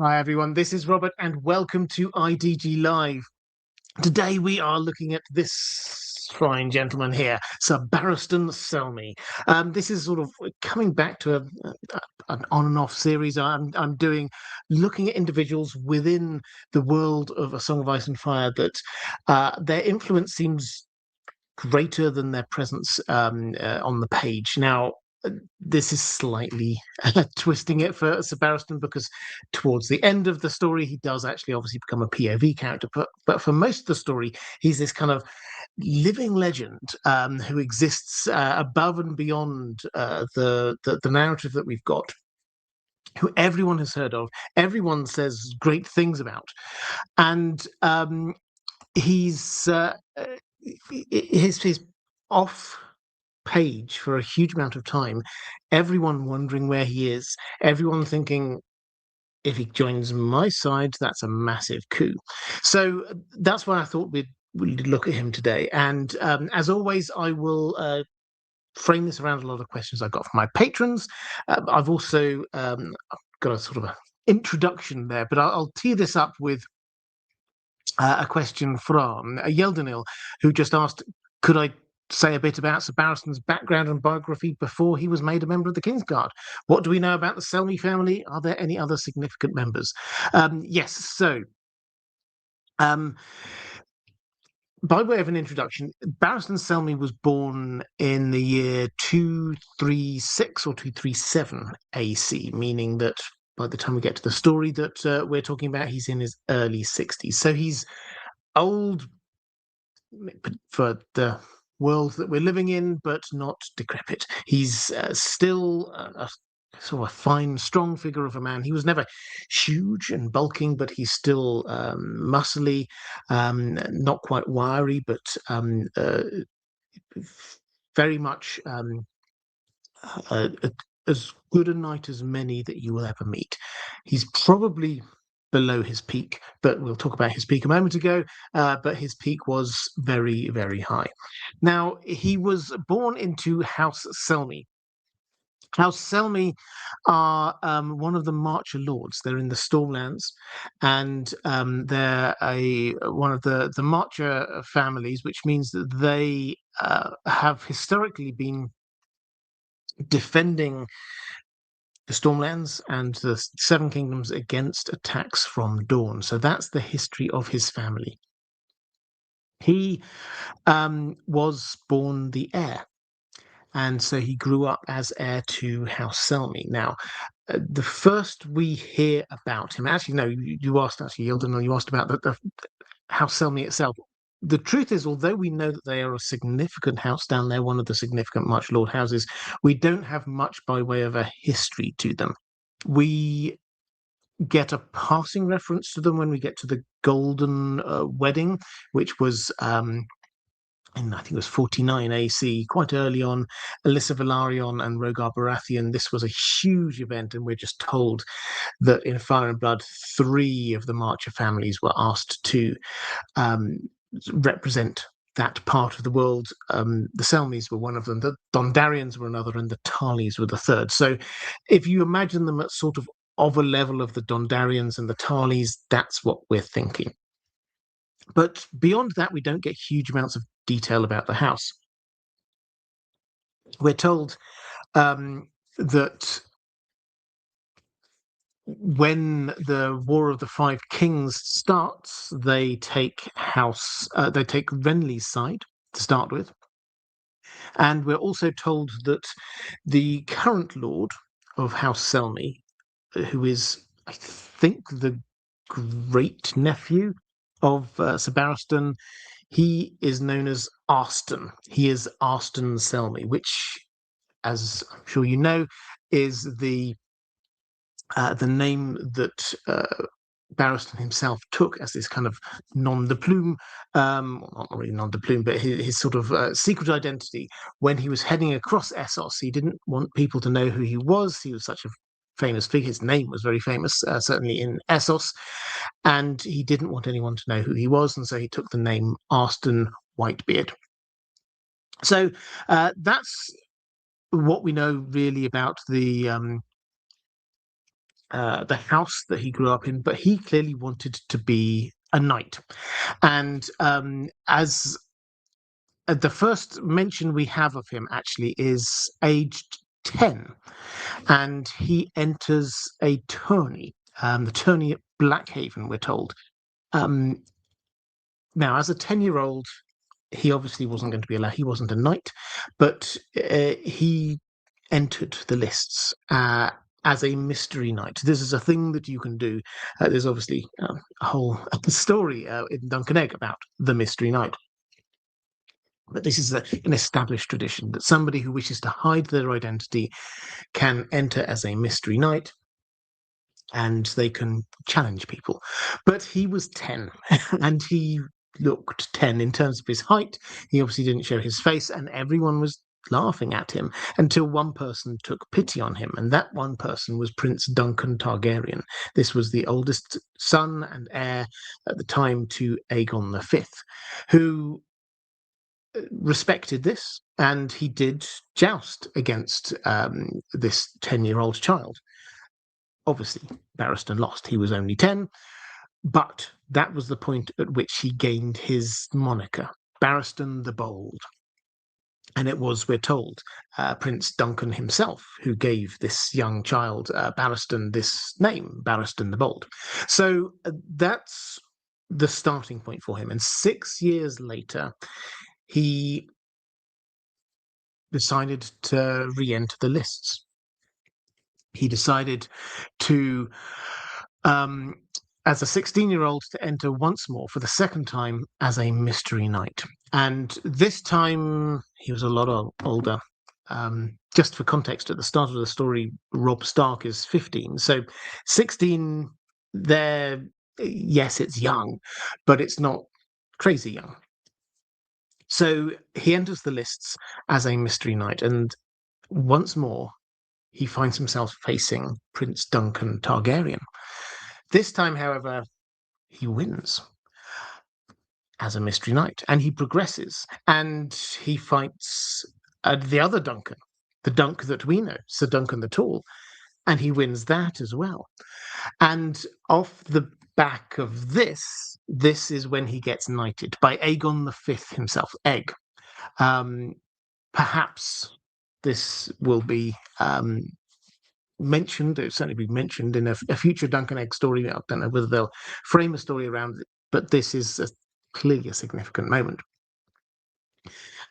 Hi everyone, this is Robert and welcome to IDG Live. Today we are looking at this fine gentleman here, Sir Barristan Selmy. This is sort of coming back to an on and off series I'm doing, looking at individuals within the world of A Song of Ice and Fire that their influence seems greater than their presence on the page. Now, this is slightly twisting it for Sir Barristan because towards the end of the story, he does actually obviously become a POV character. But for most of the story, he's this kind of living legend who exists above and beyond the narrative that we've got, who everyone has heard of, everyone says great things about, and he's his off page for a huge amount of time, everyone wondering where he is, everyone thinking if he joins my side, that's a massive coup. So that's why I thought we'd look at him today. And as always, I will frame this around a lot of questions I got from my patrons. I've also got a sort of an introduction there, but I'll tee this up with a question from Yeldenil, who just asked, could I say a bit about Sir Barristan's background and biography before he was made a member of the Kingsguard? What do we know about the Selmy family? Are there any other significant members? Yes, so by way of an introduction, Barristan Selmy was born in the year 236 or 237 AC, meaning that by the time we get to the story that we're talking about, he's in his early 60s. So he's old for the world that we're living in, but not decrepit. He's still a sort of a fine, strong figure of a man. He was never huge and bulking, but he's still muscly, not quite wiry, but very much as good a knight as many that you will ever meet. He's probably below his peak, but we'll talk about his peak a moment ago. But his peak was very, very high. Now, he was born into House Selmy. House Selmy are one of the Marcher Lords. They're in the Stormlands, and they're one of the Marcher families, which means that they have historically been defending the Stormlands and the Seven Kingdoms against attacks from Dawn. So that's the history of his family. He was born the heir, and so he grew up as heir to House Selmy. Now, the first we hear about him, actually, no, you asked, actually, Yilden, you asked about the House Selmy itself. The truth is, although we know that they are a significant house down there, one of the significant March Lord houses, we don't have much by way of a history to them. We get a passing reference to them when we get to the Golden Wedding, which was in, I think it was 49 AC, quite early on. Alyssa Velaryon and Rogar Baratheon. This was a huge event, and we're just told that in Fire and Blood, 3 of the Marcher families were asked to represent that part of the world. The Selmys were one of them, the Dondarrions were another, and the Tarleys were the third. So if you imagine them at sort of a level of the Dondarrions and the Tarleys, that's what we're thinking. But beyond that, we don't get huge amounts of detail about the house. We're told that when the War of the Five Kings starts, they take Renly's side to start with. And we're also told that the current Lord of House Selmy, who is, I think, the great nephew of Sir Barristan, he is known as Arstan. He is Arstan Selmy, which, as I'm sure you know, is the name that Barristan himself took as this kind of nom de plume, not really nom de plume, but his sort of secret identity when he was heading across Essos. He didn't want people to know who he was. He was such a famous figure. His name was very famous, certainly in Essos, and he didn't want anyone to know who he was, and so he took the name Arstan Whitebeard. So that's what we know really about the the house that he grew up in, but he clearly wanted to be a knight. And as the first mention we have of him actually is aged 10, and he enters a tourney, the tourney at Blackhaven, we're told. Now, as a 10-year-old, he obviously wasn't going to be allowed. He wasn't a knight, but he entered the lists as a mystery knight. This is a thing that you can do. There's obviously a whole story in Duncan Egg about the mystery knight. But this is an established tradition that somebody who wishes to hide their identity can enter as a mystery knight, and they can challenge people. But he was 10, and he looked 10 in terms of his height. He obviously didn't show his face, and everyone was laughing at him until one person took pity on him, and that one person was Prince Duncan Targaryen. This was the oldest son and heir at the time to Aegon V, who respected this, and he did joust against this 10-year-old child. Obviously, Barristan lost. He was only 10, but that was the point at which he gained his moniker, Barristan the Bold. And it was, we're told, Prince Duncan himself who gave this young child, Barristan, this name, Barristan the Bold. So that's the starting point for him. And 6 years later, he decided to re-enter the lists. He decided to, as a 16-year-old, to enter once more for the second time as a mystery knight. And this time he was a lot older. Just for context, at the start of the story, Robb Stark is 15. So 16 there, yes, it's young, but it's not crazy young. So he enters the lists as a mystery knight, and once more he finds himself facing Prince Duncan Targaryen. This time, however, he wins as a mystery knight, and he progresses, and he fights the other Duncan, the Dunk that we know, Sir Duncan the Tall, and he wins that as well. And off the back of this is when he gets knighted by Aegon V himself, Egg. Perhaps this will be mentioned, it'll certainly be mentioned in a future Duncan Egg story. I don't know whether they'll frame a story around it, but this is clearly a significant moment.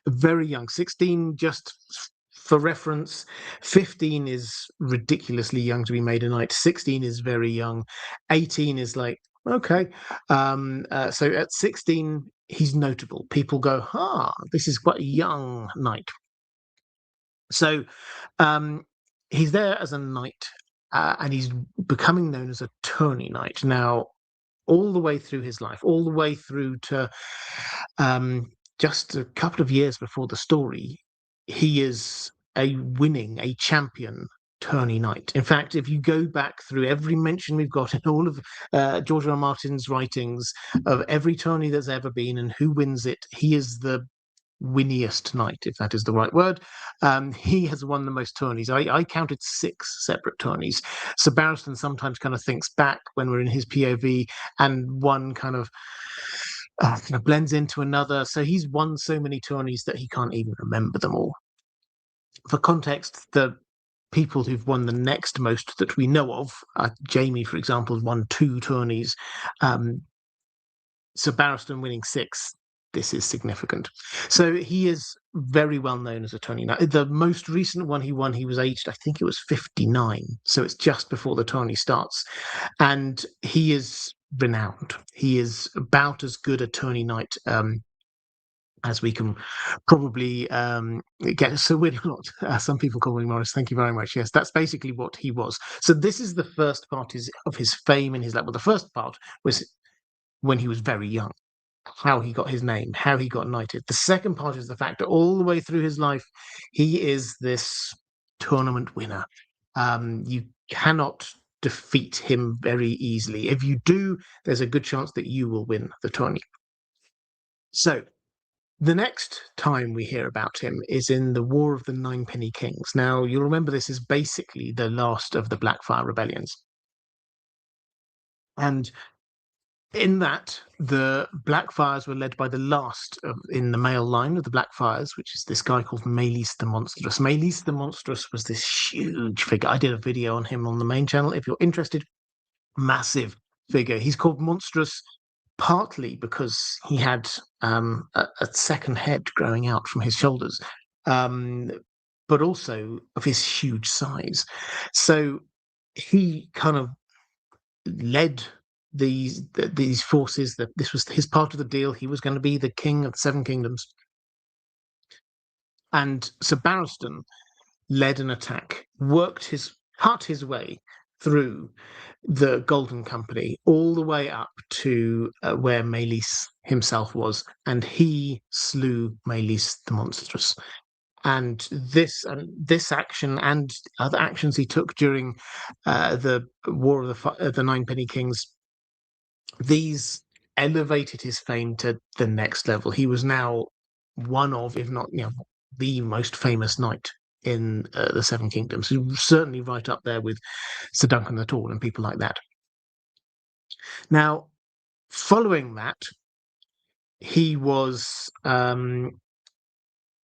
Very young, 16, just for reference. 15 is ridiculously young to be made a knight. 16 is very young. 18 is like, okay. So at 16, he's notable. People go, this is quite a young knight. So he's there as a knight, and he's becoming known as a tourney knight. Now, all the way through his life, all the way through to just a couple of years before the story, he is a champion tourney knight. In fact, if you go back through every mention we've got in all of George R. R. Martin's writings of every tourney that's ever been and who wins it, he is the winniest knight, if that is the right word. He has won the most tourneys. I counted 6 separate tourneys. So Barristan sometimes kind of thinks back when we're in his POV, and one kind of blends into another. So he's won so many tourneys that he can't even remember them all. For context, the people who've won the next most that we know of, Jaime, for example, won 2 tourneys. So Barristan winning 6, this is significant. So he is very well known as a tourney knight. The most recent one he won, he was aged, I think it was 59. So it's just before the tourney starts. And he is renowned. He is about as good a tourney knight as we can probably get. So we're not, some people call me Morris, thank you very much. Yes, that's basically what he was. So this is the first part of his fame and his life. Well, the first part was when he was very young, how he got his name, how he got knighted. The second part is the fact that all the way through his life, he is this tournament winner. You cannot defeat him very easily. If you do, there's a good chance that you will win the tourney. So the next time we hear about him is in the War of the Ninepenny Kings. Now, you'll remember this is basically the last of the Blackfire rebellions. And in that, the Blackfires were led by the last in the male line of the Blackfires, which is this guy called Maelys the Monstrous. Maelys the Monstrous was this huge figure. I did a video on him on the main channel. If you're interested, massive figure. He's called monstrous partly because he had a second head growing out from his shoulders, but also of his huge size. So he kind of led these forces. That this was his part of the deal. He was going to be the king of the Seven Kingdoms, and Sir Barristan led an attack, cut his way through the Golden Company all the way up to where Maelys himself was, and he slew Maelys the Monstrous. And this action and other actions he took during the War of the Ninepenny Kings, these elevated his fame to the next level. He was now one of, if not, the most famous knight in the Seven Kingdoms. He was certainly right up there with Sir Duncan the Tall and people like that. Now, following that, he was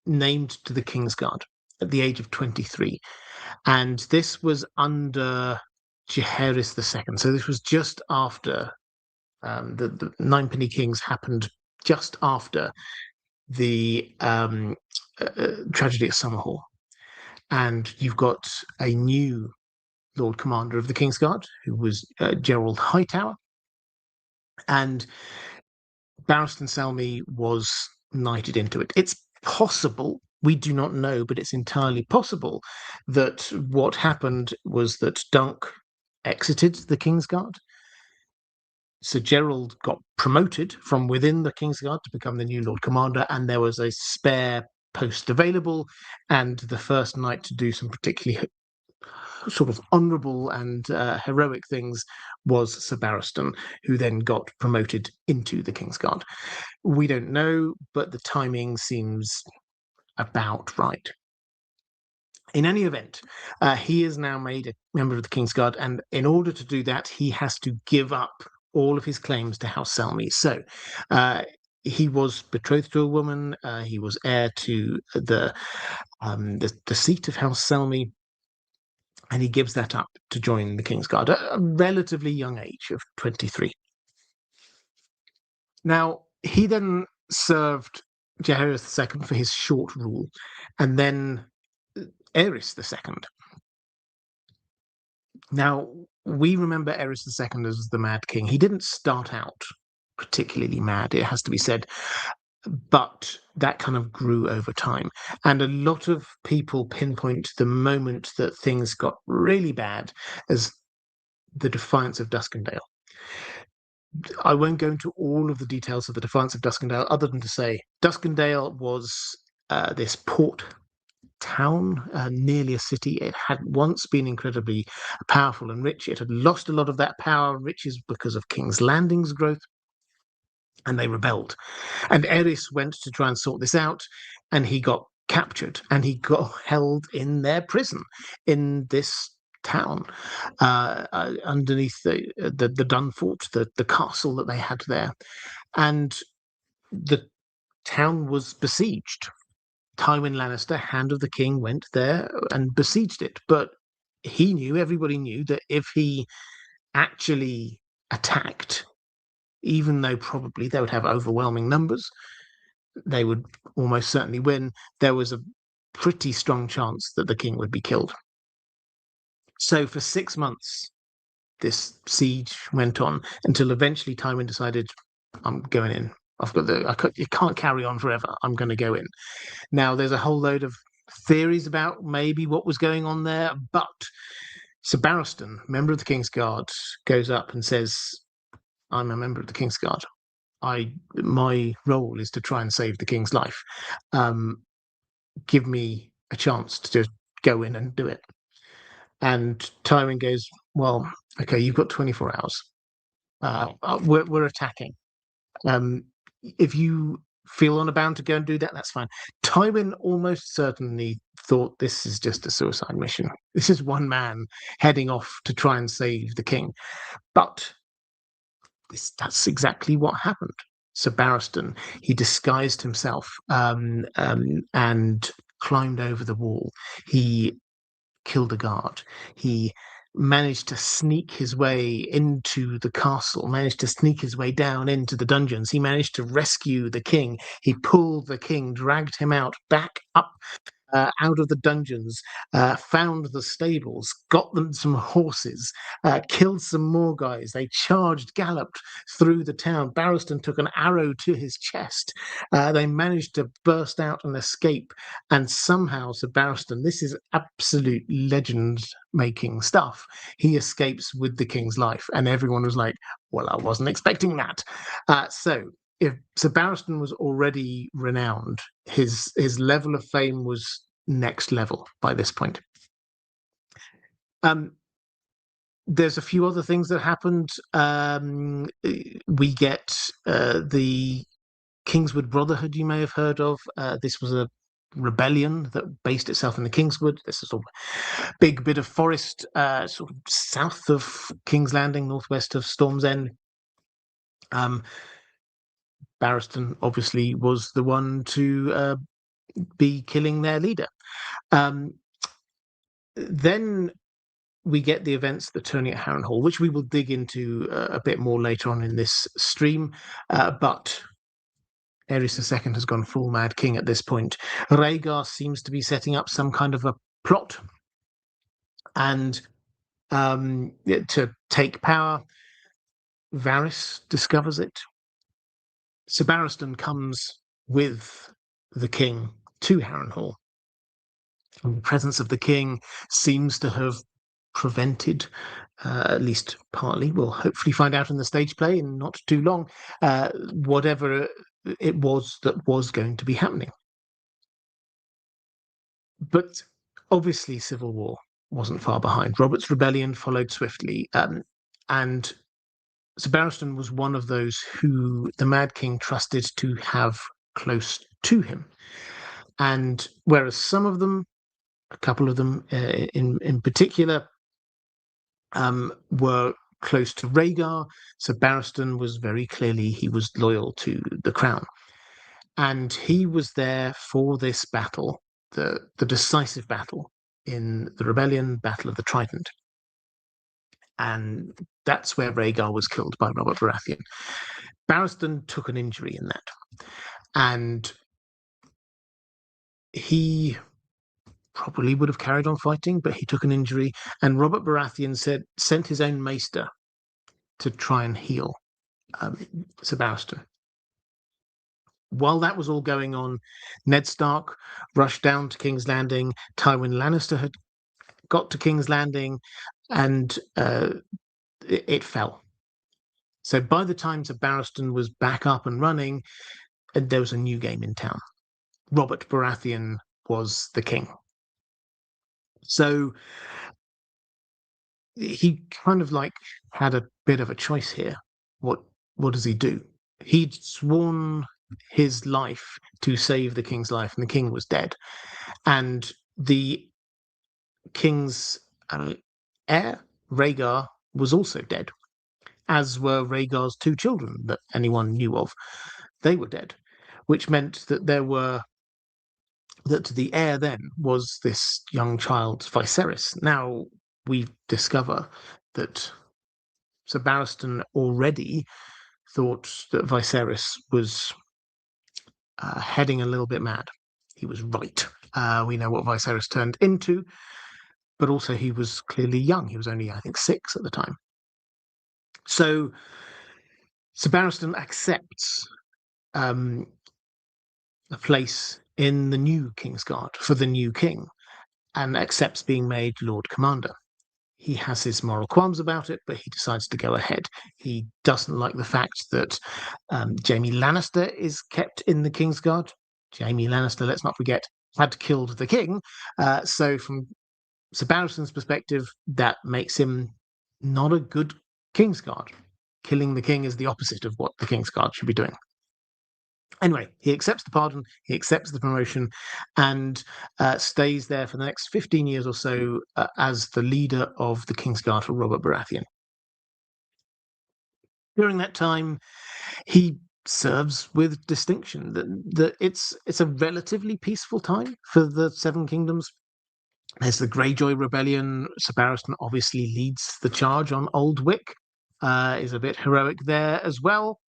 named to the King's Guard at the age of 23. And this was under Jaehaerys II. So this was just after the Ninepenny Kings happened, just after the tragedy at Summerhall. And you've got a new Lord Commander of the King's Guard, who was Gerald Hightower. And Barristan Selmy was knighted into it. It's possible, we do not know, but it's entirely possible that what happened was that Dunk exited the King's Guard. Sir Gerald got promoted from within the King's Guard to become the new Lord Commander, and there was a spare post available, and the first knight to do some particularly sort of honourable and heroic things was Sir Barristan, who then got promoted into the King's Guard. We don't know, but the timing seems about right. In any event, he is now made a member of the King's Guard, and in order to do that, he has to give up all of his claims to House Selmy. So he was betrothed to a woman. He was heir to the seat of House Selmy, and he gives that up to join the King's Guard at a relatively young age of 23. Now, he then served Jaehaerys II for his short rule, and then Aerys II. Now, we remember Aerys II as the Mad King. He didn't start out particularly mad, it has to be said, but that kind of grew over time. And a lot of people pinpoint the moment that things got really bad as the Defiance of Duskendale. I won't go into all of the details of the Defiance of Duskendale, other than to say Duskendale was this port town, nearly a city. It had once been incredibly powerful and rich. It had lost a lot of that power and riches because of King's Landing's growth, and they rebelled. And Aerys went to try and sort this out, and he got captured, and he got held in their prison in this town, underneath the Dun Fort, the castle that they had there. And the town was besieged. Tywin Lannister, Hand of the King, went there and besieged it. But everybody knew that if he actually attacked, even though probably they would have overwhelming numbers, they would almost certainly win, there was a pretty strong chance that the king would be killed. So for 6 months, this siege went on until eventually Tywin decided, I'm going in. It can't carry on forever. I'm going to go in. Now, there's a whole load of theories about maybe what was going on there, but Sir Barristan, member of the King's Guard, goes up and says, I'm a member of the King's Guard. My role is to try and save the king's life. Give me a chance to just go in and do it. And Tywin goes, well, okay, you've got 24 hours. We're attacking. If you feel on a bound to go and do that, that's fine. Tywin almost certainly thought this is just a suicide mission. This is one man heading off to try and save the king. But that's exactly what happened. So Barristan, he disguised himself and climbed over the wall. He killed a guard. He managed to sneak his way into the castle, managed to sneak his way down into the dungeons. He managed to rescue the king. He pulled the king, dragged him out, back up out of the dungeons, found the stables, got them some horses, killed some more guys. They charged, galloped through the town. Barristan took an arrow to his chest. They managed to burst out and escape. And somehow, Sir Barristan, this is absolute legend-making stuff. He escapes with the king's life. And everyone was like, well, I wasn't expecting that. So if Sir Barristan was already renowned, his level of fame was next level by this point. There's a few other things that happened. We get the Kingswood Brotherhood, you may have heard of. This was a rebellion that based itself in the Kingswood. This is a big bit of forest sort of south of King's Landing, northwest of Storm's End. Barristan obviously was the one to be killing their leader. Then we get the events that turning at Harrenhal, which we will dig into a bit more later on in this stream. But Aerys II has gone full Mad King at this point. Rhaegar seems to be setting up some kind of a plot and to take power. Varys discovers it. Sir Barristan comes with the king to Harrenhal. And the presence of the king seems to have prevented, at least partly, we'll hopefully find out in the stage play in not too long, whatever it was that was going to be happening. But obviously civil war wasn't far behind. Robert's rebellion followed swiftly, and Sir Barristan was one of those who the Mad King trusted to have close to him. And whereas some of them, a couple of them in particular, were close to Rhaegar, Sir Barristan was very clearly, he was loyal to the crown. And he was there for this battle, the decisive battle in the rebellion, Battle of the Trident. And that's where Rhaegar was killed by Robert Baratheon. Barristan took an injury in that. And he probably would have carried on fighting, but he took an injury. And Robert Baratheon sent his own maester to try and heal Sir Barristan. While that was all going on, Ned Stark rushed down to King's Landing. Tywin Lannister had got to King's Landing, and it fell. So by the time Sir Barristan was back up and running, there was a new game in town. Robert Baratheon was the king. So he kind of like had a bit of a choice here. What does he do? He'd sworn his life to save the king's life, and the king was dead. And the king's heir, Rhaegar, was also dead, as were Rhaegar's two children that anyone knew of. They were dead, which meant that the heir then was this young child, Viserys. Now we discover that Sir Barristan already thought that Viserys was heading a little bit mad. He was right. We know what Viserys turned into, but also he was clearly young. He was only, I think, 6 at the time. So Sir Barristan accepts a place in the new Kingsguard for the new king and accepts being made Lord Commander. He has his moral qualms about it, but he decides to go ahead. He doesn't like the fact that Jaime Lannister is kept in the Kingsguard. Jaime Lannister, let's not forget, had killed the king. So from Sir Barristan's perspective, that makes him not a good Kingsguard. Killing the king is the opposite of what the Kingsguard should be doing. Anyway, he accepts the pardon, he accepts the promotion, and stays there for the next 15 years or so as the leader of the Kingsguard for Robert Baratheon. During that time, he serves with distinction. It's a relatively peaceful time for the Seven Kingdoms. There's the Greyjoy Rebellion. Sir Barristan obviously leads the charge on Old Wick, is a bit heroic there as well.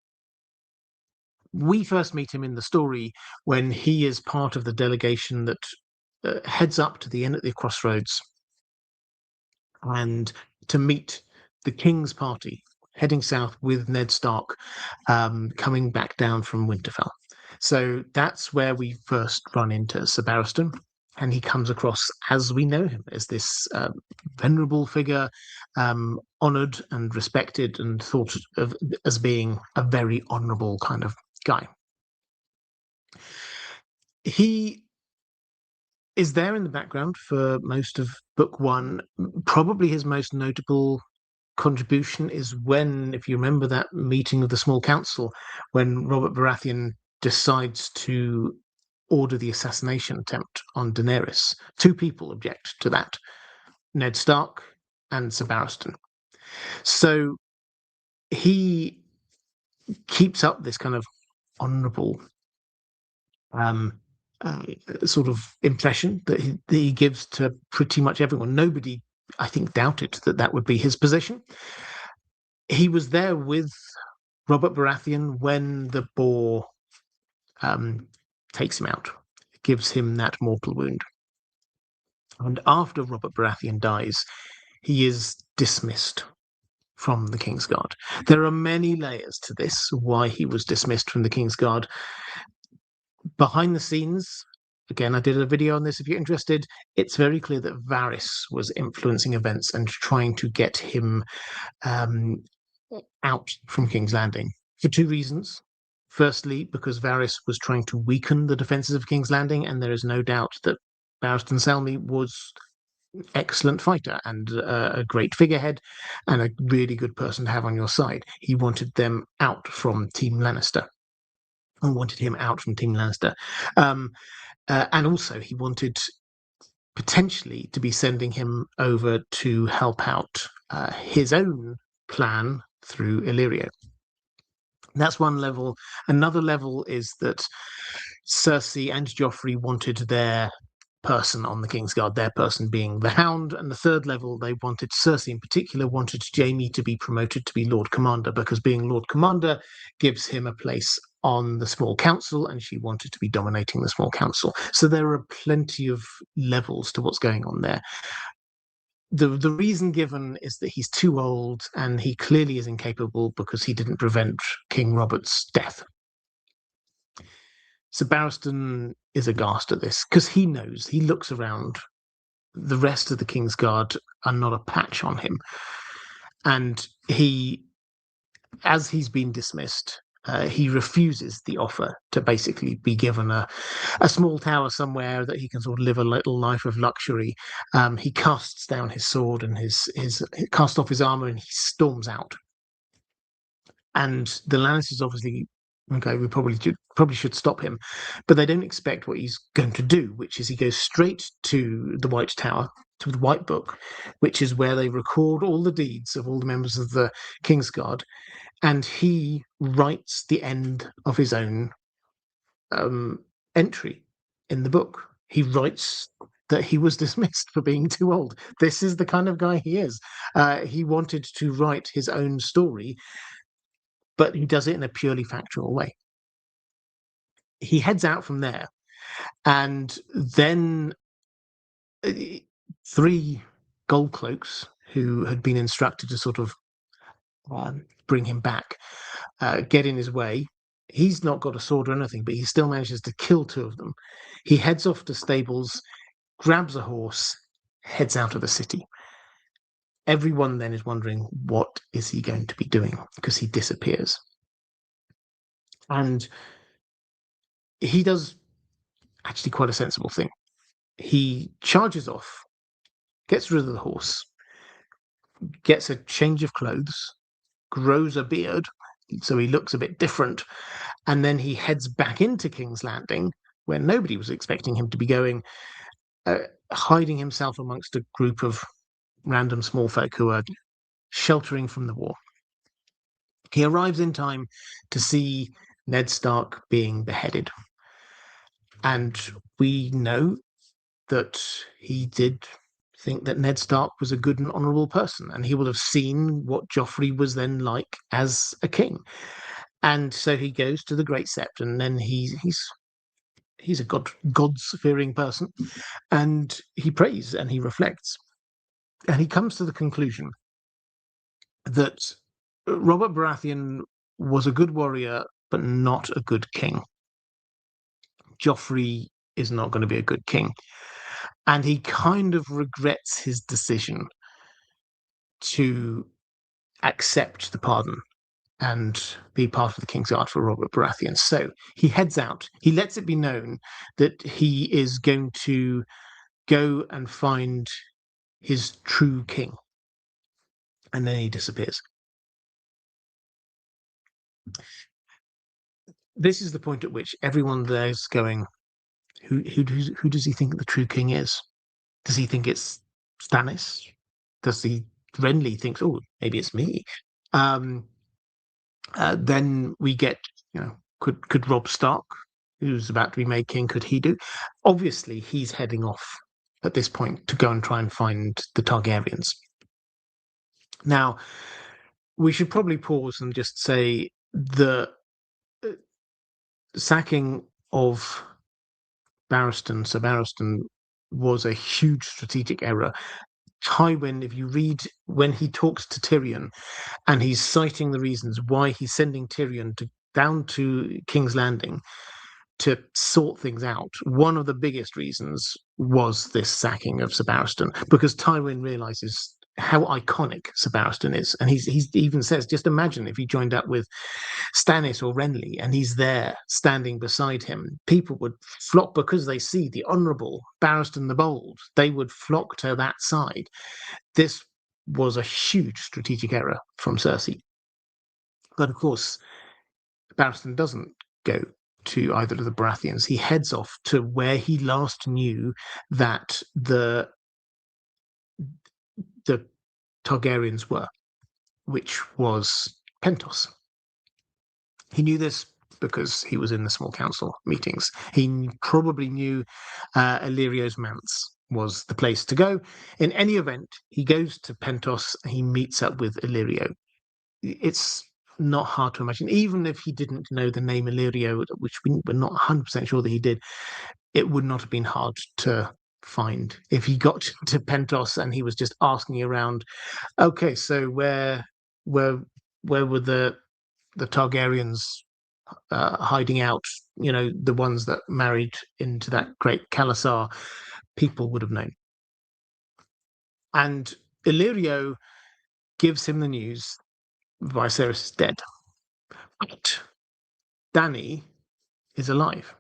We first meet him in the story when he is part of the delegation that heads up to the inn at the crossroads and to meet the King's party heading south with Ned Stark, coming back down from Winterfell. So that's where we first run into Sir Barristan, and he comes across as we know him, as this venerable figure, honoured and respected and thought of as being a very honourable kind of guy. He is there in the background for most of book one. Probably his most notable contribution is when, if you remember that meeting of the small council, when Robert Baratheon decides to order the assassination attempt on Daenerys. Two people object to that, Ned Stark and Sir Barristan. So he keeps up this kind of honourable sort of impression that he gives to pretty much everyone. Nobody, I think, doubted that would be his position. He was there with Robert Baratheon when the boar takes him out, gives him that mortal wound. And after Robert Baratheon dies, he is dismissed from the Kingsguard. There are many layers to this, why he was dismissed from the Kingsguard. Behind the scenes, again, I did a video on this if you're interested, it's very clear that Varys was influencing events and trying to get him out from King's Landing for two reasons. Firstly, because Varys was trying to weaken the defences of King's Landing, and there is no doubt that Barristan Selmy was an excellent fighter and a great figurehead and a really good person to have on your side. He wanted them out from Team Lannister. And wanted him out from Team Lannister. And also he wanted potentially to be sending him over to help out his own plan through Illyrio. That's one level. Another level is that Cersei and Joffrey wanted their person on the Kingsguard, their person being the Hound. And the third level, they wanted, Cersei in particular, wanted Jaime to be promoted to be Lord Commander, because being Lord Commander gives him a place on the small council, and she wanted to be dominating the small council. So there are plenty of levels to what's going on there. The reason given is that he's too old and he clearly is incapable because he didn't prevent King Robert's death. So Barristan is aghast at this because he knows, he looks around, the rest of the Kingsguard are not a patch on him. And he, as he's been dismissed, he refuses the offer to basically be given a small tower somewhere that he can sort of live a little life of luxury. He casts down his sword and his casts off his armor and he storms out. And the Lannisters obviously, okay, we probably should stop him, but they don't expect what he's going to do, which is he goes straight to the White Tower, to the White Book, which is where they record all the deeds of all the members of the Kingsguard, and he writes the end of his own entry in the book. He writes that he was dismissed for being too old. This is the kind of guy he is. He wanted to write his own story, but he does it in a purely factual way. He heads out from there, and then three gold cloaks who had been instructed to sort of bring him back get in his way. He's not got a sword or anything, but he still manages to kill two of them. He heads off to stables, grabs a horse, heads out of the city. Everyone then is wondering, what is he going to be doing? Because he disappears. And he does actually quite a sensible thing. He charges off, gets rid of the horse, gets a change of clothes, grows a beard, so he looks a bit different, and then he heads back into King's Landing, where nobody was expecting him to be going, hiding himself amongst a group of random small folk who are sheltering from the war. He arrives in time to see Ned Stark being beheaded. And we know that he did think that Ned Stark was a good and honourable person, and he will have seen what Joffrey was then like as a king. And so he goes to the Great Sept, and then he's a gods-fearing person, and he prays and he reflects, and he comes to the conclusion that Robert Baratheon was a good warrior, but not a good king. Joffrey is not going to be a good king. And he kind of regrets his decision to accept the pardon and be part of the King's Guard for Robert Baratheon. So he heads out. He lets it be known that he is going to go and find his true king. And then he disappears. This is the point at which everyone there is going, who does he think the true king is? Does he think it's Stannis? Does he Renly thinks, oh, maybe it's me? Then we get, could Robb Stark, who's about to be made king, could he do? Obviously, he's heading off at this point to go and try and find the Targaryens. Now, we should probably pause and just say the sacking of Barristan, Sir Barristan, was a huge strategic error. Tywin, if you read when he talks to Tyrion and he's citing the reasons why he's sending Tyrion down to King's Landing to sort things out, one of the biggest reasons was this sacking of Sir Barristan, because Tywin realizes how iconic Sir Barristan is. And he even says, just imagine if he joined up with Stannis or Renly and he's there standing beside him, people would flock because they see the honourable Barristan the Bold. They would flock to that side. This was a huge strategic error from Cersei. But of course, Barristan doesn't go to either of the Baratheons. He heads off to where he last knew that the Targaryens were, which was Pentos. He knew this because he was in the small council meetings. He probably knew Illyrio's Manse was the place to go. In any event, he goes to Pentos, he meets up with Illyrio. It's not hard to imagine, even if he didn't know the name Illyrio, which we're not 100% sure that he did, it would not have been hard to find. If he got to Pentos and he was just asking around, okay, so where were the Targaryens hiding out, the ones that married into that great Khalasar, people would have known. And Illyrio gives him the news Viserys is dead. But Dany is alive.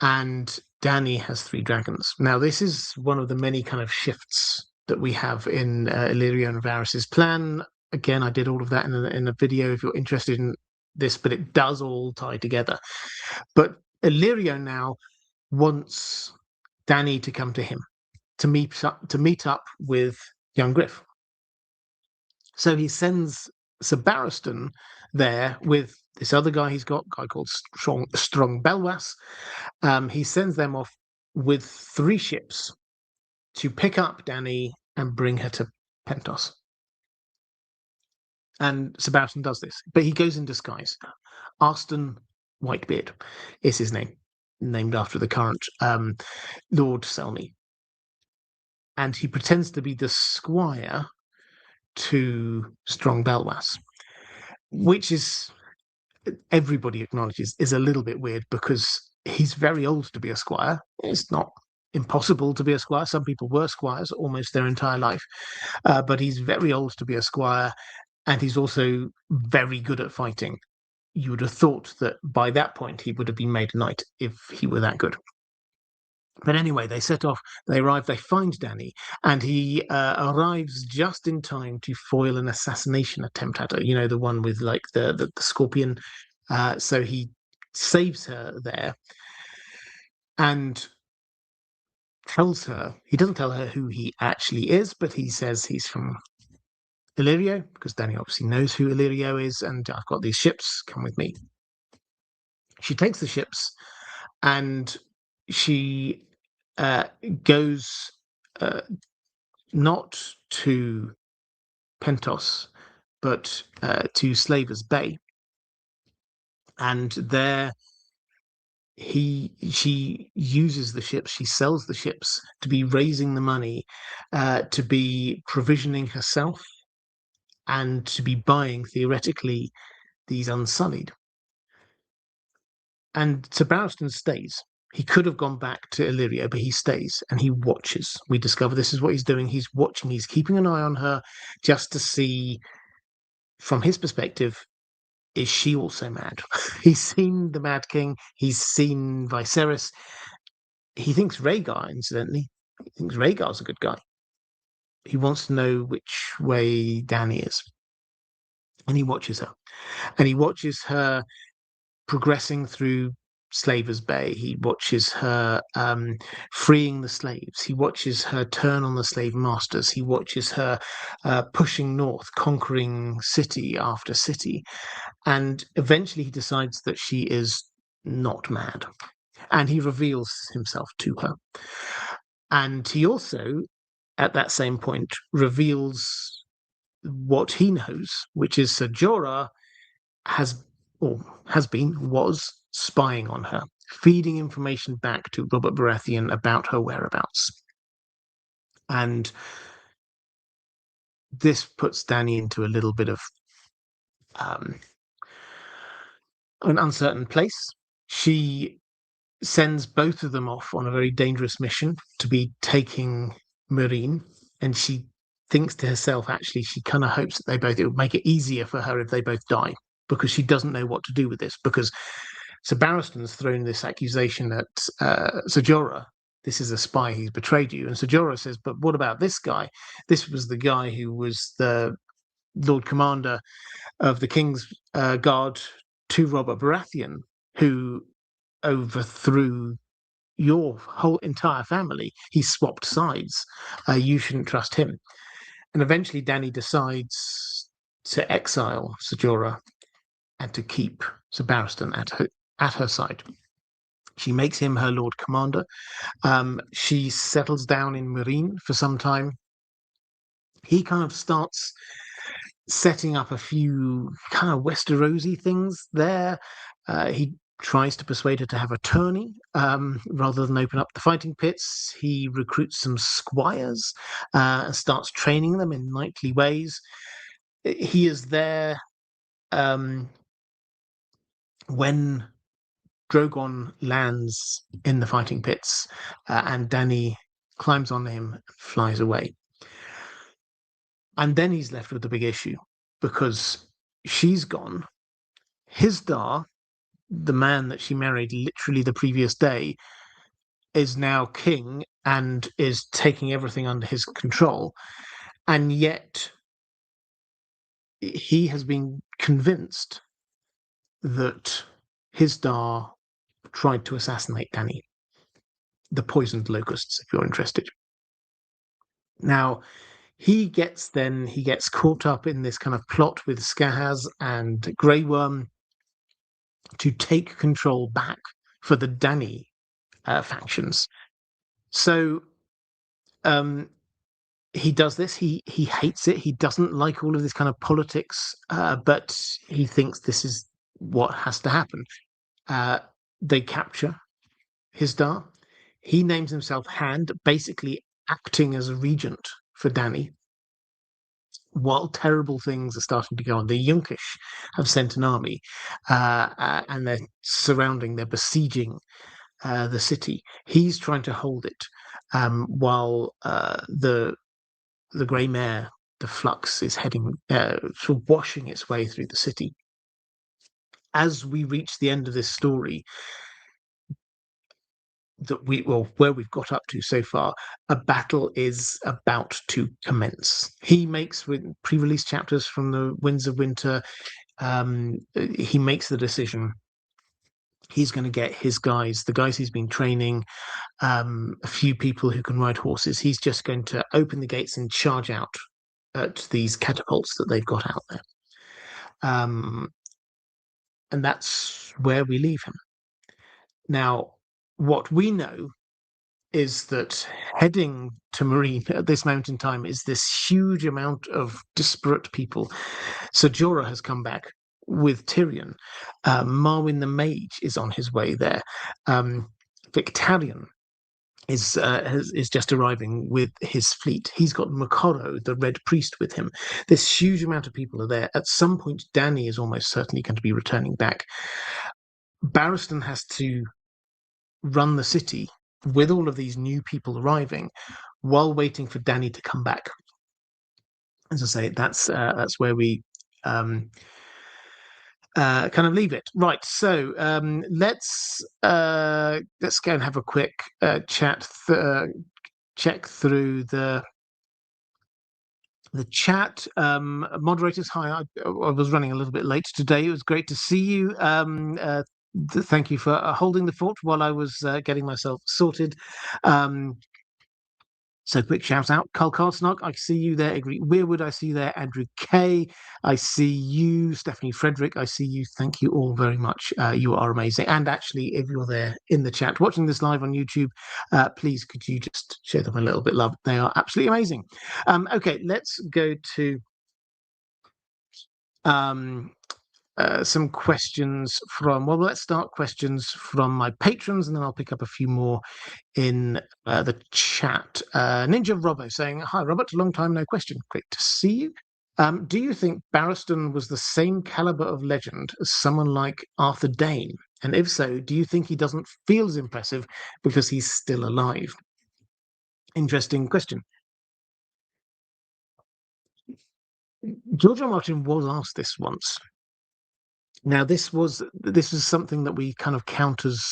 And Dany has 3 dragons. Now, this is one of the many kind of shifts that we have in Illyrio and Varys' plan. Again, I did all of that in a video if you're interested in this, but it does all tie together. But Illyrio now wants Dany to come to him to meet up with young Griff. So he sends Sir Barristan there with this other guy he's got, a guy called Strong Belwas. He sends them off with 3 ships to pick up Dany and bring her to Pentos. And Sir Barristan does this, but he goes in disguise. Arstan Whitebeard is his name, named after the current Lord Selmy. And he pretends to be the squire to Strong Belwas, which is, everybody acknowledges, is a little bit weird because he's very old to be a squire. It's not impossible to be a squire. Some people were squires almost their entire life, but he's very old to be a squire, and he's also very good at fighting. You would have thought that by that point he would have been made a knight if he were that good. But anyway, they set off, they arrive, they find Dany, and he arrives just in time to foil an assassination attempt at her, the one with like the scorpion. So he saves her there and tells her, he doesn't tell her who he actually is, but he says he's from Illyrio, because Dany obviously knows who Illyrio is, and I've got these ships, come with me. She takes the ships and she goes not to Pentos, but to Slaver's Bay. And there she uses the ships, she sells the ships to be raising the money, to be provisioning herself, and to be buying, theoretically, these Unsullied. And Sir Barristan stays. He could have gone back to Illyrio, but he stays and he watches. We discover this is what he's doing. He's watching, he's keeping an eye on her just to see, from his perspective, is she also mad? He's seen the Mad King, he's seen Viserys. He thinks Rhaegar, incidentally. He thinks Rhaegar's a good guy. He wants to know which way Dany is. And he watches her. And he watches her progressing through Slaver's Bay. He watches her freeing the slaves. He watches her turn on the slave masters. He watches her pushing north, conquering city after city. And eventually he decides that she is not mad. And he reveals himself to her. And he also, at that same point, reveals what he knows, which is Ser Jorah was spying on her, feeding information back to Robert Baratheon about her whereabouts. And this puts Dany into a little bit of an uncertain place. She sends both of them off on a very dangerous mission to be taking Meereen, and she thinks to herself, actually, she kind of hopes that it would make it easier for her if they both die, because she doesn't know what to do with this, because Sir Barristan's thrown this accusation at Ser Jorah. This is a spy, he's betrayed you. And Ser Jorah says, but what about this guy? This was the guy who was the Lord Commander of the King's Guard to Robert Baratheon, who overthrew your whole entire family. He swapped sides. You shouldn't trust him. And eventually Dany decides to exile Ser Jorah and to keep Sir Barristan at her side. She makes him her Lord Commander. She settles down in Meereen for some time. He kind of starts setting up a few kind of Westerosi things there. He tries to persuade her to have a tourney rather than open up the fighting pits. He recruits some squires and starts training them in knightly ways. He is there when Drogon lands in the fighting pits, and Dany climbs on him and flies away. And then he's left with the big issue, because she's gone. Hizdar, the man that she married literally the previous day, is now king and is taking everything under his control. And yet he has been convinced that Hizdar tried to assassinate Dany. The poisoned locusts, if you're interested. Now, he gets caught up in this kind of plot with Skahaz and Grey Worm to take control back for the Dany factions. So he does this. He hates it. He doesn't like all of this kind of politics, but he thinks this is what has to happen. They capture Hizdar. He names himself Hand, basically acting as a regent for Dany, while terrible things are starting to go on. The Yunkish have sent an army, and they're besieging the city. He's trying to hold it, while the Grey Mare, the Flux, is heading, sort of washing its way through the city. As we reach the end of this story, where we've got up to so far, a battle is about to commence. He makes, with pre-release chapters from the Winds of Winter, he makes the decision. He's going to get his guys, the guys he's been training, a few people who can ride horses. He's just going to open the gates and charge out at these catapults that they've got out there. And that's where we leave him. Now, what we know is that heading to Meereen at this moment in time is this huge amount of disparate people. So Jorah has come back with Tyrion. Marwyn the Mage is on his way there. Victarion is just arriving with his fleet. He's got Moqorro, the Red Priest, with him. This huge amount of people are there. At some point, Dany is almost certainly going to be returning back. Barristan has to run the city with all of these new people arriving while waiting for Dany to come back. As I say, that's where we kind of leave it. Right. So let's go and have a quick check through the chat. Moderators, hi. I was running a little bit late today. It was great to see you. Thank you for holding the fort while I was getting myself sorted. So quick shout out, Carl Carlsnock, I see you there. Agree Weirwood, I see you there. Andrew K, I see you. Stephanie Frederick, I see you. Thank you all very much. You are amazing. And actually, if you're there in the chat watching this live on YouTube, please could you just show them a little bit of love? They are absolutely amazing. Okay, let's go to some questions from, well, let's start questions from my patrons, and then I'll pick up a few more in the chat. Ninja Robbo saying, hi, Robert, long time no question. Great to see you. Do you think Barristan was the same caliber of legend as someone like Arthur Dane? And if so, do you think he doesn't feel as impressive because he's still alive? Interesting question. George R. R. Martin was asked this once. Now, this is something that we kind of count as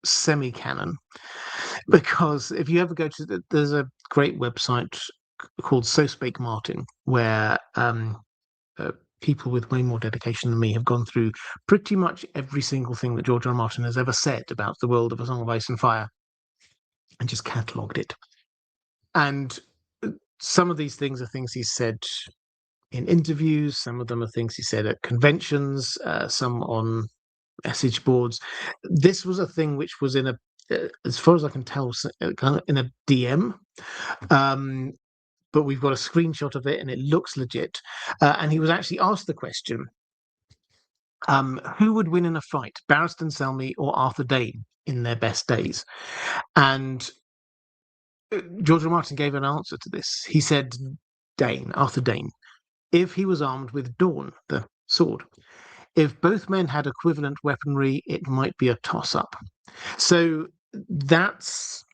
semi-canon, because if you ever go to there's a great website called So Spake Martin, where people with way more dedication than me have gone through pretty much every single thing that George R. R. Martin has ever said about the world of A Song of Ice and Fire, and just catalogued it. And some of these things are things he said in interviews, some of them are things he said at conventions, some on message boards. This was a thing which was in a, as far as I can tell, kind of in a DM. But we've got a screenshot of it and it looks legit. And he was actually asked the question, who would win in a fight, Barristan Selmy or Arthur Dane in their best days? And George R. R. Martin gave an answer to this. He said Dane, Arthur Dane, if he was armed with Dawn, the sword. If both men had equivalent weaponry, it might be a toss-up. So that's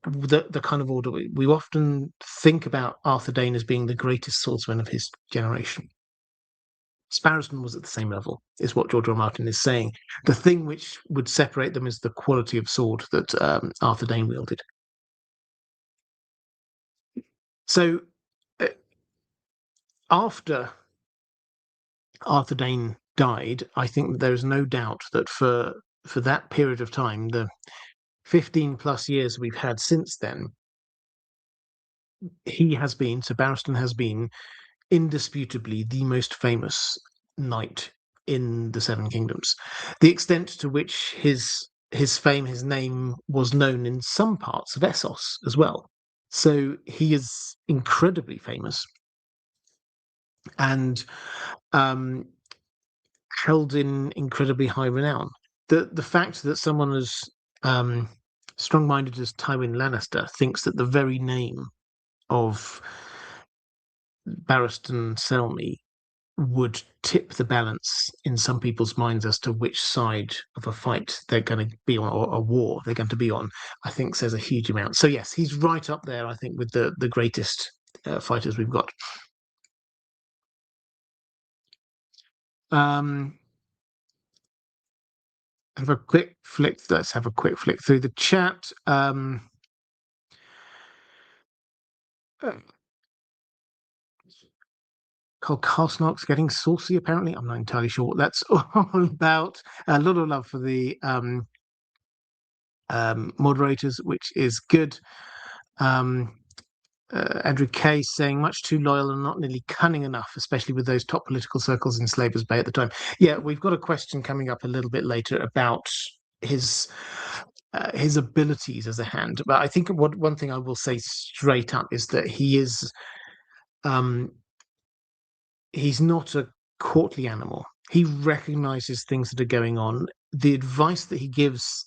the kind of order we often think about Arthur Dane as being the greatest swordsman of his generation. Barristan was at the same level, is what George R. R. Martin is saying. The thing which would separate them is the quality of sword that Arthur Dane wielded. So after Arthur Dane died, I think there is no doubt that for that period of time, the 15 plus years we've had since then, Barristan has been indisputably the most famous knight in the Seven Kingdoms. The extent to which his fame, his name was known in some parts of Essos as well. So he is incredibly famous and held in incredibly high renown. The fact that someone as strong-minded as Tywin Lannister thinks that the very name of Barristan Selmy would tip the balance in some people's minds as to which side of a fight they're going to be on, or a war they're going to be on, I think says a huge amount. So yes, he's right up there, I think, with the greatest fighters we've got. Have a quick flick. Let's have a quick flick through the chat. Carl Carsnock's getting saucy, apparently. I'm not entirely sure what that's all about. A lot of love for the moderators, which is good. Andrew Kay saying much too loyal and not nearly cunning enough, especially with those top political circles in Slavers Bay at the time. Yeah, we've got a question coming up a little bit later about his abilities as a hand. But I think one thing I will say straight up is that um, he's not a courtly animal. He recognizes things that are going on. The advice that he gives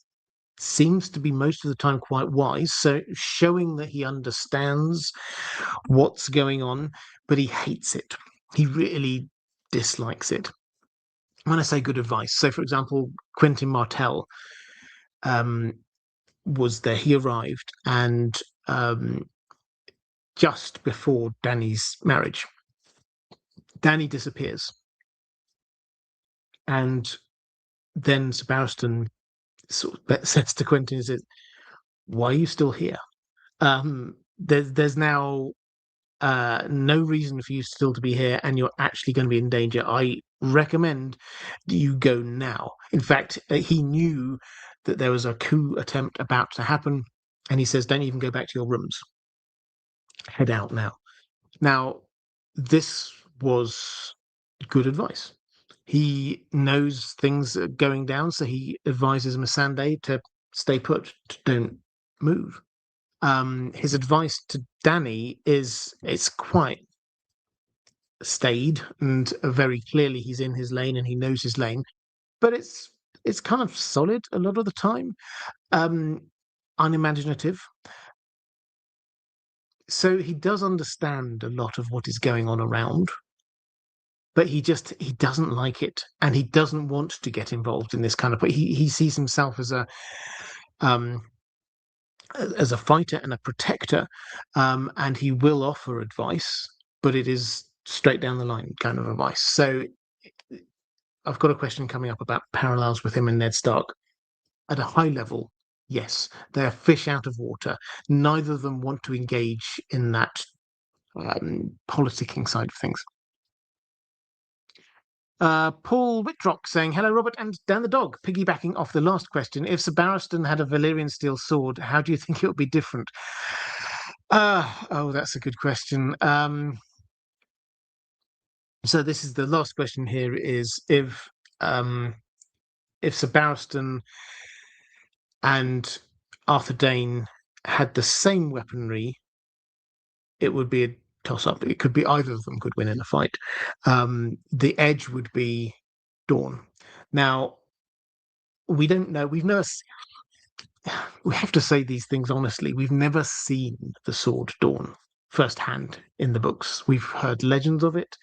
seems to be most of the time quite wise, so showing that he understands what's going on, but he hates it. He really dislikes it. When I say good advice, so for example, Quentin Martell was there. He arrived, and just before Danny's marriage, Danny disappears, and then Sir Barristan sort of says to Quentin, "Is it why are you still here? There's now no reason for you still to be here, and you're actually going to be in danger. I recommend you go now." In fact, he knew that there was a coup attempt about to happen, and he says, "Don't even go back to your rooms. Head out now." Now, this was good advice. He knows things are going down, so he advises Missandei to stay put, to don't move. His advice to Danny is it's quite staid and very clearly he's in his lane and he knows his lane, but it's kind of solid a lot of the time, unimaginative. So he does understand a lot of what is going on around, but he doesn't like it and he doesn't want to get involved in this kind of. But he sees himself um, as a fighter and a protector, and he will offer advice, but it is straight down the line kind of advice. So I've got a question coming up about parallels with him and Ned Stark. At a high level, yes, they're fish out of water. Neither of them want to engage in that politicking side of things. Paul Whitrock saying, "Hello, Robert and Dan the dog." Piggybacking off the last question, if Sir Barristan had a Valyrian steel sword, how do you think it would be different? That's a good question. So this is the last question here: is if Sir Barristan and Arthur Dane had the same weaponry, it would be a toss-up. It could be either of them could win in a fight. The edge would be Dawn. Now, we don't know. We have to say these things honestly. We've never seen the sword Dawn firsthand in the books. We've heard legends of it,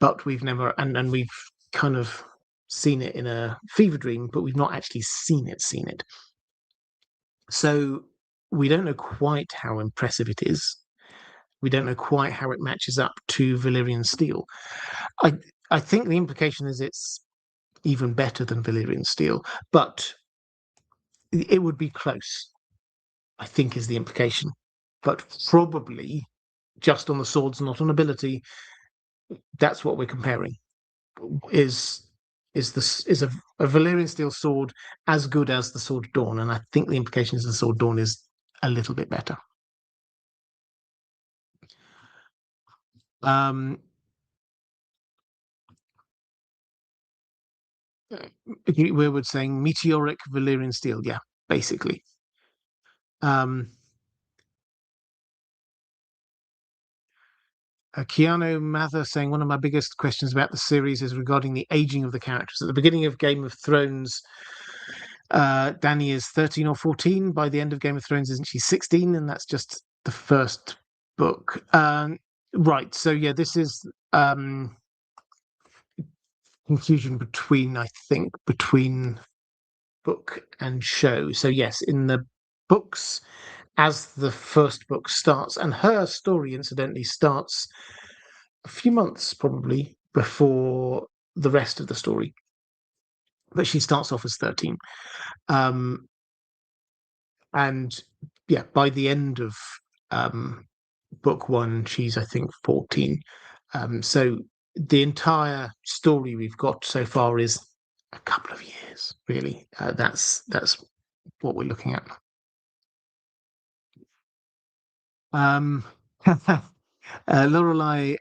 but we've never, and we've kind of seen it in a fever dream, but we've not actually seen it. So we don't know quite how impressive it is. We don't know quite how it matches up to Valyrian steel. I think the implication is it's even better than Valyrian steel, but it would be close, I think, is the implication. But probably just on the swords, not on ability. That's what we're comparing. Is a Valyrian steel sword as good as the sword Dawn? And I think the implication is the sword Dawn is a little bit better. We were saying meteoric Valyrian steel, yeah, basically. Keanu Mather saying one of my biggest questions about the series is regarding the aging of the characters. At the beginning of Game of Thrones, Dany is 13 or 14. By the end of Game of Thrones, isn't she 16? And that's just the first book. Right. So yeah, this is confusion between book and show. So yes, in the books, as the first book starts, and her story incidentally starts a few months probably before the rest of the story, but she starts off as 13, and yeah, by the end of book one, she's I think 14. So the entire story we've got so far is a couple of years, really. That's what we're looking at. Lorelei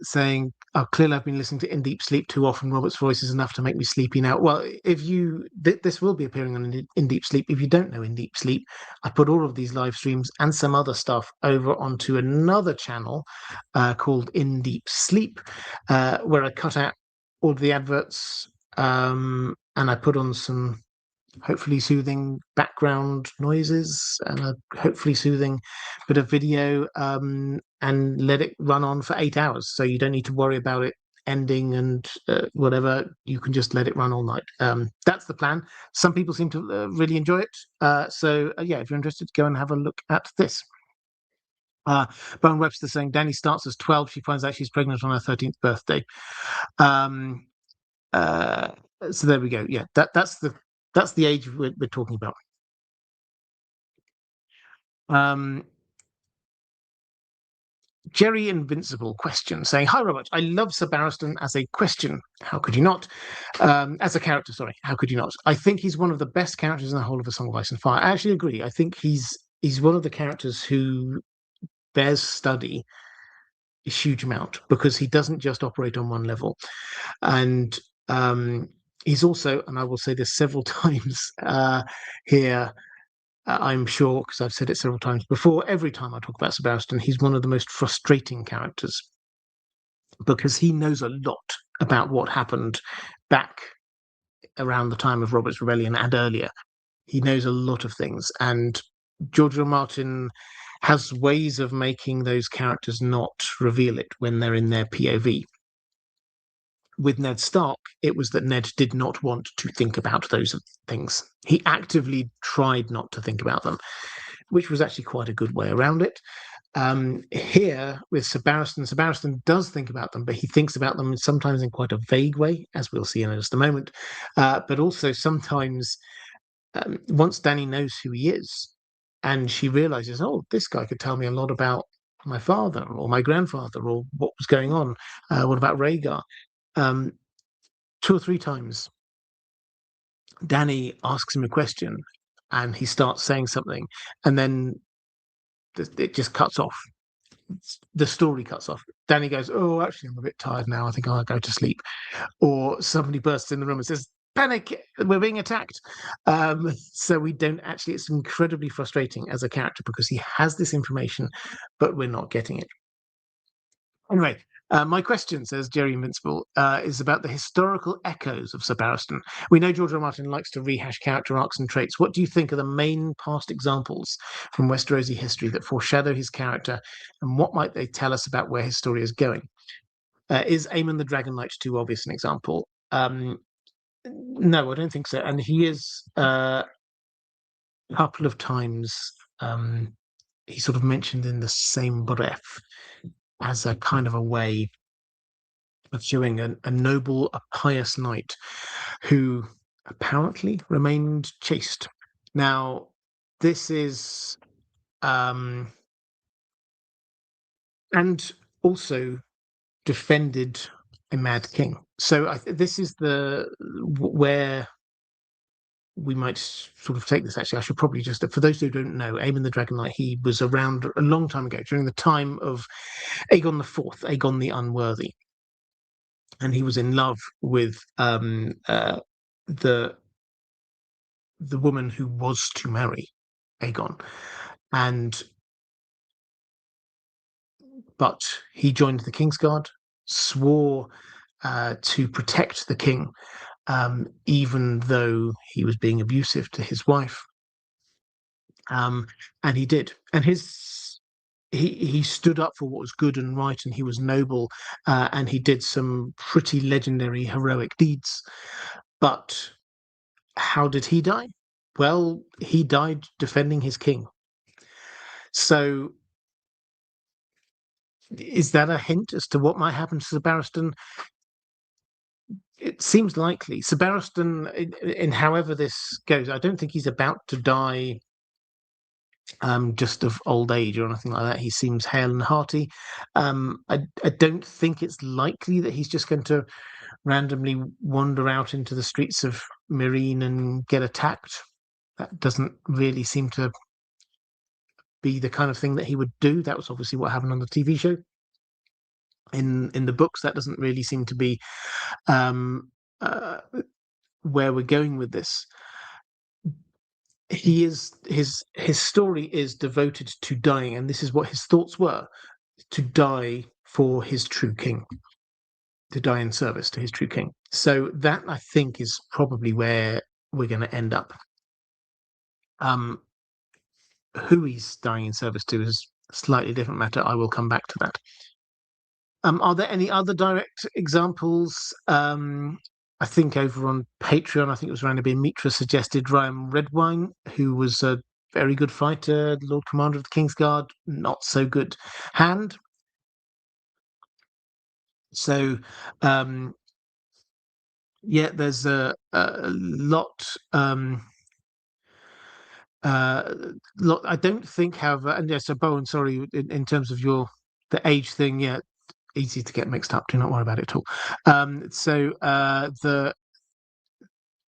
saying, "Oh, clearly I've been listening to In Deep Sleep too often. Robert's voice is enough to make me sleepy now." Well, if you this will be appearing on In Deep Sleep. If you don't know In Deep Sleep, I put all of these live streams and some other stuff over onto another channel called In Deep Sleep, where I cut out all the adverts and I put on some hopefully soothing background noises and a hopefully soothing bit of video, and let it run on for 8 hours. So you don't need to worry about it ending and whatever. You can just let it run all night. That's the plan. Some people seem to really enjoy it. So yeah, if you're interested, go and have a look at this. Bone Webster saying Danny starts as 12. She finds out she's pregnant on her 13th birthday. Um, uh, so there we go. Yeah, that's the age we're talking about. Jerry Invincible question saying, "Hi Robert, I love Sir Barristan as a question. How could you not? As a character, sorry. How could you not? I think he's one of the best characters in the whole of A Song of Ice and Fire. I actually agree. I think he's one of the characters who bears study a huge amount because he doesn't just operate on one level, and he's also, and I will say this several times here. I'm sure, because I've said it several times before, every time I talk about Sir Barristan, he's one of the most frustrating characters because he knows a lot about what happened back around the time of Robert's Rebellion and earlier. He knows a lot of things, and George R. R. Martin has ways of making those characters not reveal it when they're in their POV. With Ned Stark, it was that Ned did not want to think about those things. He actively tried not to think about them, which was actually quite a good way around it. Here with Sir Barristan does think about them, but he thinks about them sometimes in quite a vague way, as we'll see in just a moment. But also sometimes, once Danny knows who he is, and she realizes, oh, this guy could tell me a lot about my father or my grandfather or what was going on. What about Rhaegar? 2 or 3 times, Danny asks him a question, and he starts saying something, and then it just cuts off. The story cuts off. Danny goes, "Oh, actually, I'm a bit tired now. I think I'll go to sleep." Or somebody bursts in the room and says, "Panic! We're being attacked." So we don't actually. It's incredibly frustrating as a character because he has this information, but we're not getting it. Anyway, my question, says Jerry Invincible, is about the historical echoes of Sir Barristan. We know George R. R. Martin likes to rehash character arcs and traits. What do you think are the main past examples from Westerosi history that foreshadow his character, and what might they tell us about where his story is going? Is Aemon the Dragon Knight too obvious an example? No, I don't think so. And he is a couple of times, he sort of mentioned in the same breath as a kind of a way of showing a noble, a pious knight who apparently remained chaste. Now, this is, and also defended a mad king. So this is the where we might sort of take this. Actually, I should probably just, for those who don't know, Aemon the Dragon Knight, he was around a long time ago during the time of Aegon IV, Aegon the Unworthy, and he was in love with the woman who was to marry Aegon, but he joined the Kingsguard, swore to protect the king, even though he was being abusive to his wife, and he did, and he stood up for what was good and right, and he was noble, and he did some pretty legendary heroic deeds. But how did he die? Well, he died defending his king. So is that a hint as to what might happen to Sir Barristan? It seems likely. Sir Barristan, in however this goes, I don't think he's about to die just of old age or anything like that. He seems hale and hearty. I don't think it's likely that he's just going to randomly wander out into the streets of Meereen and get attacked. That doesn't really seem to be the kind of thing that he would do. That was obviously what happened on the TV show. In the books, that doesn't really seem to be um, where we're going with this. His story is devoted to dying, and this is what his thoughts were: to die for his true king, to die in service to his true king. So that, I think, is probably where we're going to end up. Who he's dying in service to is a slightly different matter. I will come back to that. Are there any other direct examples? I think over on Patreon, I think it was Randy Mitra suggested Ryan Redwine, who was a very good fighter, Lord Commander of the Kingsguard, not so good hand. So, yeah, there's a lot. Lot. I don't think, however, and yeah, so Bowen, sorry, in terms of the age thing, yeah, easy to get mixed up. Do not worry about it at all.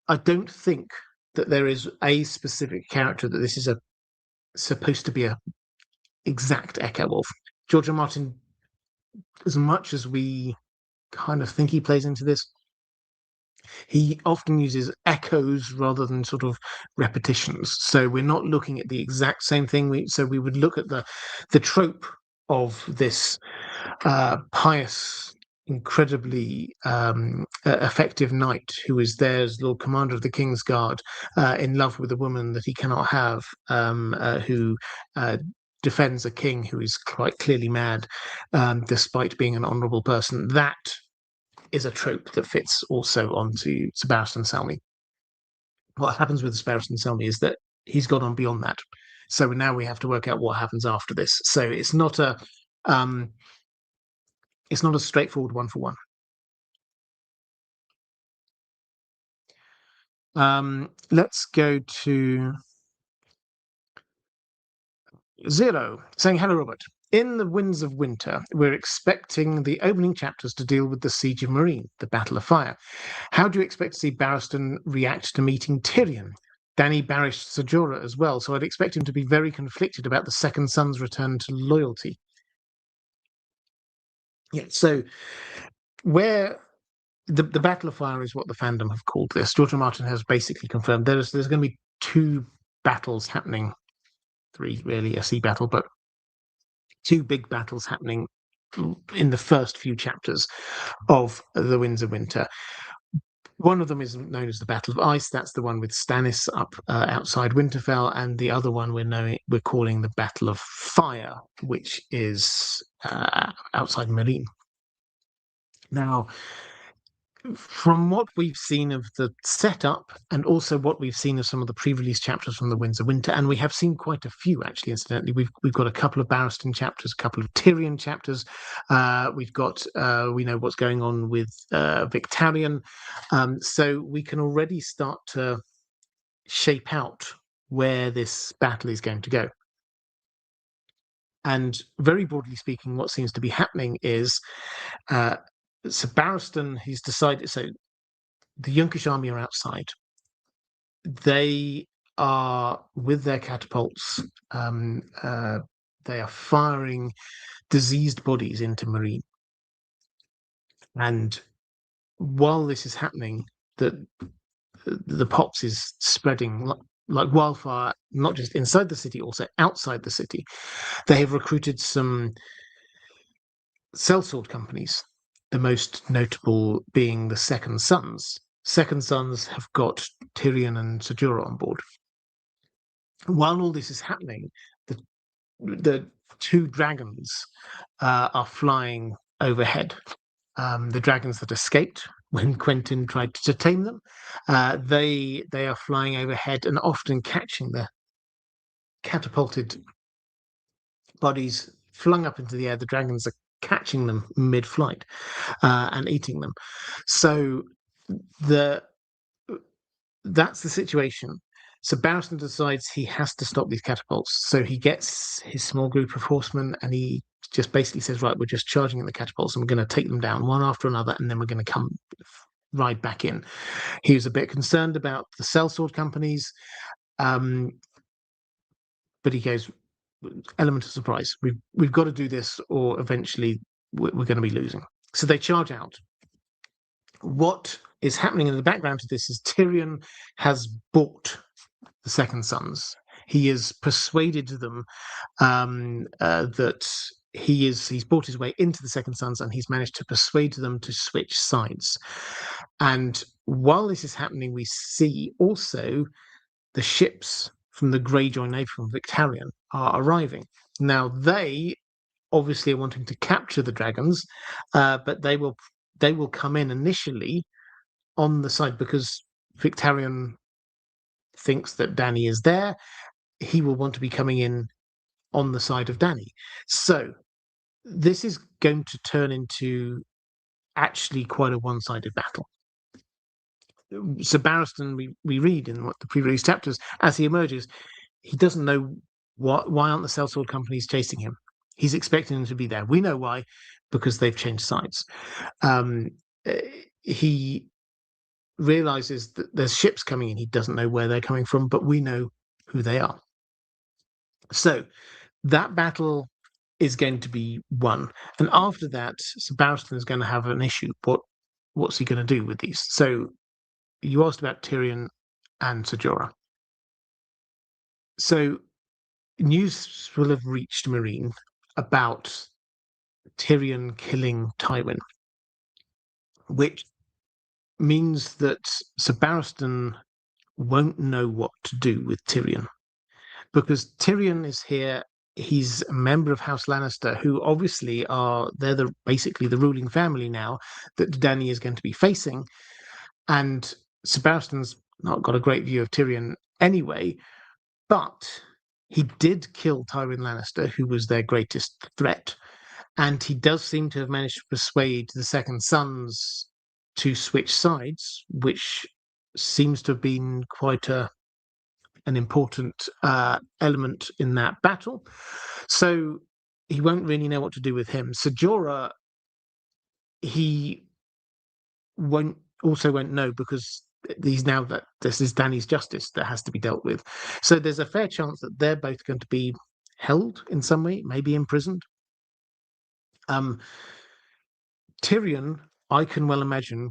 I don't think that there is a specific character that this is supposed to be a exact echo of. George R. Martin, as much as we kind of think he plays into this, he often uses echoes rather than sort of repetitions. So we're not looking at the exact same thing. So we would look at the trope of this pious, incredibly effective knight who is there as Lord Commander of the Kingsguard, in love with a woman that he cannot have, who defends a king who is quite clearly mad, despite being an honourable person. That is a trope that fits also onto Barristan Selmy. What happens with Barristan Selmy is that he's gone on beyond that. So now we have to work out what happens after this. So it's not a straightforward one for one. Let's go to Zero, saying, hello, Robert. In the Winds of Winter, we're expecting the opening chapters to deal with the Siege of Meereen, the Battle of Fire. How do you expect to see Barristan react to meeting Tyrion? Dany banished Jorah as well, so I'd expect him to be very conflicted about the Second Son's return to loyalty. Yeah, so where the Battle of Fire is what the fandom have called this. George R. Martin has basically confirmed there's going to be 2 battles happening, 3 really, a sea battle, but 2 big battles happening in the first few chapters of the Winds of Winter. One of them is known as the Battle of Ice. That's the one with Stannis up outside Winterfell, and the other one we're calling the Battle of Fire, which is outside Meereen. Now, from what we've seen of the setup, and also what we've seen of some of the pre-release chapters from the Winds of Winter, and we have seen quite a few actually. Incidentally, we've got a couple of Barristan chapters, a couple of Tyrion chapters. We've got we know what's going on with Victarion, so we can already start to shape out where this battle is going to go. And very broadly speaking, what seems to be happening is so Barristan, he's decided. So the Yunkish army are outside. They are with their catapults. They are firing diseased bodies into Meereen. And while this is happening, the pox is spreading like wildfire, not just inside the city, also outside the city. They have recruited some sellsword companies, the most notable being the Second Sons. Second Sons have got Tyrion and Jorah on board. While all this is happening, the 2 dragons are flying overhead. The dragons that escaped when Quentyn tried to tame them, they are flying overhead and often catching the catapulted bodies flung up into the air. The dragons are catching them mid-flight and eating them. So that's the situation. So Barristan decides he has to stop these catapults. So he gets his small group of horsemen and he just basically says, right, we're just charging at the catapults and we're going to take them down one after another, and then we're going to ride back in. He was a bit concerned about the sellsword companies, but he goes, element of surprise. We've got to do this, or eventually we're going to be losing. So they charge out. What is happening in the background to this is Tyrion has bought the Second Sons. He has persuaded them that he's bought his way into the Second Sons, and he's managed to persuade them to switch sides. And while this is happening, we see also the ships from the Greyjoy Navy from Victarion are arriving. Now they obviously are wanting to capture the dragons, but they will come in initially on the side because Victarion thinks that Dany is there. He will want to be coming in on the side of Dany. So this is going to turn into actually quite a one-sided battle. So Barristan, we read in what the previous chapters, as he emerges, he doesn't know why aren't the sellsword companies chasing him. He's expecting them to be there. We know why, because they've changed sides. He realizes that there's ships coming in. He doesn't know where they're coming from, but we know who they are. So that battle is going to be won. And after that, Barristan is going to have an issue. What's he going to do with these? So you asked about Tyrion and Ser Jorah. So news will have reached Meereen about Tyrion killing Tywin, which means that Sir Barristan won't know what to do with Tyrion, because Tyrion is here. He's a member of House Lannister, who obviously they're basically the ruling family now that Dany is going to be facing, and Sir Barristan's not got a great view of Tyrion anyway, but he did kill Tywin Lannister, who was their greatest threat, and he does seem to have managed to persuade the Second Sons to switch sides, which seems to have been quite an important element in that battle. So he won't really know what to do with him. Ser Jorah, he won't know, because he's now that this is Dany's justice that has to be dealt with. So there's a fair chance that they're both going to be held in some way, maybe imprisoned. Tyrion, I can well imagine,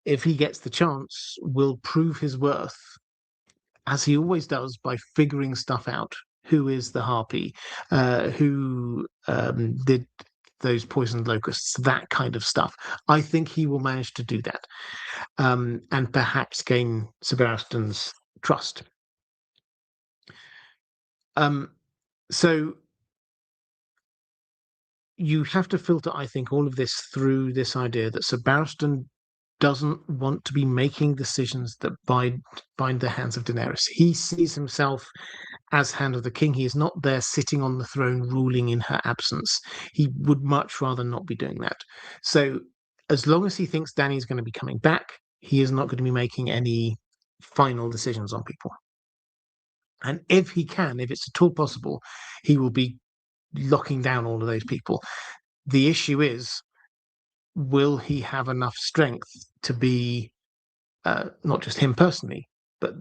if he gets the chance, will prove his worth, as he always does, by figuring stuff out. Who is the Harpy? Who did those poisoned locusts? That kind of stuff. I think he will manage to do that, and perhaps gain Sir Barristan's trust. So you have to filter, I think, all of this through this idea that Sir Barristan doesn't want to be making decisions that bind the hands of Daenerys. He sees himself as Hand of the King. He is not there sitting on the throne ruling in her absence. He would much rather not be doing that. So as long as he thinks Dany's going to be coming back, he is not going to be making any final decisions on people. And if he can, if it's at all possible, he will be locking down all of those people. The issue is, will he have enough strength to be, not just him personally, but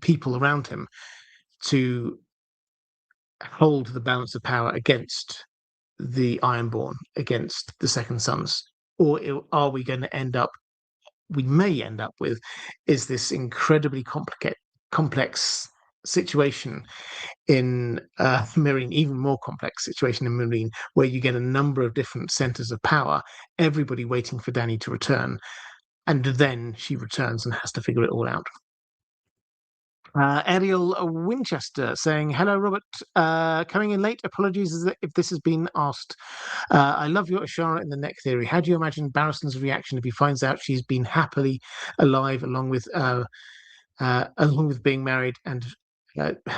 people around him, to hold the balance of power against the Ironborn, against the Second Sons? Or are we going to we may end up with, is this incredibly complex situation in Meereen, even more complex situation in Meereen, where you get a number of different centers of power, everybody waiting for Dany to return, and then she returns and has to figure it all out. Ariel Winchester saying, hello, Robert. Coming in late. Apologies if this has been asked. I love your Ashara in the neck theory. How do you imagine Barristan's reaction if he finds out she's been happily alive along with being married and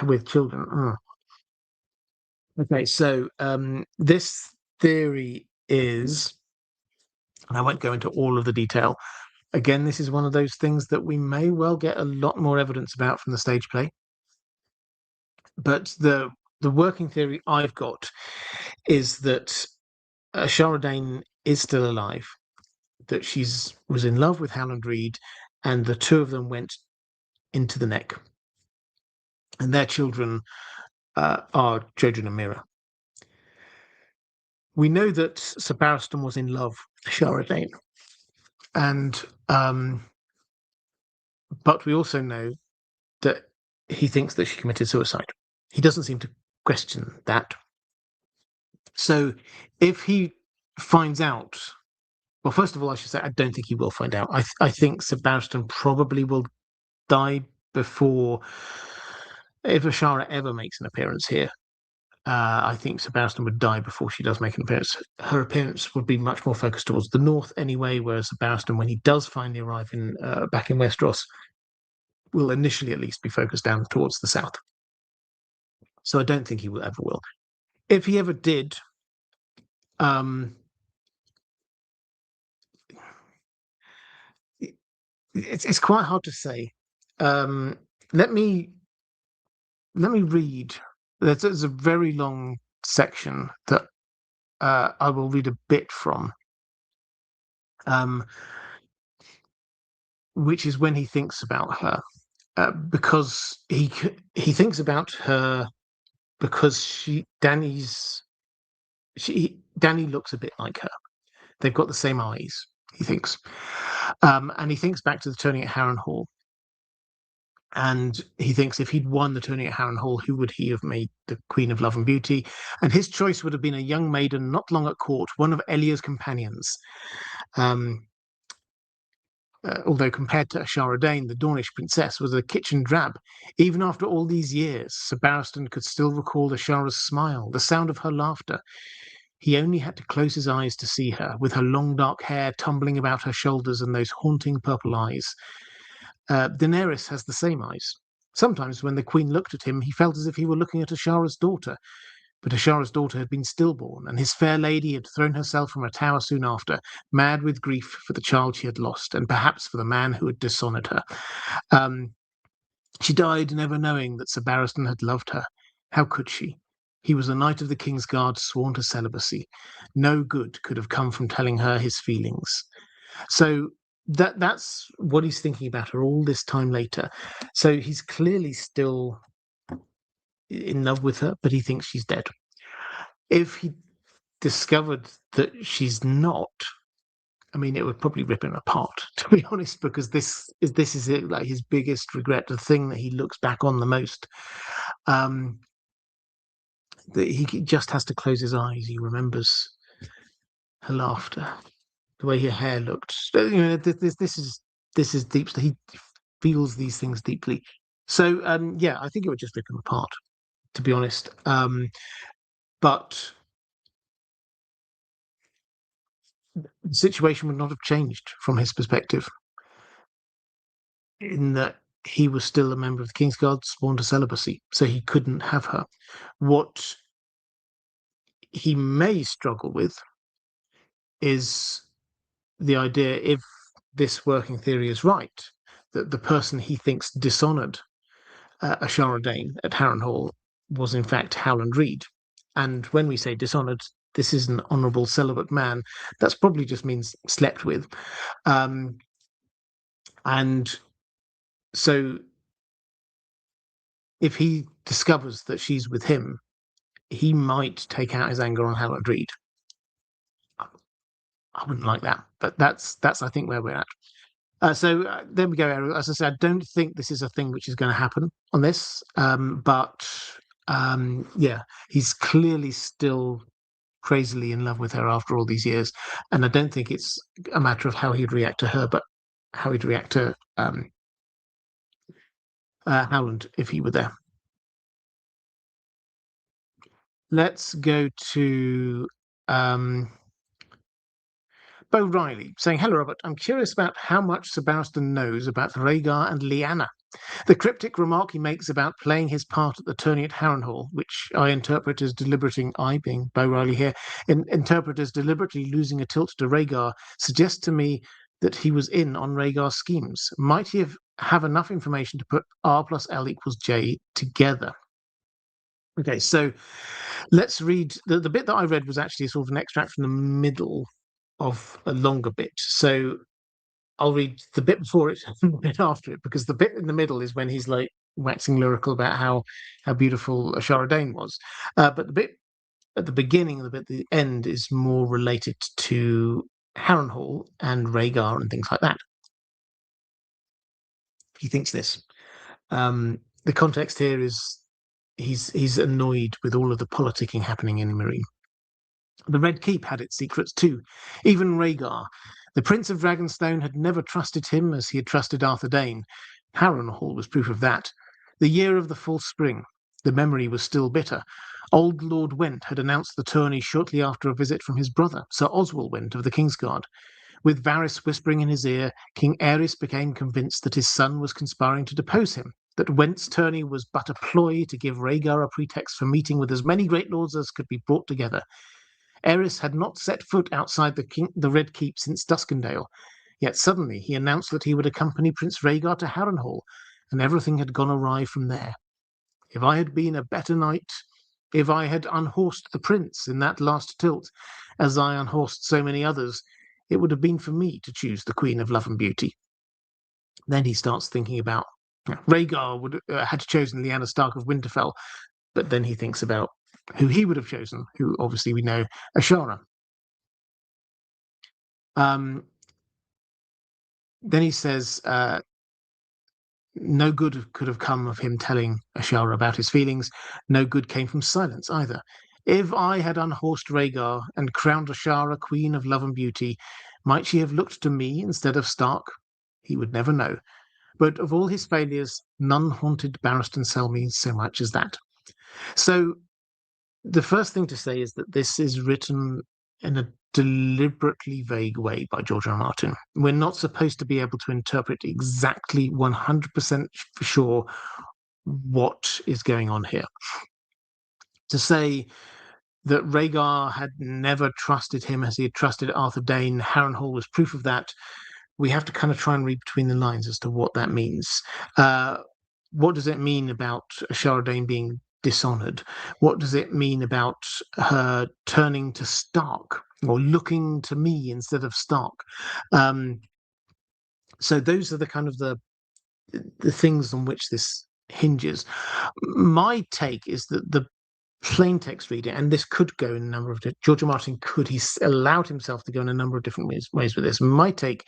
with children? Oh. Okay, so this theory is, and I won't go into all of the detail. Again, this is one of those things that we may well get a lot more evidence about from the stage play. But the working theory I've got is that Ashara Dane is still alive, that was in love with Howland Reed, and the two of them went into the neck. And their children are Jojen and Mira. We know that Sir Barristan was in love with Sharadane, and but we also know that he thinks that she committed suicide. He doesn't seem to question that. So if he finds out, well, first of all, I should say I don't think he will find out. I think Sir Barristan probably will die before, if Ashara ever makes an appearance here. I think Sir Barristan would die before she does make an appearance. Her appearance would be much more focused towards the north anyway, whereas Sir Barristan, when he does finally arrive back in Westeros, will initially at least be focused down towards the south. So I don't think he will ever will. If he ever did, it's quite hard to say. Let me read. There's a very long section that I will read a bit from, which is when he thinks about her, because he thinks about her because Danny looks a bit like her. They've got the same eyes, he thinks, and he thinks back to the tourney at Harrenhal. And he thinks if he'd won the tourney at Harrenhal, who would he have made the Queen of Love and Beauty? And his choice would have been a young maiden not long at court, one of Elia's companions. Although compared to Ashara Dane, the Dornish princess was a kitchen drab. Even after all these years, Sir Barristan could still recall Ashara's smile, the sound of her laughter. He only had to close his eyes to see her, with her long dark hair tumbling about her shoulders and those haunting purple eyes. Daenerys has the same eyes. Sometimes when the queen looked at him, he felt as if he were looking at Ashara's daughter. But Ashara's daughter had been stillborn, and his fair lady had thrown herself from her tower soon after, mad with grief for the child she had lost, and perhaps for the man who had dishonoured her. She died never knowing that Sir Barristan had loved her. How could she? He was a knight of the King's Guard sworn to celibacy. No good could have come from telling her his feelings. So that's what he's thinking about her all this time later. So he's clearly still in love with her, but he thinks she's dead. If he discovered that she's not, I mean, it would probably rip him apart, to be honest, because this is it, like his biggest regret, the thing that he looks back on the most. That he just has to close his eyes. He remembers her laughter, the way her hair looked. You know, this is deep. He feels these things deeply. So yeah, I think it would just rip him apart, to be honest. But the situation would not have changed from his perspective, in that he was still a member of the King's Guard sworn to celibacy, so he couldn't have her. What he may struggle with is the idea, if this working theory is right, that the person he thinks dishonoured Ashara Dane at Harrenhal was in fact Howland Reed. And when we say dishonoured, this is an honourable celibate man. That's probably just means slept with. And so if he discovers that she's with him, he might take out his anger on Howland Reed. I wouldn't like that, but that's I think where we're at. So there we go. As I said, I don't think this is a thing which is going to happen on this, but yeah, he's clearly still crazily in love with her after all these years, and I don't think it's a matter of how he'd react to her, but how he'd react to Howland if he were there. Let's go to Bo Riley saying, "Hello, Robert. I'm curious about how much Sir Barristan knows about Rhaegar and Lyanna. The cryptic remark he makes about playing his part at the tourney at Harrenhal, which I interpret as I being Bo Riley here, interpret as deliberately losing a tilt to Rhaegar, suggests to me that he was in on Rhaegar's schemes. Might he have enough information to put R plus L equals J together?" Okay, so let's read. The bit that I read was actually sort of an extract from the middle of a longer bit. So I'll read the bit before it and the bit after it, because the bit in the middle is when he's like waxing lyrical about how beautiful Ashara Dane was. But the bit at the beginning and the bit at the end is more related to Harrenhal and Rhaegar and things like that. He thinks this. The context here is he's annoyed with all of the politicking happening in Meereen. The Red Keep had its secrets too. Even Rhaegar, the Prince of Dragonstone, had never trusted him as he had trusted Arthur Dane. Harrenhal was proof of that. The year of the false spring. The memory was still bitter. Old Lord Went had announced the tourney shortly after a visit from his brother, Sir Oswell Went of the Kingsguard. With Varys whispering in his ear, King Aerys became convinced that his son was conspiring to depose him, that Went's tourney was but a ploy to give Rhaegar a pretext for meeting with as many great lords as could be brought together. Aerys had not set foot outside the Red Keep since Duskendale, yet suddenly he announced that he would accompany Prince Rhaegar to Harrenhal, and everything had gone awry from there. If I had been a better knight, if I had unhorsed the prince in that last tilt, as I unhorsed so many others, it would have been for me to choose the Queen of Love and Beauty. Then he starts thinking about Rhaegar would had chosen Lyanna Stark of Winterfell, but then he thinks about who he would have chosen, who obviously we know, Ashara. Then he says, no good could have come of him telling Ashara about his feelings. No good came from silence either. If I had unhorsed Rhaegar and crowned Ashara Queen of Love and Beauty, might she have looked to me instead of Stark? He would never know. But of all his failures, none haunted Barristan Selmy so much as that. So the first thing to say is that this is written in a deliberately vague way by George R. R. Martin. We're not supposed to be able to interpret exactly 100% for sure what is going on here. To say that Rhaegar had never trusted him as he had trusted Arthur Dane, Harrenhal was proof of that. We have to kind of try and read between the lines as to what that means. What does it mean about Ashara Dane being dishonored? What does it mean about her turning to Stark or looking to me instead of Stark? So those are the kind of the things on which this hinges. My take is that the plain text reading, and this could go in a number of George R. R. Martin he's allowed himself to go in a number of different ways with this. My take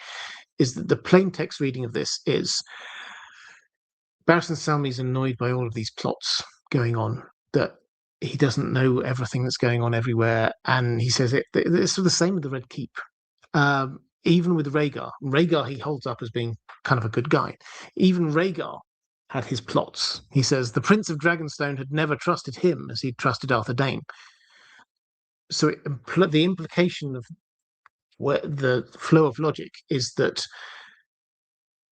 is that the plain text reading of this is Barristan Selmy's annoyed by all of these plots going on, that he doesn't know everything that's going on everywhere, and he says it's the same with the Red Keep. Even with Rhaegar he holds up as being kind of a good guy. Even Rhaegar had his plots. He says the Prince of Dragonstone had never trusted him as he'd trusted Arthur Dane. So the implication of the flow of logic is that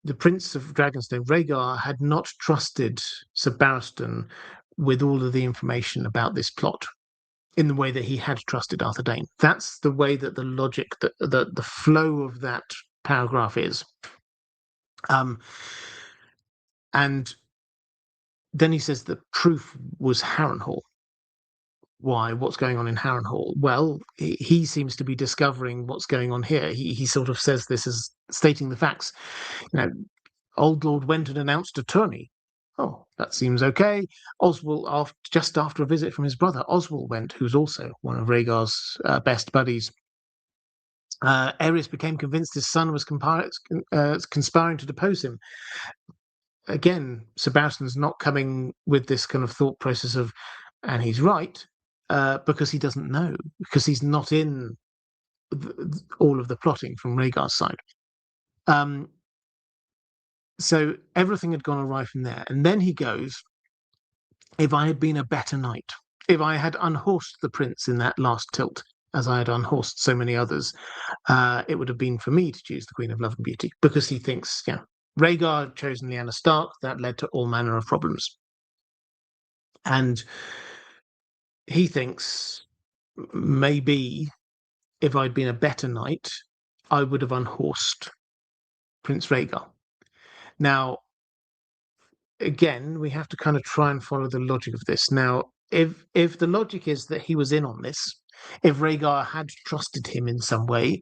the Prince of Dragonstone, Rhaegar, had not trusted Sir Barristan with all of the information about this plot in the way that he had trusted Arthur Dane. That's the way that the logic, the flow of that paragraph is. And then he says the proof was Harrenhal. Why? What's going on in Harrenhal? Well, he seems to be discovering what's going on here. He sort of says this as stating the facts. Old Lord went and announced a tourney. Oh, that seems okay. Oswell, just after a visit from his brother, Oswell went, who's also one of Rhaegar's best buddies. Aerys became convinced his son was conspiring to depose him. Again, Sir Barristan's not coming with this kind of thought process of, and he's right, because he doesn't know, because he's not in all of the plotting from Rhaegar's side. So everything had gone awry from there. And then he goes, if I had been a better knight, if I had unhorsed the prince in that last tilt, as I had unhorsed so many others, it would have been for me to choose the Queen of Love and Beauty, because he thinks, Rhaegar had chosen Lyanna Stark, that led to all manner of problems. And he thinks, maybe if I'd been a better knight, I would have unhorsed Prince Rhaegar. Now, again, we have to kind of try and follow the logic of this. Now, if the logic is that he was in on this, if Rhaegar had trusted him in some way,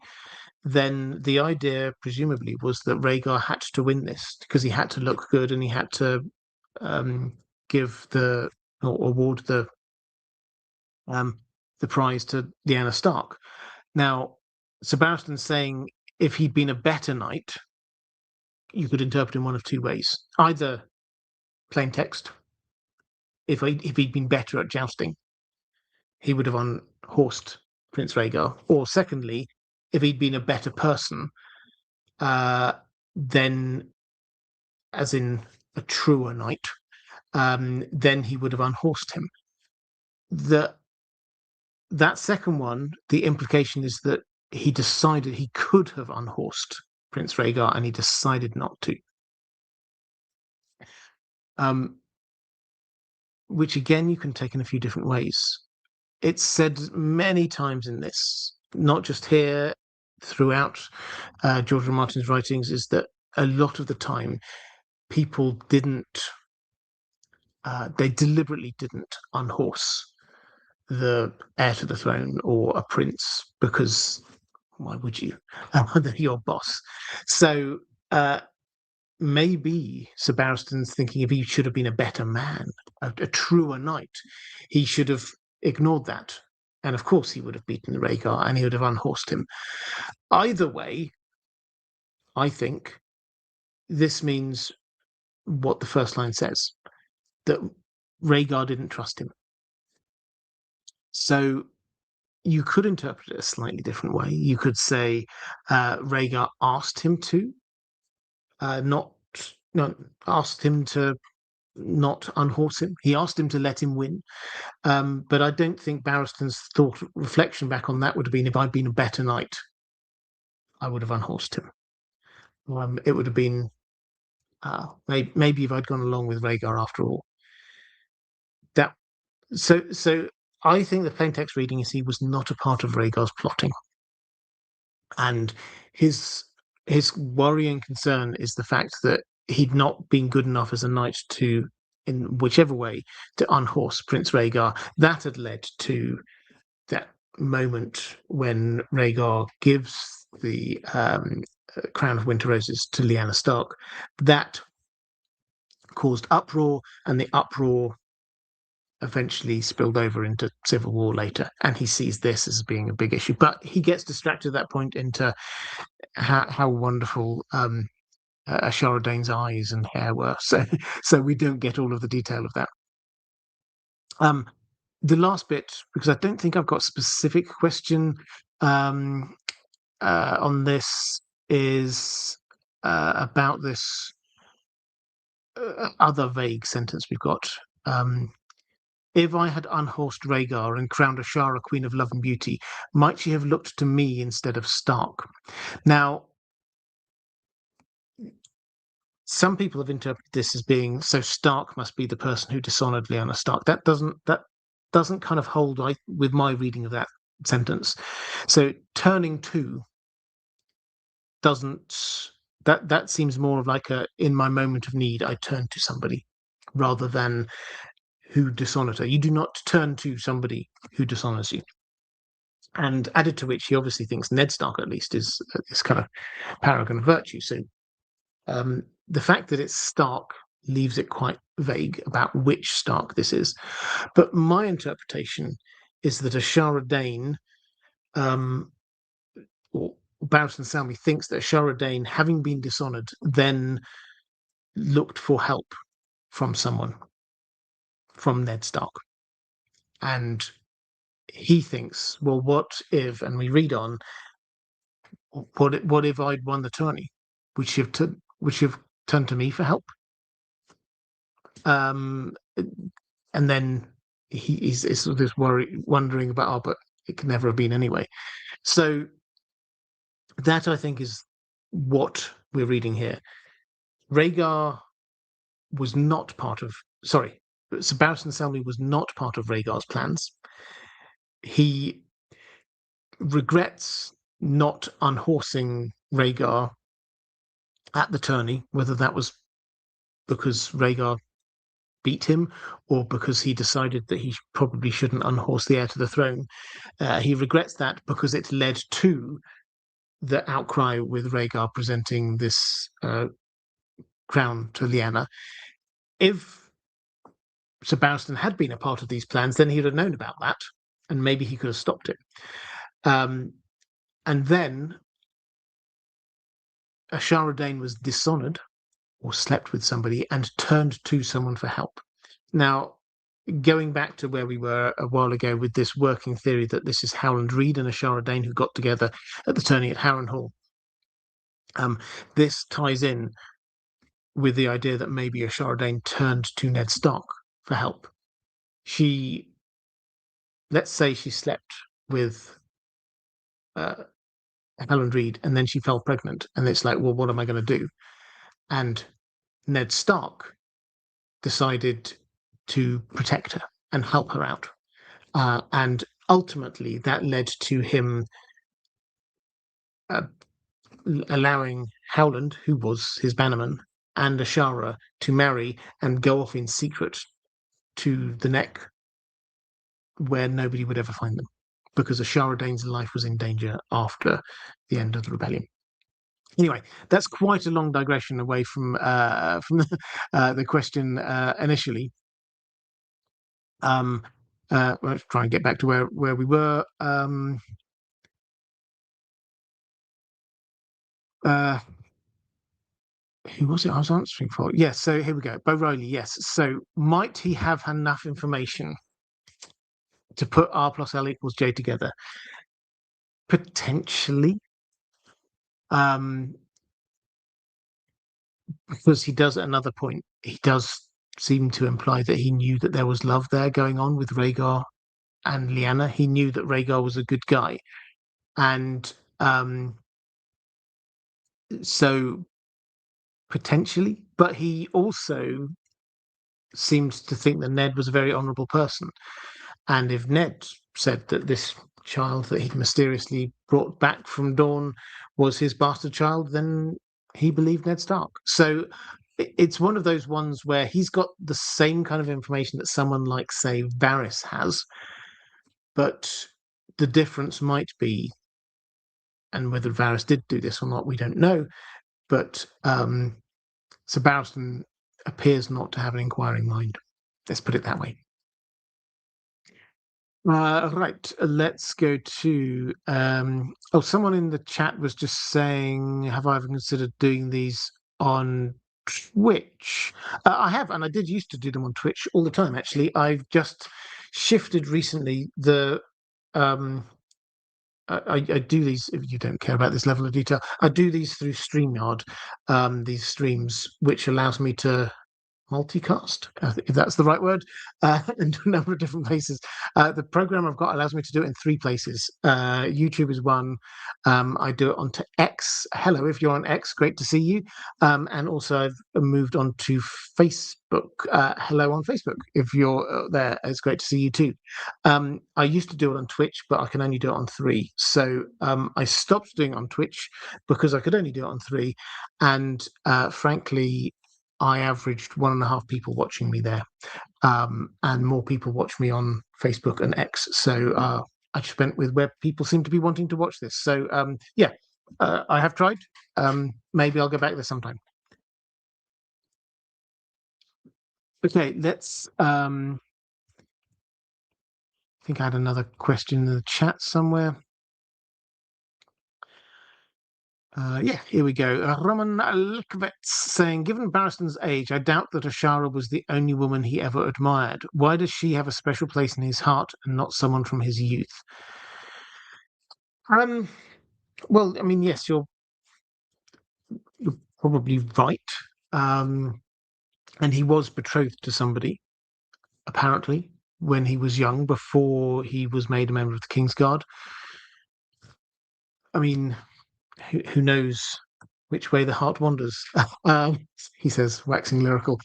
then the idea presumably was that Rhaegar had to win this because he had to look good and he had to give or award the prize to Lyanna Stark. Now, Sir Barristan's saying if he'd been a better knight, you could interpret in one of two ways. Either plain text, if he'd been better at jousting, he would have unhorsed Prince Rhaegar. Or secondly, if he'd been a better person, then, as in a truer knight, then he would have unhorsed him. That second one, the implication is that he decided he could have unhorsed Prince Rhaegar, and he decided not to. Which again, you can take in a few different ways. It's said many times in this, not just here, throughout George R. R. Martin's writings, is that a lot of the time people they deliberately didn't unhorse the heir to the throne or a prince, because why would you? They're your boss. So maybe Sir Barristan's thinking if he should have been a better man, a truer knight, he should have ignored that. And of course he would have beaten Rhaegar and he would have unhorsed him. Either way, I think this means what the first line says, that Rhaegar didn't trust him. So you could interpret it a slightly different way. You could say Rhaegar asked him to, asked him to not unhorse him. He asked him to let him win. But I don't think Barristan's reflection back on that would have been, if I'd been a better knight, I would have unhorsed him. It would have been maybe if I'd gone along with Rhaegar after all. So I think the plaintext reading is he was not a part of Rhaegar's plotting, and his worrying concern is the fact that he'd not been good enough as a knight to, in whichever way, to unhorse Prince Rhaegar. That had led to that moment when Rhaegar gives the crown of winter roses to Lyanna Stark. That caused uproar, and the uproar eventually spilled over into civil war later, and he sees this as being a big issue. But he gets distracted at that point into how wonderful Ashara Dane's eyes and hair were. So we don't get all of the detail of that. The last bit, because I don't think I've got a specific question on this, is about this other vague sentence we've got. If I had unhorsed Rhaegar and crowned Ashara Queen of Love and Beauty, might she have looked to me instead of Stark? Now, some people have interpreted this as being, so Stark must be the person who dishonored Lyanna Stark. That doesn't kind of hold with my reading of that sentence. So turning to doesn't, that seems more of like a, in my moment of need, I turn to somebody, rather than who dishonored her. You do not turn to somebody who dishonors you. And added to which, he obviously thinks Ned Stark, at least, is this kind of paragon of virtue. So the fact that it's Stark leaves it quite vague about which Stark this is. But my interpretation is that Ashara Dane, or Barristan Selmy, thinks that Ashara Dane, having been dishonored, then looked for help from someone, from Ned Stark. And he thinks, well, what if, and we read on, what if I'd won the tourney? Would she have turned to me for help? And then he's sort of this wondering about, but it could never have been anyway. So that, I think, is what we're reading here. Rhaegar was not part of, Sir Barristan Selmy was not part of Rhaegar's plans. He regrets not unhorsing Rhaegar at the tourney, whether that was because Rhaegar beat him or because he decided that he probably shouldn't unhorse the heir to the throne. He regrets that because it led to the outcry with Rhaegar presenting this crown to Lyanna. If Sir Barristan had been a part of these plans, then he'd have known about that, and maybe he could have stopped it. And then Ashara Dane was dishonoured or slept with somebody and turned to someone for help. Now, going back to where we were a while ago with this working theory that this is Howland Reed and Ashara Dane who got together at the tourney at Harrenhal, this ties in with the idea that maybe Ashara Dane turned to Ned Stark for help. Let's say she slept with Howland Reed and then she fell pregnant, and it's like, well, what am I going to do? And Ned Stark decided to protect her and help her out. And ultimately, that led to him allowing Howland, who was his bannerman, and Ashara to marry and go off in secret to the Neck, where nobody would ever find them, because Ashara Dane's life was in danger after the end of the rebellion. Anyway, that's quite a long digression away from the question initially. Let's try and get back to where we were. Who was it I was answering for? Yes, so here we go. Bo Riley, yes. So might he have enough information to put R plus L equals J together? Potentially. Because he does at another point, he does seem to imply that he knew that there was love there going on with Rhaegar and Lyanna. He knew that Rhaegar was a good guy. And so potentially, but he also seems to think that Ned was a very honourable person. And if Ned said that this child that he'd mysteriously brought back from Dawn was his bastard child, then he believed Ned Stark. So it's one of those ones where he's got the same kind of information that someone like, say, Varys has, but the difference might be, and whether Varys did do this or not, we don't know, but Sir Barristan appears not to have an inquiring mind. Let's put it that way. Right, let's go to someone in the chat was just saying, have I ever considered doing these on Twitch? I have, and I did used to do them on Twitch all the time, actually. I've just shifted recently. I do these, if you don't care about this level of detail, I do these through StreamYard, these streams, which allows me to multicast, if that's the right word, in a number of different places. The program I've got allows me to do it in 3 places. YouTube is one. I do it onto X. Hello, if you're on X, great to see you. And also I've moved on to Facebook. Hello on Facebook. If you're there, it's great to see you too. I used to do it on Twitch, but I can only do it on 3. So I stopped doing it on Twitch because I could only do it on 3. And frankly, I averaged 1.5 people watching me there, and more people watch me on Facebook and X. So I just went with where people seem to be wanting to watch this. So I have tried. Maybe I'll go back there sometime. Okay, let's. I think I had another question in the chat somewhere. Here we go. Roman Likovets saying, given Barristan's age, I doubt that Ashara was the only woman he ever admired. Why does she have a special place in his heart and not someone from his youth? Well, I mean, yes, you're probably right. And he was betrothed to somebody, apparently, when he was young, before he was made a member of the Kingsguard. I mean, who knows which way the heart wanders, he says, waxing lyrical.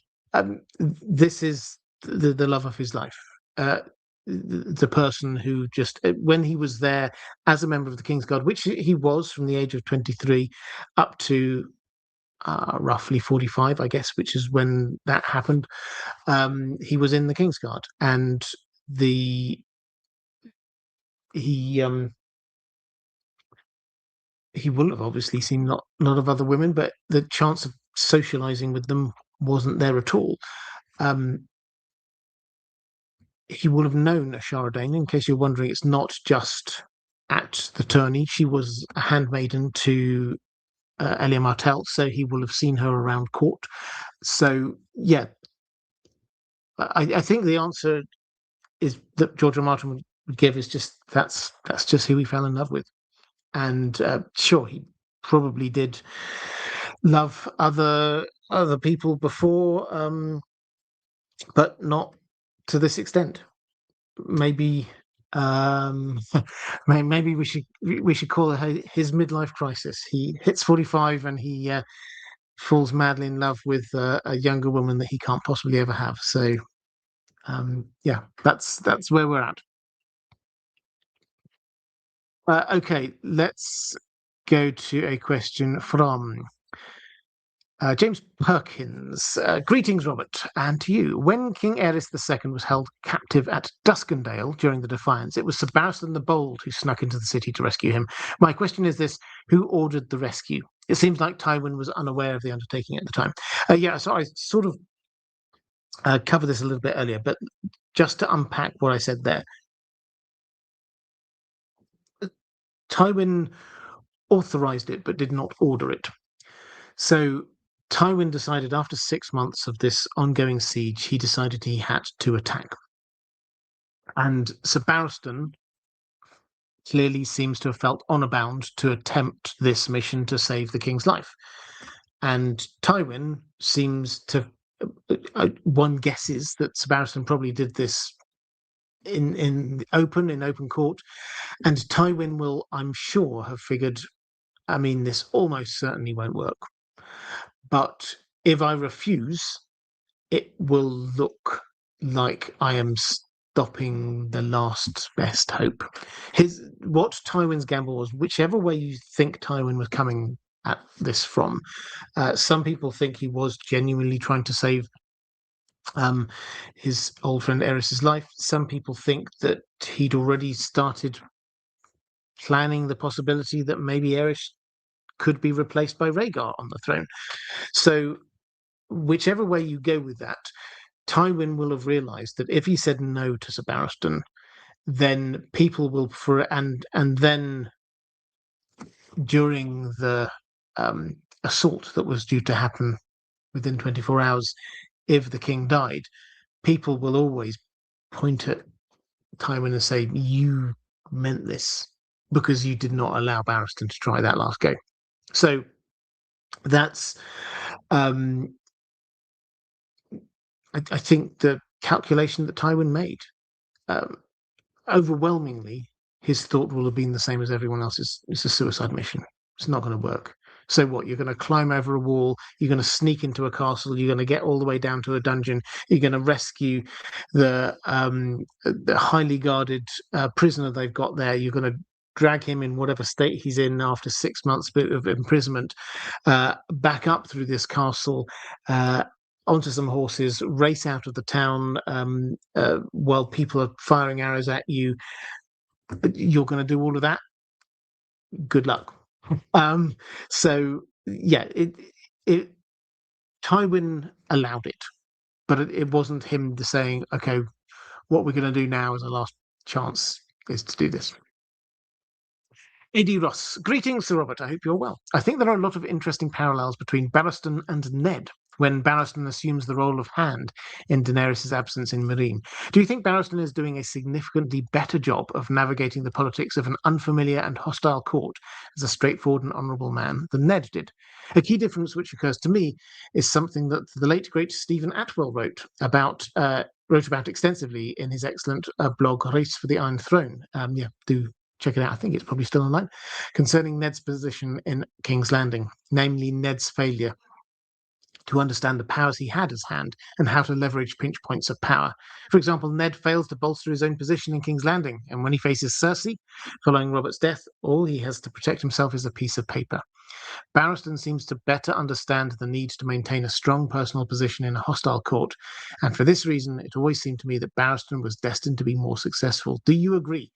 This is the love of his life. The person who just, when he was there as a member of the Kingsguard, which he was from the age of 23 up to roughly 45, I guess, which is when that happened, he was in the Kingsguard, and he will have obviously seen a lot of other women, but the chance of socializing with them wasn't there at all. he will have known Ashara. In case you're wondering, it's not just at the tourney. She was a handmaiden to Elia Martell, so he will have seen her around court. So, yeah, I think the answer is that George R. Martin would give is just that's just who he fell in love with. And sure, he probably did love other people before, but not to this extent. Maybe maybe we should call it his midlife crisis. He hits 45 and he falls madly in love with a younger woman that he can't possibly ever have. So yeah, that's where we're at. Okay, let's go to a question from James Perkins. Greetings, Robert, and to you. When King Aerys II was held captive at Duskendale during the Defiance, it was Sir Barristan the Bold who snuck into the city to rescue him. My question is this: who ordered the rescue? It seems like Tywin was unaware of the undertaking at the time. Yeah, so I sort of covered this a little bit earlier, but just to unpack what I said there, Tywin authorized it but did not order it. So Tywin decided after 6 months of this ongoing siege, he decided he had to attack. And Sir Barristan clearly seems to have felt honour bound to attempt this mission to save the king's life. And Tywin seems to, one guesses that Sir Barristan probably did this in open court. And Tywin will, I'm sure, have figured, I mean, this almost certainly won't work. But if I refuse, it will look like I am stopping the last best hope. What Tywin's gamble was, whichever way you think Tywin was coming at this from, some people think he was genuinely trying to save his old friend Aerys's life. Some people think that he'd already started planning the possibility that maybe Aerys could be replaced by Rhaegar on the throne. So whichever way you go with that, Tywin will have realised that if he said no to Sir Barristan, then people will and then during the assault that was due to happen within 24 hours, if the king died, people will always point at Tywin and say, "You meant this because you did not allow Barristan to try that last go." So that's I think the calculation that Tywin made, overwhelmingly, his thought will have been the same as everyone else's. It's a suicide mission. It's not going to work. So what? You're going to climb over a wall. You're going to sneak into a castle. You're going to get all the way down to a dungeon. You're going to rescue the highly guarded prisoner they've got there. You're going to drag him in whatever state he's in after 6 months of imprisonment, back up through this castle, onto some horses, race out of the town while people are firing arrows at you. You're going to do all of that? Good luck. So yeah, Tywin allowed it, but it wasn't him saying, "Okay, what we're going to do now as a last chance is to do this." A.D. Ross, greetings, Sir Robert. I hope you're well. I think there are a lot of interesting parallels between Barristan and Ned when Barristan assumes the role of Hand in Daenerys' absence in Meereen. Do you think Barristan is doing a significantly better job of navigating the politics of an unfamiliar and hostile court as a straightforward and honourable man than Ned did? A key difference which occurs to me is something that the late great Stephen Atwell wrote about extensively in his excellent blog Race for the Iron Throne. Do check it out. I think it's probably still online, concerning Ned's position in King's Landing, namely Ned's failure to understand the powers he had as Hand and how to leverage pinch points of power. For example, Ned fails to bolster his own position in King's Landing, and when he faces Cersei, following Robert's death, all he has to protect himself is a piece of paper. Barristan seems to better understand the need to maintain a strong personal position in a hostile court, and for this reason, it always seemed to me that Barristan was destined to be more successful. Do you agree?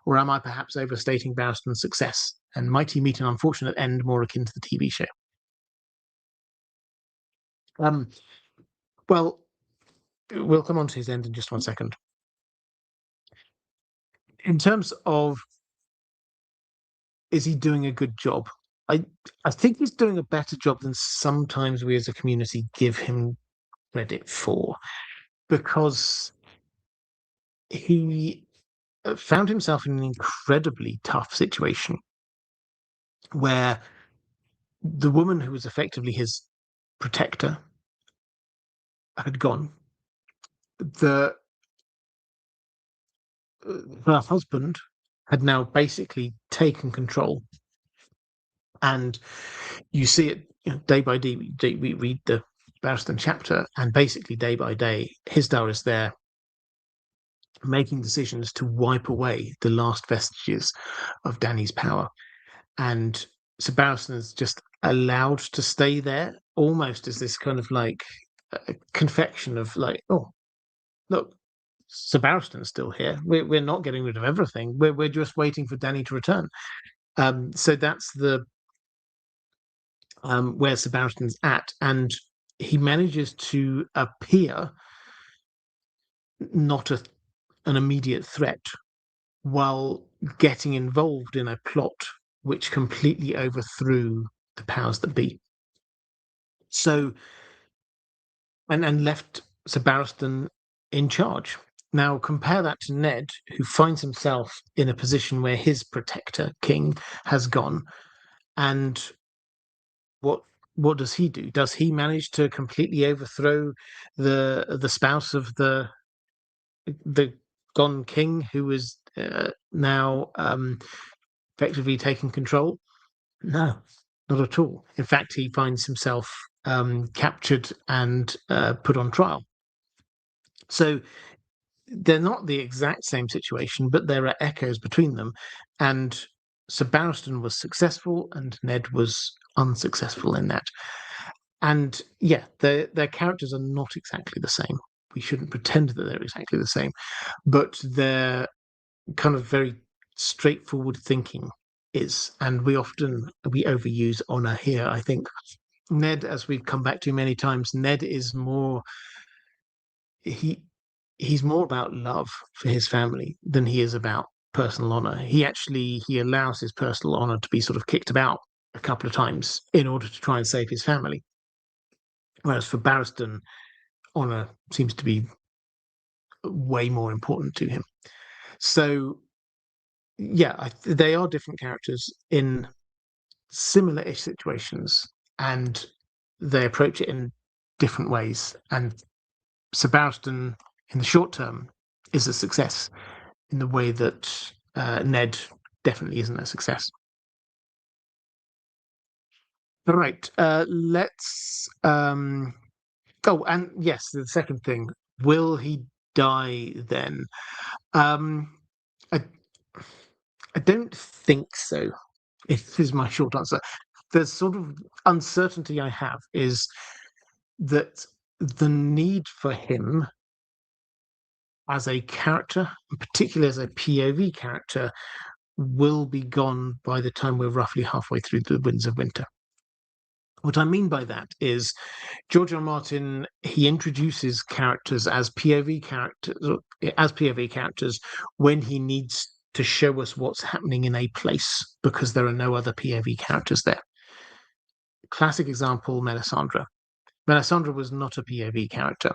Or am I perhaps overstating Barristan's success? And might he meet an unfortunate end more akin to the TV show? Well, we'll come on to his end in just one second. in terms of, is he doing a good job? I I think he's doing a better job than sometimes we as a community give him credit for, because he found himself in an incredibly tough situation where the woman who was effectively his protector had gone. The Her husband had now basically taken control, and you see it, day by day. We read the Barristan chapter, and basically day by day, Hisdar is there making decisions to wipe away the last vestiges of Dany's power. And so Barristan is just allowed to stay there, almost as this kind of like a confection of like, oh, look, Sir Barristan's still here. We're not getting rid of everything. We're just waiting for Dany to return. So that's the where Sir Barristan's at, and he manages to appear not an immediate threat while getting involved in a plot which completely overthrew the powers that be. So, and left Sir Barristan in charge. Now, compare that to Ned, who finds himself in a position where his protector, King, has gone. And what does he do? Does he manage to completely overthrow the spouse of the gone king, who is now effectively taking control? No, not at all. In fact, he finds himself captured and put on trial. So they're not the exact same situation, but there are echoes between them. And Sir Barristan was successful, and Ned was unsuccessful in that. And yeah, their characters are not exactly the same. We shouldn't pretend that they're exactly the same, but their kind of very straightforward thinking is. And we overuse honor here. I think Ned, as we've come back to many times, Ned is more he's more about love for his family than he is about personal honor. He allows his personal honor to be sort of kicked about a couple of times in order to try and save his family. Whereas for Barristan, honor seems to be way more important to him. So yeah, they are different characters in similar-ish situations, and they approach it in different ways. And Sir Barristan, in the short term, is a success in the way that Ned definitely isn't a success. All right, let's. Oh, and yes, the second thing: will he die then? I I don't think so. This is my short answer. The sort of uncertainty I have is that the need for him as a character, and particularly as a POV character, will be gone by the time we're roughly halfway through the Winds of Winter. What I mean by that is George R. R. Martin, he introduces characters as POV characters when he needs to show us what's happening in a place because there are no other POV characters there. Classic example, Melisandre. Melisandre was not a POV character.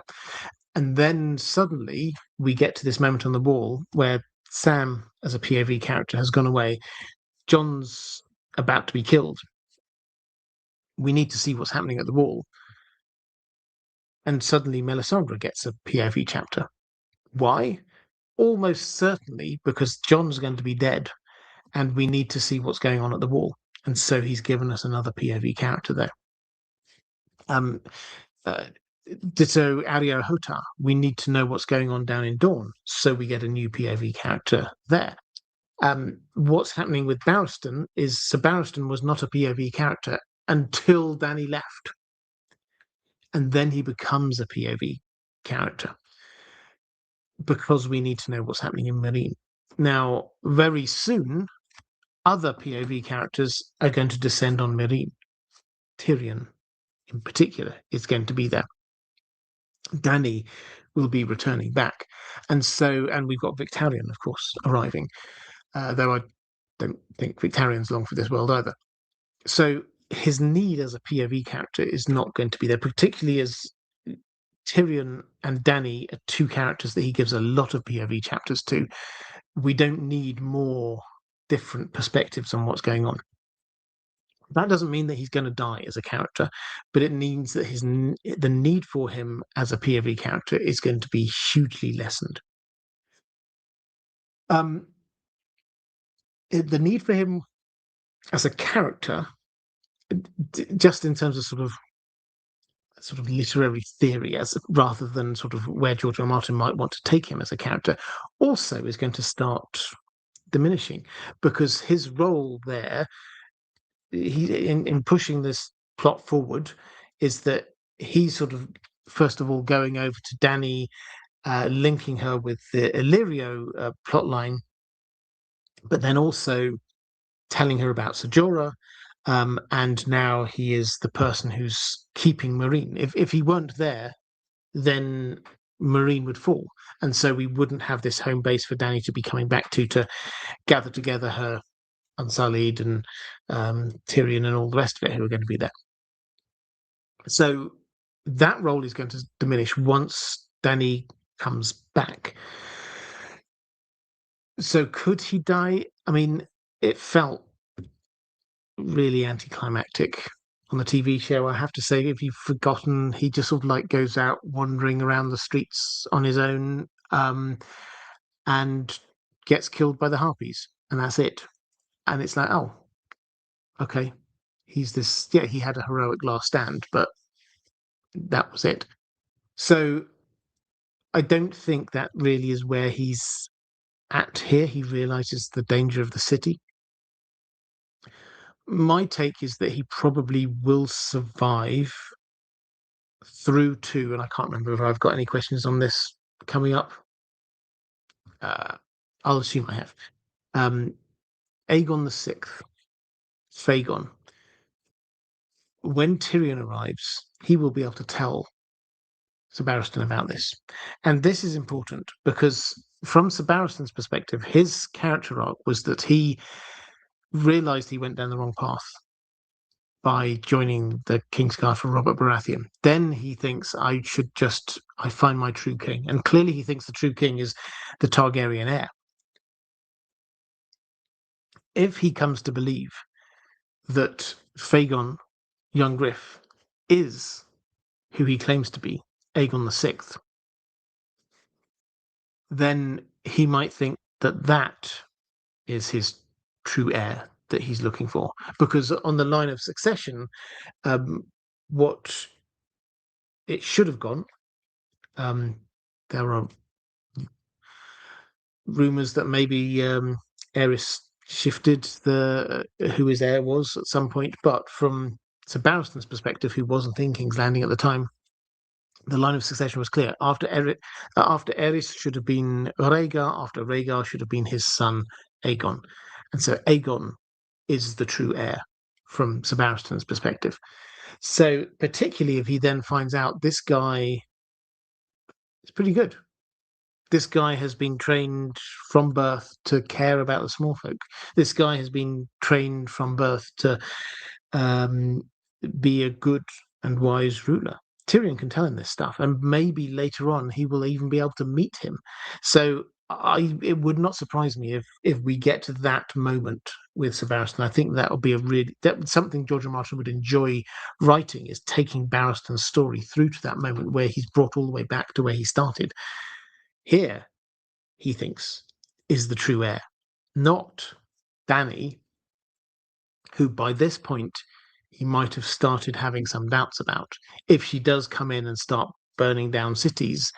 And then suddenly we get to this moment on the wall where Sam, as a POV character, has gone away. Jon's about to be killed. We need to see what's happening at the wall. And suddenly Melisandre gets a POV chapter. Why? Almost certainly because Jon's going to be dead and we need to see what's going on at the wall. And so he's given us another POV character there. Ditto Ario Hota. We need to know what's going on down in Dawn, so we get a new POV character there. What's happening with Barristan is Sir Barristan was not a POV character until Dany left. And then he becomes a POV character because we need to know what's happening in Meereen. Now, very soon, other POV characters are going to descend on Meereen. Tyrion, in particular, is going to be there. Dany will be returning back. And we've got Victarion, of course, arriving, though I don't think Victarion's long for this world either. So his need as a POV character is not going to be there, particularly as Tyrion and Dany are two characters that he gives a lot of POV chapters to. We don't need more different perspectives on what's going on. That doesn't mean that he's going to die as a character, but it means that the need for him as a POV character is going to be hugely lessened. The need for him as a character, just in terms of sort of literary theory, as rather than sort of where George R. R. Martin might want to take him as a character, also is going to start diminishing, because his role there, in pushing this plot forward, is that he's sort of first of all going over to Dany, linking her with the Illyrio plotline, but then also telling her about Sajora, and now he is the person who's keeping Meereen. If he weren't there, then Meereen would fall, and so we wouldn't have this home base for Dany to be coming back to gather together her Unsullied and Tyrion and all the rest of it who are going to be there. So that role is going to diminish once Dany comes back. So could he die? I mean, it felt really anticlimactic on the TV show. I have to say, if you've forgotten, he just sort of like goes out wandering around the streets on his own, and gets killed by the Harpies, and that's it. And it's like, oh, okay, he's this. Yeah, he had a heroic last stand, but that was it. So I don't think that really is where he's at here. He realizes the danger of the city. My take is that he probably will survive through to, and I can't remember if I've got any questions on this coming up. I'll assume I have. Aegon the Sixth, Fagon. When Tyrion arrives, he will be able to tell Sir Barristan about this. And this is important because from Sir Barristan's perspective, his character arc was that he realized he went down the wrong path by joining the Kingsguard for Robert Baratheon. Then he thinks, I find my true king. And clearly he thinks the true king is the Targaryen heir. If he comes to believe that Fagon, young Griff, is who he claims to be, Aegon the Sixth, then he might think that that is his true heir that he's looking for. Because on the line of succession, what it should have gone, there are rumours that maybe Aerys shifted who his heir was at some point, but from Sir Barristan's perspective, who wasn't in King's Landing at the time, the line of succession was clear. After Aerys should have been Rhaegar, after Rhaegar should have been his son Aegon. And so Aegon is the true heir from Sir Barristan's perspective. So particularly if he then finds out this guy is pretty good. This guy has been trained from birth to care about the small folk. This guy has been trained from birth to be a good and wise ruler. Tyrion can tell him this stuff, and maybe later on he will even be able to meet him. So it would not surprise me if we get to that moment with Sir Barristan. I think that would be something George R. R. Martin would enjoy writing, is taking Barristan's story through to that moment where he's brought all the way back to where he started. Here, he thinks, is the true heir, not Dany, who by this point he might have started having some doubts about. If she does come in and start burning down cities,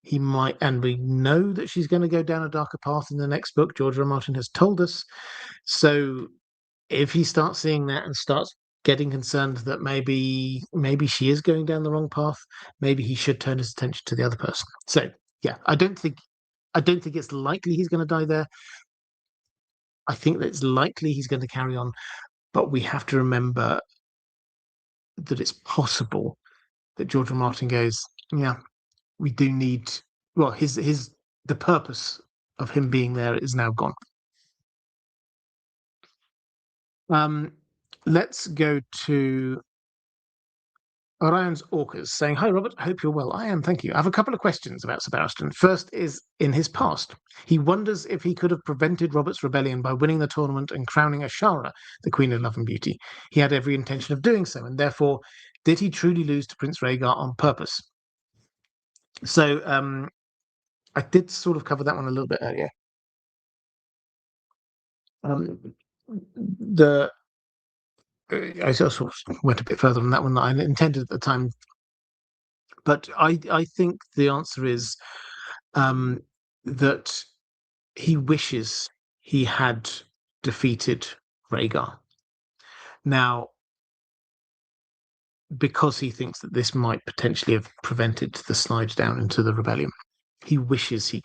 he might, and we know that she's going to go down a darker path in the next book. George R. R. Martin has told us. So if he starts seeing that and starts getting concerned that maybe she is going down the wrong path, maybe he should turn his attention to the other person. So yeah, I don't think it's likely he's going to die there. I think that it's likely he's going to carry on, but we have to remember that it's possible that George R. R. Martin goes, yeah, we do need. Well, the purpose of him being there is now gone. Let's go to Orion's Orcas saying, "Hi, Robert. I hope you're well. I am, thank you. I have a couple of questions about Sir Barristan. First is in his past. He wonders if he could have prevented Robert's rebellion by winning the tournament and crowning Ashara the Queen of Love and Beauty. He had every intention of doing so, and therefore, did he truly lose to Prince Rhaegar on purpose?" So, I did sort of cover that one a little bit earlier. The I sort of went a bit further on that one than I intended at the time, but I think the answer is that he wishes he had defeated Rhaegar. Now, because he thinks that this might potentially have prevented the slide down into the rebellion, he wishes he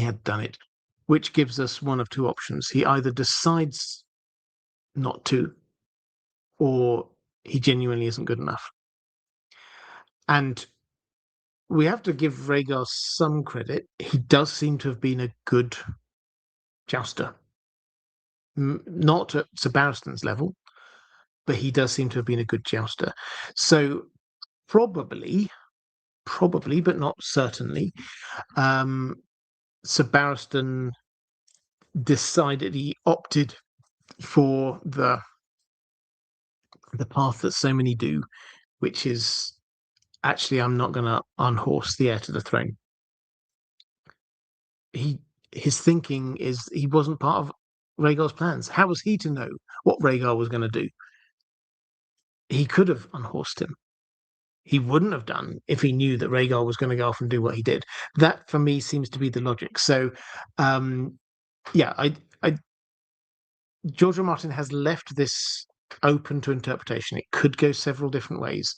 had done it, which gives us one of two options. He either decides not to, or he genuinely isn't good enough. And we have to give Rhaegar some credit. He does seem to have been a good jouster. Not at Sir Barristan's level, but he does seem to have been a good jouster. So probably, but not certainly, Sir Barristan decided, he opted for the path that so many do, which is, actually, I'm not going to unhorse the heir to the throne. His thinking is he wasn't part of Rhaegar's plans. How was he to know what Rhaegar was going to do? He could have unhorsed him. He wouldn't have done if he knew that Rhaegar was going to go off and do what he did. That, for me, seems to be the logic. So, yeah, George R. Martin has left this open to interpretation. It could go several different ways,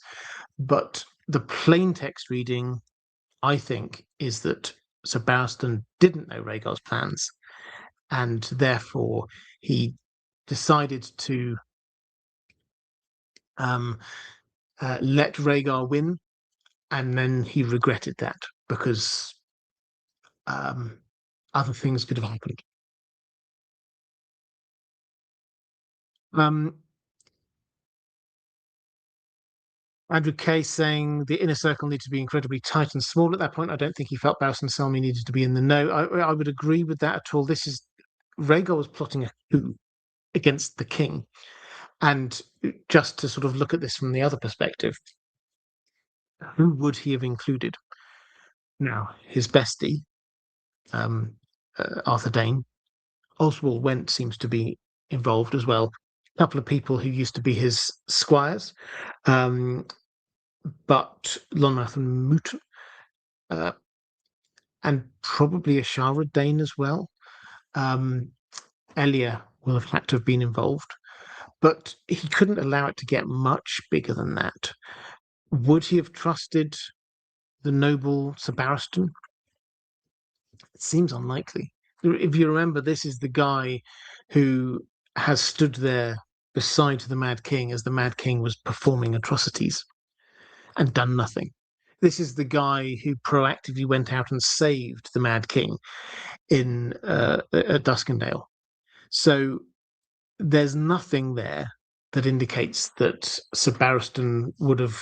but the plain text reading, I think, is that Sir Barristan didn't know Rhaegar's plans, and therefore he decided to let Rhaegar win, and then he regretted that because other things could have happened. Andrew Kay saying the inner circle needs to be incredibly tight and small at that point. I don't think he felt Barristan and Selmy needed to be in the know. I would agree with that at all. Rhaegar was plotting a coup against the king. And just to sort of look at this from the other perspective, who would he have included? Now, his bestie, Arthur Dane. Oswald Went seems to be involved as well. A couple of people who used to be his squires, but Lonmouth and Milton, and probably Ashara Dane as well. Elia will have had to have been involved, but he couldn't allow it to get much bigger than that. Would he have trusted the noble Sir Barristan? It seems unlikely. If you remember, this is the guy who has stood there beside the Mad King as the Mad King was performing atrocities and done nothing. This is the guy who proactively went out and saved the Mad King at Duskendale. So there's nothing there that indicates that Sir Barristan would have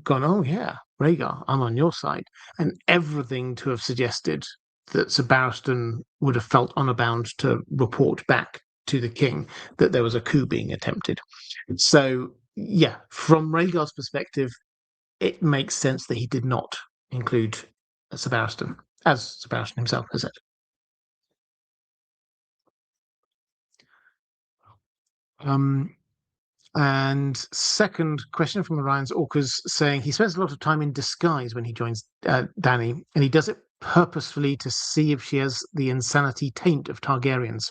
gone, "Oh yeah, Rhaegar, I'm on your side," and everything to have suggested that Sir Barristan would have felt honour bound to report back to the king that there was a coup being attempted. So, yeah, from Rhaegar's perspective, it makes sense that he did not include Sir Barristan, as Sir Barristan himself has said. And second question from Orion's Orcas saying he spends a lot of time in disguise when he joins Dany, and he does it purposefully to see if she has the insanity taint of Targaryens.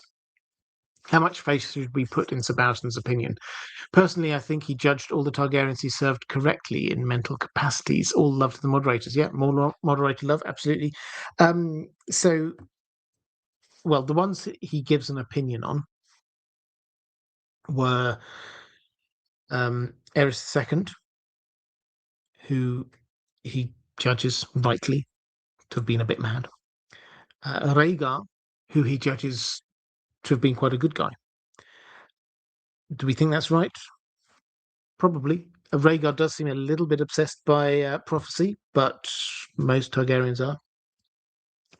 How much faith should we put in Sir Barristan's opinion? Personally, I think he judged all the Targaryens he served correctly in mental capacities. All loved the moderators. Yeah, more moderator love, absolutely. So, well, the ones that he gives an opinion on were Aerys II, who he judges rightly to have been a bit mad. Rhaegar, who he judges to have been quite a good guy. Do we think that's right? Probably. Rhaegar does seem a little bit obsessed by prophecy, but most Targaryens are.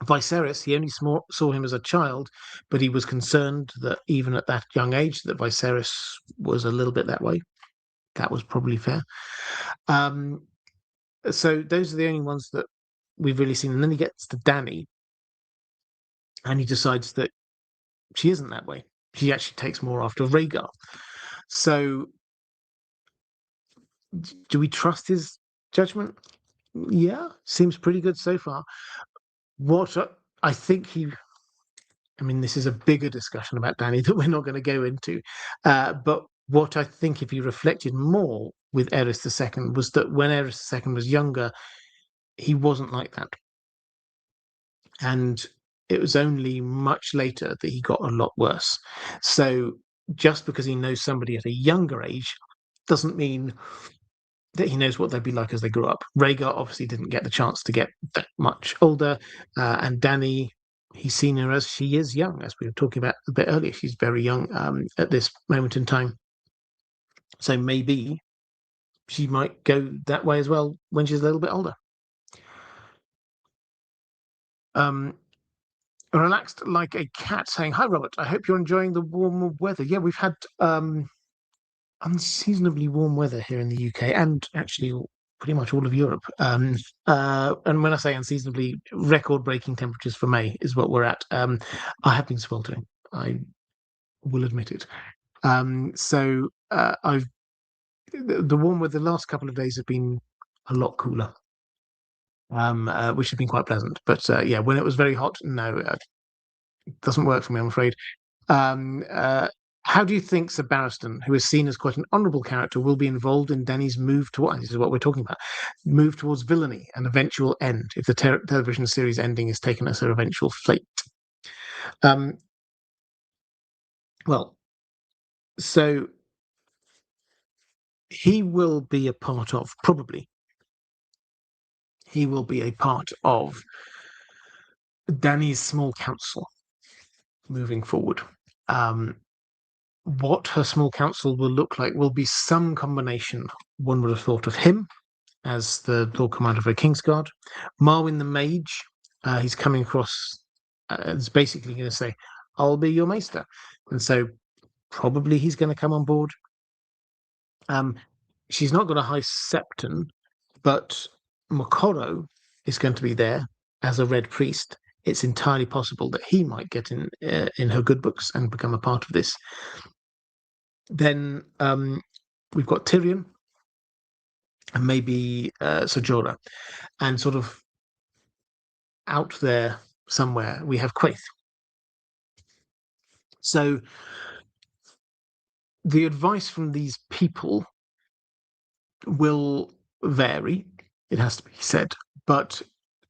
Viserys, he only saw him as a child, but he was concerned that even at that young age, that Viserys was a little bit that way. That was probably fair. So those are the only ones that we've really seen. And then he gets to Dany, and he decides that she isn't that way. She actually takes more after Rhaegar. So do we trust his judgment? Yeah, seems pretty good so far. What I think I mean, this is a bigger discussion about Dany that we're not going to go into. But what I think, if you reflected more with Eris II, was that when Eris II was younger, he wasn't like that. And it was only much later that he got a lot worse. So just because he knows somebody at a younger age doesn't mean that he knows what they'd be like as they grew up. Rhaegar obviously didn't get the chance to get that much older, and Dany, he's seen her as she is young, as we were talking about a bit earlier. She's very young at this moment in time. So maybe she might go that way as well when she's a little bit older. Relaxed like a cat saying, "Hi, Robert. I hope you're enjoying the warmer weather." Yeah, we've had unseasonably warm weather here in the UK and actually pretty much all of Europe. And when I say unseasonably, record-breaking temperatures for May is what we're at. I have been sweltering. I will admit it. So I've the warm weather the last couple of days have been a lot cooler, which has been quite pleasant. But yeah, when it was very hot, no, it doesn't work for me, I'm afraid. Um, uh, how do you think Sir Barristan, who is seen as quite an honourable character, will be involved in Dany's move towards, this is what we're talking about, move towards villainy and eventual end, if the television series ending is taken as her eventual fate? Well, so he will be a part of, probably, he will be a part of Dany's small council moving forward. What her small council will look like will be some combination, one would have thought, of him as the Lord Commander of a Kingsguard. Marwyn the Mage, he's coming across is basically going to say, "I'll be your maester." And so probably he's going to come on board. She's not got a high septon, but Mokoro is going to be there as a Red Priest. It's entirely possible that he might get in her good books and become a part of this. Then we've got Tyrion and maybe Ser Jorah, and sort of out there somewhere we have Quaithe. So the advice from these people will vary, it has to be said, but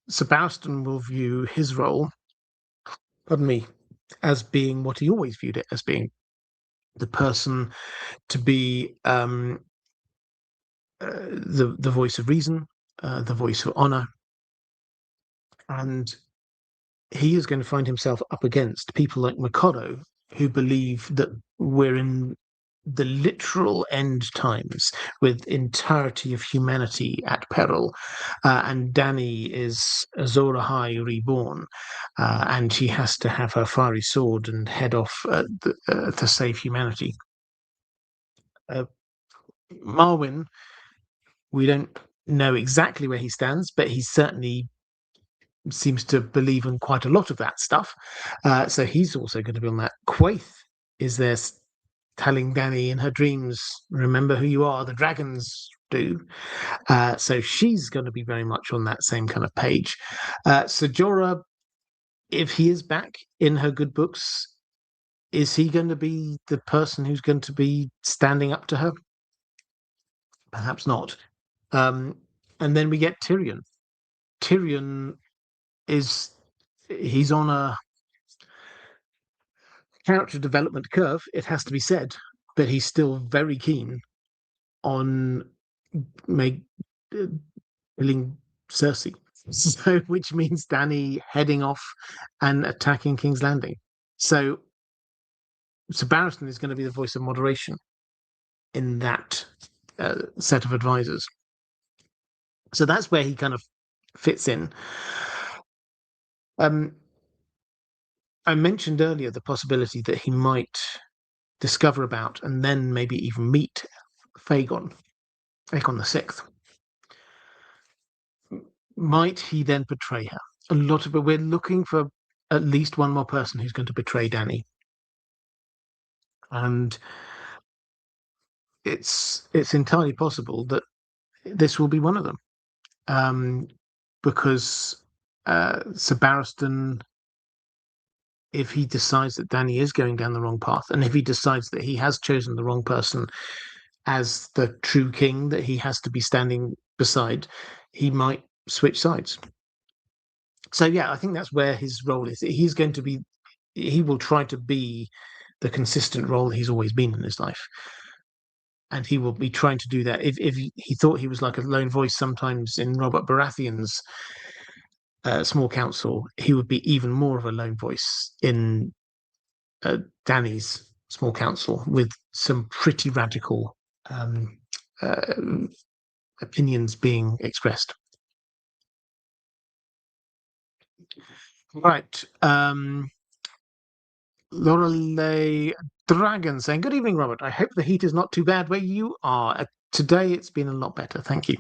Sir Barristan will view his role, pardon me, as being what he always viewed it as being, the person to be the voice of reason, the voice of honor, and he is going to find himself up against people like Mikado, who believe that we're in the literal end times with entirety of humanity at peril, and Dany is Azor Ahai reborn, and she has to have her fiery sword and head off to save humanity. Marwyn, we don't know exactly where he stands, but he certainly seems to believe in quite a lot of that stuff. So he's also going to be on that. Quaithe is there telling Dany in her dreams, "Remember who you are, the dragons do." So she's going to be very much on that same kind of page. Ser Jorah, if he is back in her good books, is he going to be the person who's going to be standing up to her? Perhaps not. And then we get Tyrion. Tyrion he's on a character development curve, it has to be said, but he's still very keen on killing Cersei. So, which means Dany heading off and attacking King's Landing. So Barristan is going to be the voice of moderation in that set of advisors. So that's where he kind of fits in. I mentioned earlier the possibility that he might discover about and then maybe even meet Aegon the Sixth. Might he then betray her? We're looking for at least one more person who's going to betray Dany, and it's entirely possible that this will be one of them, because Sir Barristan, if he decides that Dany is going down the wrong path, and if he decides that he has chosen the wrong person as the true king that he has to be standing beside, he might switch sides. So yeah, I think that's where his role is. He will try to be the consistent role he's always been in his life. And he will be trying to do that. If he thought he was like a lone voice sometimes in Robert Baratheon's small council, he would be even more of a lone voice in Dany's small council, with some pretty radical opinions being expressed. Right. Lorelei Dragon saying, "Good evening, Robert. I hope the heat is not too bad where you are. Today it's been a lot better. Thank you.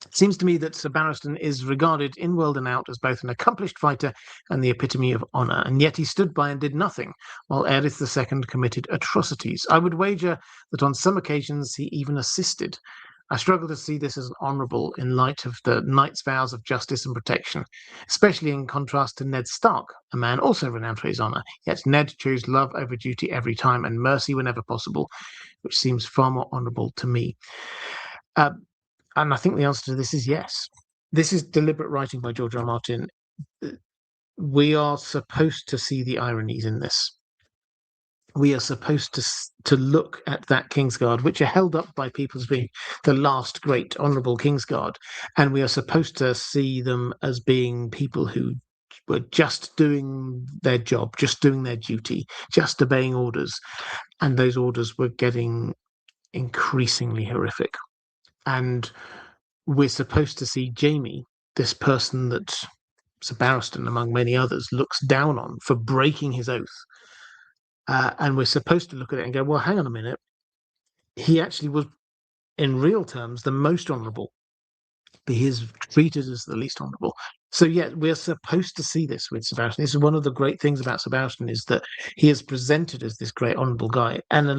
It seems to me that Sir Barristan is regarded in world and out as both an accomplished fighter and the epitome of honour, and yet he stood by and did nothing, while Aerys II committed atrocities. I would wager that on some occasions he even assisted. I struggle to see this as honourable in light of the knight's vows of justice and protection, especially in contrast to Ned Stark, a man also renowned for his honour. Yet Ned chose love over duty every time and mercy whenever possible, which seems far more honourable to me." And I think the answer to this is yes. This is deliberate writing by George R. R. Martin. We are supposed to see the ironies in this. We are supposed to look at that Kingsguard, which are held up by people as being the last great honourable Kingsguard, and we are supposed to see them as being people who were just doing their job, just doing their duty, just obeying orders, and those orders were getting increasingly horrific. And we're supposed to see Jaime, this person that Sir Barristan, among many others, looks down on for breaking his oath. And we're supposed to look at it and go, well, hang on a minute. He actually was, in real terms, the most honourable, but he is treated as the least honourable. So, yeah, we're supposed to see this with Sir Barristan. This is one of the great things about Sir Barristan, is that he is presented as this great honourable guy. And in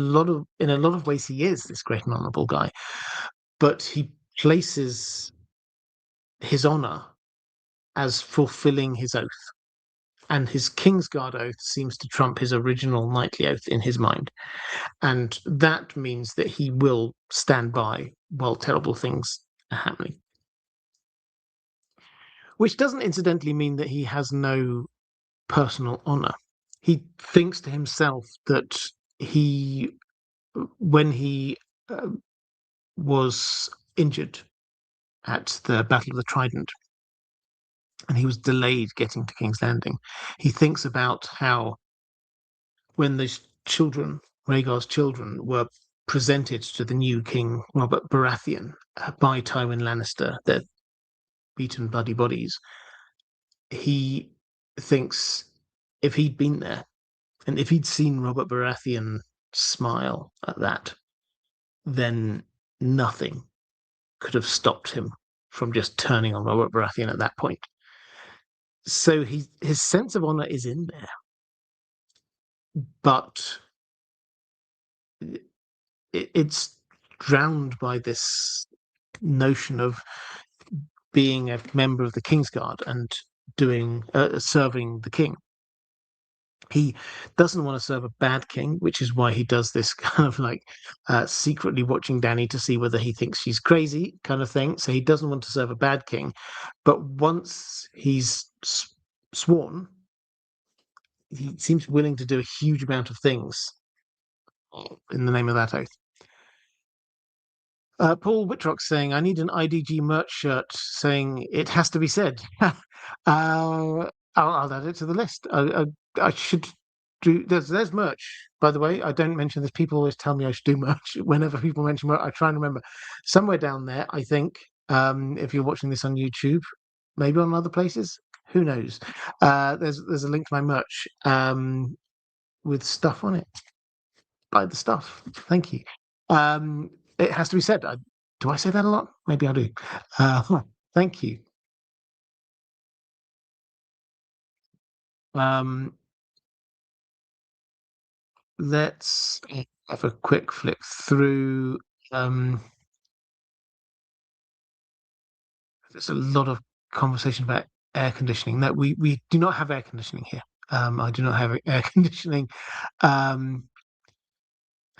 a lot of ways, he is this great and honourable guy. But he places his honour as fulfilling his oath. And his Kingsguard oath seems to trump his original knightly oath in his mind. And that means that he will stand by while terrible things are happening. Which doesn't incidentally mean that he has no personal honour. He thinks to himself that when he was injured at the Battle of the Trident, and he was delayed getting to King's Landing, he thinks about how when those children, Rhaegar's children, were presented to the new king, Robert Baratheon, by Tywin Lannister, their beaten bloody bodies, he thinks if he'd been there, and if he'd seen Robert Baratheon smile at that, then nothing could have stopped him from just turning on Robert Baratheon at that point. So his sense of honour is in there, but it's drowned by this notion of being a member of the Kingsguard and serving the king. He doesn't want to serve a bad king, which is why he does this kind of like secretly watching Dany to see whether he thinks she's crazy kind of thing. So he doesn't want to serve a bad king. But once he's sworn, he seems willing to do a huge amount of things in the name of that oath. Paul Whitrock saying, I need an IDG merch shirt saying it has to be said. I'll add it to the list. I should do. There's merch, by the way. I don't mention this. People always tell me I should do merch. Whenever people mention merch, I try and remember. Somewhere down there, I think, if you're watching this on YouTube, maybe on other places, who knows? There's a link to my merch with stuff on it. Buy the stuff. Thank you. It has to be said. Do I say that a lot? Maybe I do. Thank you. Let's have a quick flick through. There's a lot of conversation about air conditioning. No, we do not have air conditioning here. I do not have air conditioning.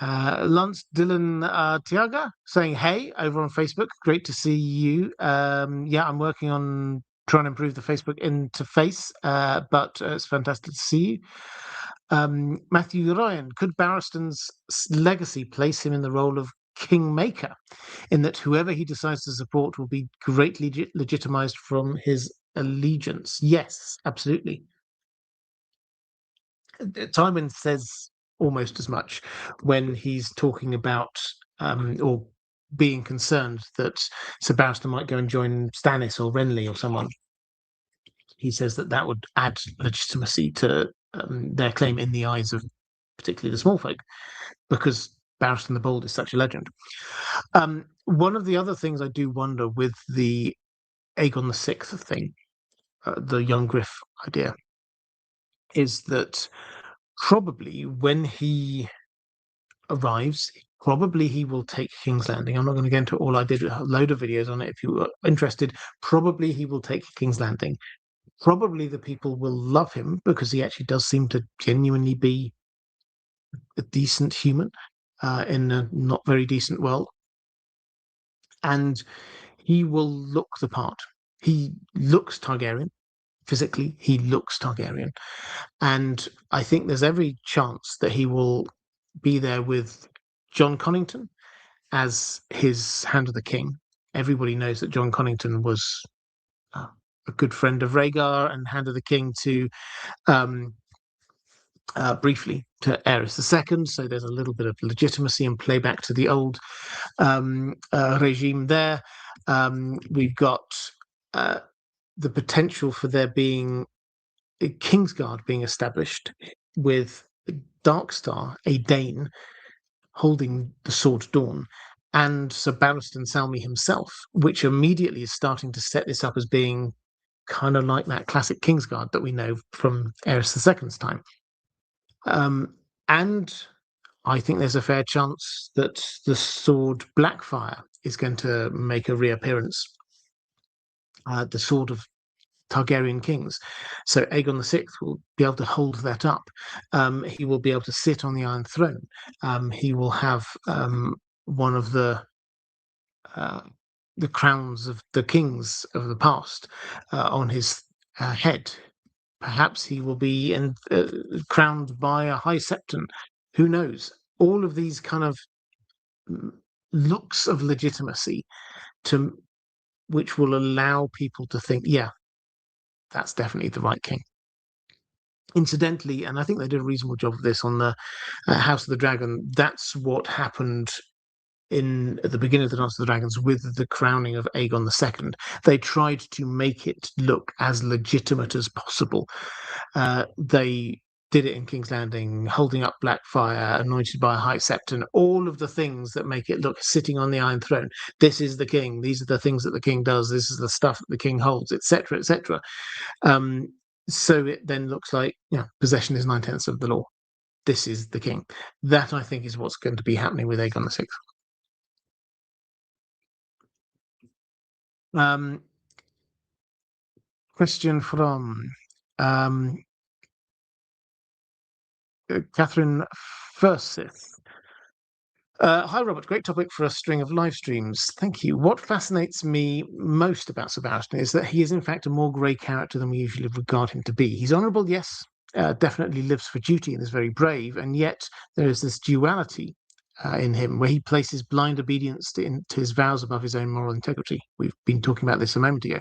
Lance Dylan Tiaga saying, hey, over on Facebook. Great to see you. Yeah, I'm working on trying to improve the Facebook interface, but it's fantastic to see you. Matthew Ryan, could Barristan's legacy place him in the role of kingmaker, in that whoever he decides to support will be greatly legitimized from his allegiance? Yes, absolutely. Tywin says almost as much when he's talking about or being concerned that Sir Barristan might go and join Stannis or Renly or someone. He says that would add legitimacy to their claim in the eyes of particularly the small folk, because Barristan the Bold is such a legend. One of the other things I do wonder with the Aegon the Sixth thing, the young Griff idea, is that probably when he arrives, probably he will take King's Landing. I'm not going to get into it all. I did a load of videos on it if you are interested. Probably he will take King's Landing. Probably the people will love him because he actually does seem to genuinely be a decent human in a not very decent world. And he will look the part. He looks Targaryen. Physically, he looks Targaryen. And I think there's every chance that he will be there with John Connington as his Hand of the King. Everybody knows that John Connington was a good friend of Rhaegar and Hand of the King to briefly to Aerys II. So there's a little bit of legitimacy and playback to the old regime there. We've got the potential for there being a Kingsguard being established with Darkstar, a Dane, holding the Sword Dawn, and Sir Barristan Selmy himself, which immediately is starting to set this up as being kind of like that classic Kingsguard that we know from Aerys II's time. And I think there's a fair chance that the sword Blackfire is going to make a reappearance. The sword of Targaryen kings. So Aegon VI will be able to hold that up. He will be able to sit on the Iron Throne. He will have one of the crowns of the kings of the past on his head. Perhaps he will be crowned by a high septon. Who knows? All of these kind of looks of legitimacy which will allow people to think, yeah, that's definitely the right king. Incidentally, and I think they did a reasonable job of this on the House of the Dragon, that's what happened at the beginning of the Dance of the Dragons with the crowning of Aegon II. They tried to make it look as legitimate as possible. They did it in King's Landing, holding up Blackfire, anointed by a high septon, all of the things that make it look sitting on the Iron Throne. This is the king. These are the things that the king does. This is the stuff that the king holds, etc., etc. So it then looks like possession is 9/10 of the law. This is the king. That, I think, is what's going to be happening with Aegon VI. Question from Catherine Fursith. Hi, Robert. Great topic for a string of live streams. Thank you. What fascinates me most about Sir Barristan is that he is, in fact, a more grey character than we usually regard him to be. He's honourable, yes, definitely lives for duty and is very brave, and yet there is this duality in him, where he places blind obedience to his vows above his own moral integrity. We've been talking about this a moment ago.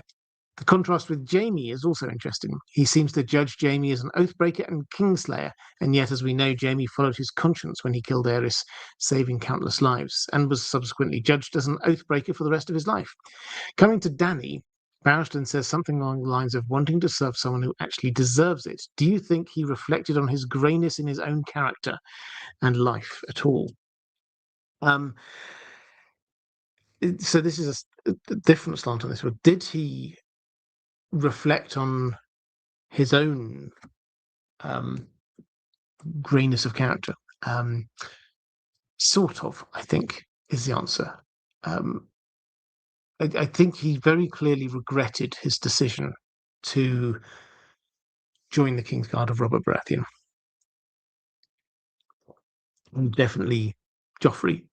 The contrast with Jaime is also interesting. He seems to judge Jaime as an oathbreaker and kingslayer, and yet, as we know, Jaime followed his conscience when he killed Aerys, saving countless lives, and was subsequently judged as an oathbreaker for the rest of his life. Coming to Dany, Barristan says something along the lines of wanting to serve someone who actually deserves it. Do you think he reflected on his greyness in his own character and life at all? So this is a different slant on this one. Did he reflect on his own greyness of character? Sort of, I think, is the answer. I think he very clearly regretted his decision to join the Kingsguard of Robert Baratheon. And definitely Joffrey.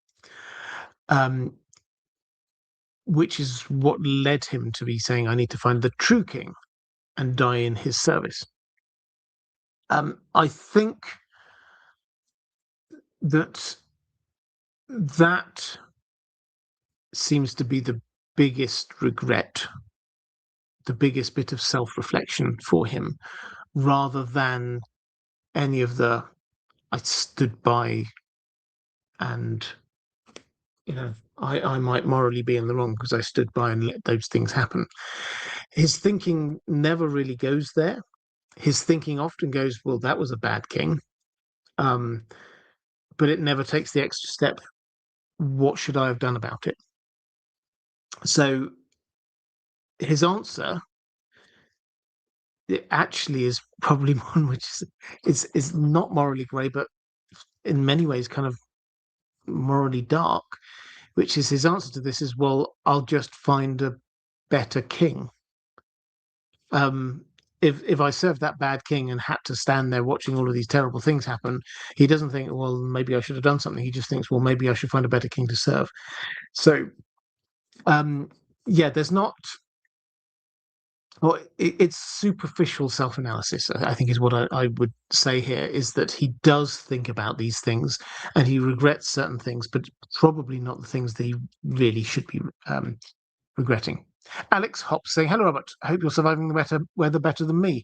Which is what led him to be saying, I need to find the true king and die in his service. I think that seems to be the biggest regret, the biggest bit of self-reflection for him, rather than any of the I stood by and I might morally be in the wrong because I stood by and let those things happen. His thinking never really goes there. His thinking often goes, well, that was a bad king. But it never takes the extra step. What should I have done about it? So his answer, it actually is probably one which is not morally grey, but in many ways kind of morally dark, which is his answer to this is, well, I'll just find a better king. If I served that bad king and had to stand there watching all of these terrible things happen, he doesn't think, well, maybe I should have done something. He just thinks, well, maybe I should find a better king to serve. So, there's not. Well, it's superficial self-analysis, I think, is what I would say here, is that he does think about these things and he regrets certain things, but probably not the things that he really should be regretting. Alex Hops saying, hello, Robert. I hope you're surviving the weather better than me.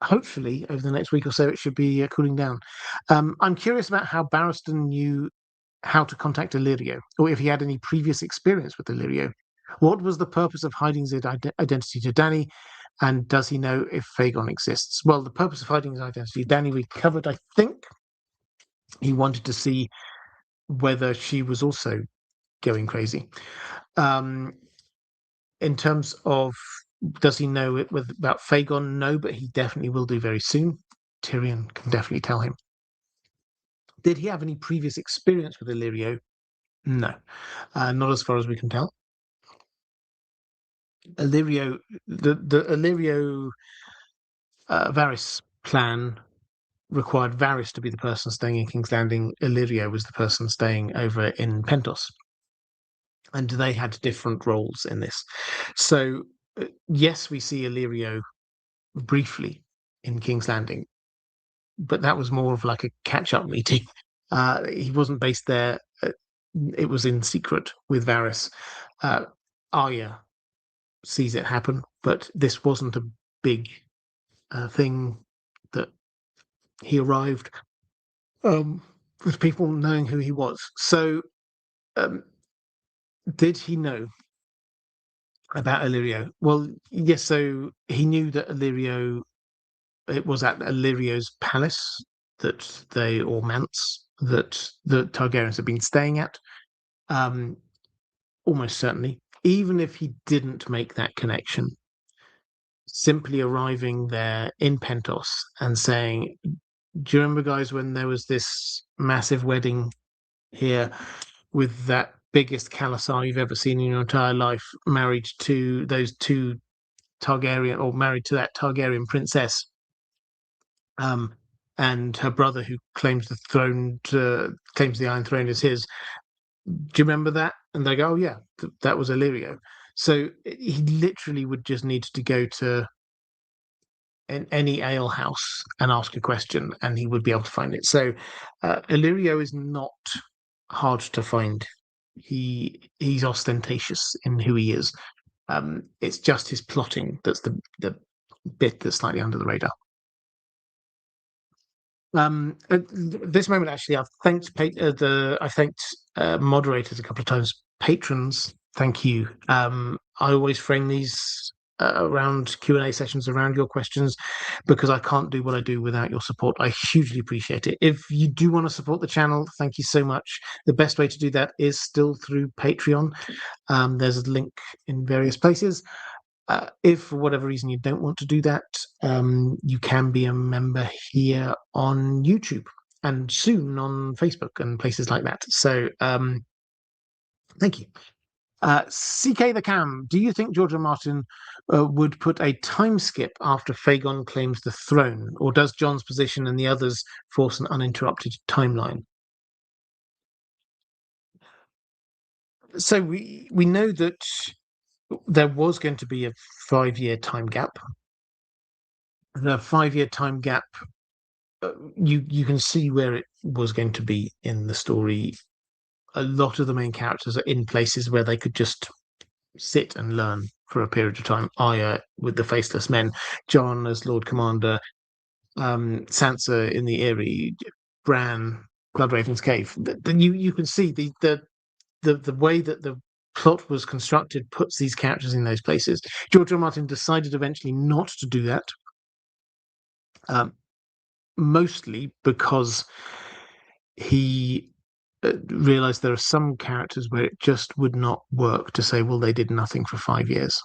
Hopefully, over the next week or so, it should be cooling down. I'm curious about how Barristan knew how to contact Illyrio, or if he had any previous experience with Illyrio. What was the purpose of hiding his identity to Dany, and does he know if Fagon exists? Well, the purpose of hiding his identity, Dany we covered, I think. He wanted to see whether she was also going crazy. In terms of does he know it about Fagon? No, but he definitely will do very soon. Tyrion can definitely tell him. Did he have any previous experience with Illyrio? No, not as far as we can tell. Illyrio, the Illyrio Varys plan required Varys to be the person staying in King's Landing. Illyrio was the person staying over in Pentos. And they had different roles in this. So, yes, we see Illyrio briefly in King's Landing, but that was more of like a catch-up meeting. He wasn't based there. It was in secret with Varys. Arya sees it happen, but this wasn't a big thing that he arrived with people knowing who he was. So, did he know about Illyrio? Well, yes. So he knew that Illyrio. It was at Illyrio's palace or manse that the Targaryens had been staying at. Almost certainly, even if he didn't make that connection, simply arriving there in Pentos and saying, do you remember, guys, when there was this massive wedding here with that biggest Khalasar you've ever seen in your entire life, married to those two Targaryen, or married to that Targaryen princess, and her brother who claims the throne, claims the Iron Throne is his. Do you remember that? And they go, oh yeah, that was Illyrio. So he literally would just need to go to in any ale house and ask a question, and he would be able to find it. So Illyrio is not hard to find. He's ostentatious in who he is. It's just his plotting that's the bit that's slightly under the radar. At this moment, actually, I've thanked moderators a couple of times. Patrons, thank you. I always frame these around Q&A sessions around your questions, because I can't do what I do without your support. I hugely appreciate it. If you do want to support the channel, thank you so much. The best way to do that is still through Patreon. There's a link in various places. If for whatever reason you don't want to do that, you can be a member here on YouTube and soon on Facebook and places like that. So thank you. CK the Cam, do you think George R. Martin would put a time skip after Fagon claims the throne, or does John's position and the others force an uninterrupted timeline? So we know that there was going to be a 5-year time gap. The 5-year time gap, you can see where it was going to be in the story. A lot of the main characters are in places where they could just sit and learn for a period of time. Arya with the Faceless Men, John as Lord Commander, Sansa in the Eyrie, Bran, Bloodraven's Cave. You can see the way that the plot was constructed puts these characters in those places. George R. R. Martin decided eventually not to do that, mostly because he realized there are some characters where it just would not work to say, well, they did nothing for 5 years.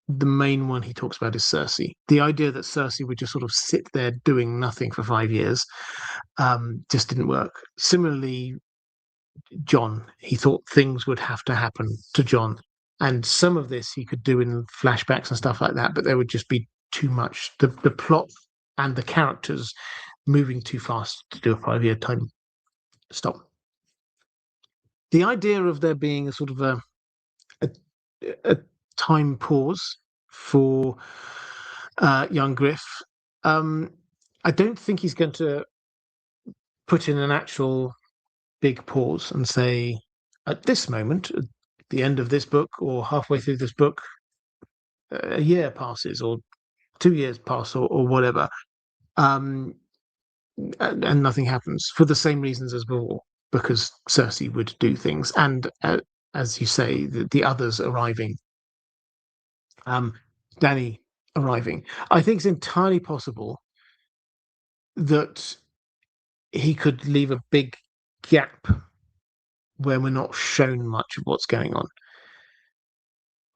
The main one he talks about is Cersei. The idea that Cersei would just sort of sit there doing nothing for 5 years just didn't work. Similarly, John, he thought things would have to happen to John. And some of this he could do in flashbacks and stuff like that, but there would just be too much. The plot and the characters moving too fast to do a 5-year time stop. The idea of there being a sort of a time pause for young Griff, I don't think he's going to put in an actual big pause and say, at this moment, at the end of this book or halfway through this book, a year passes or 2 years pass or whatever, and nothing happens for the same reasons as before, because Cersei would do things, and as you say, the others arriving, Dany arriving. I think it's entirely possible that he could leave a big gap where we're not shown much of what's going on,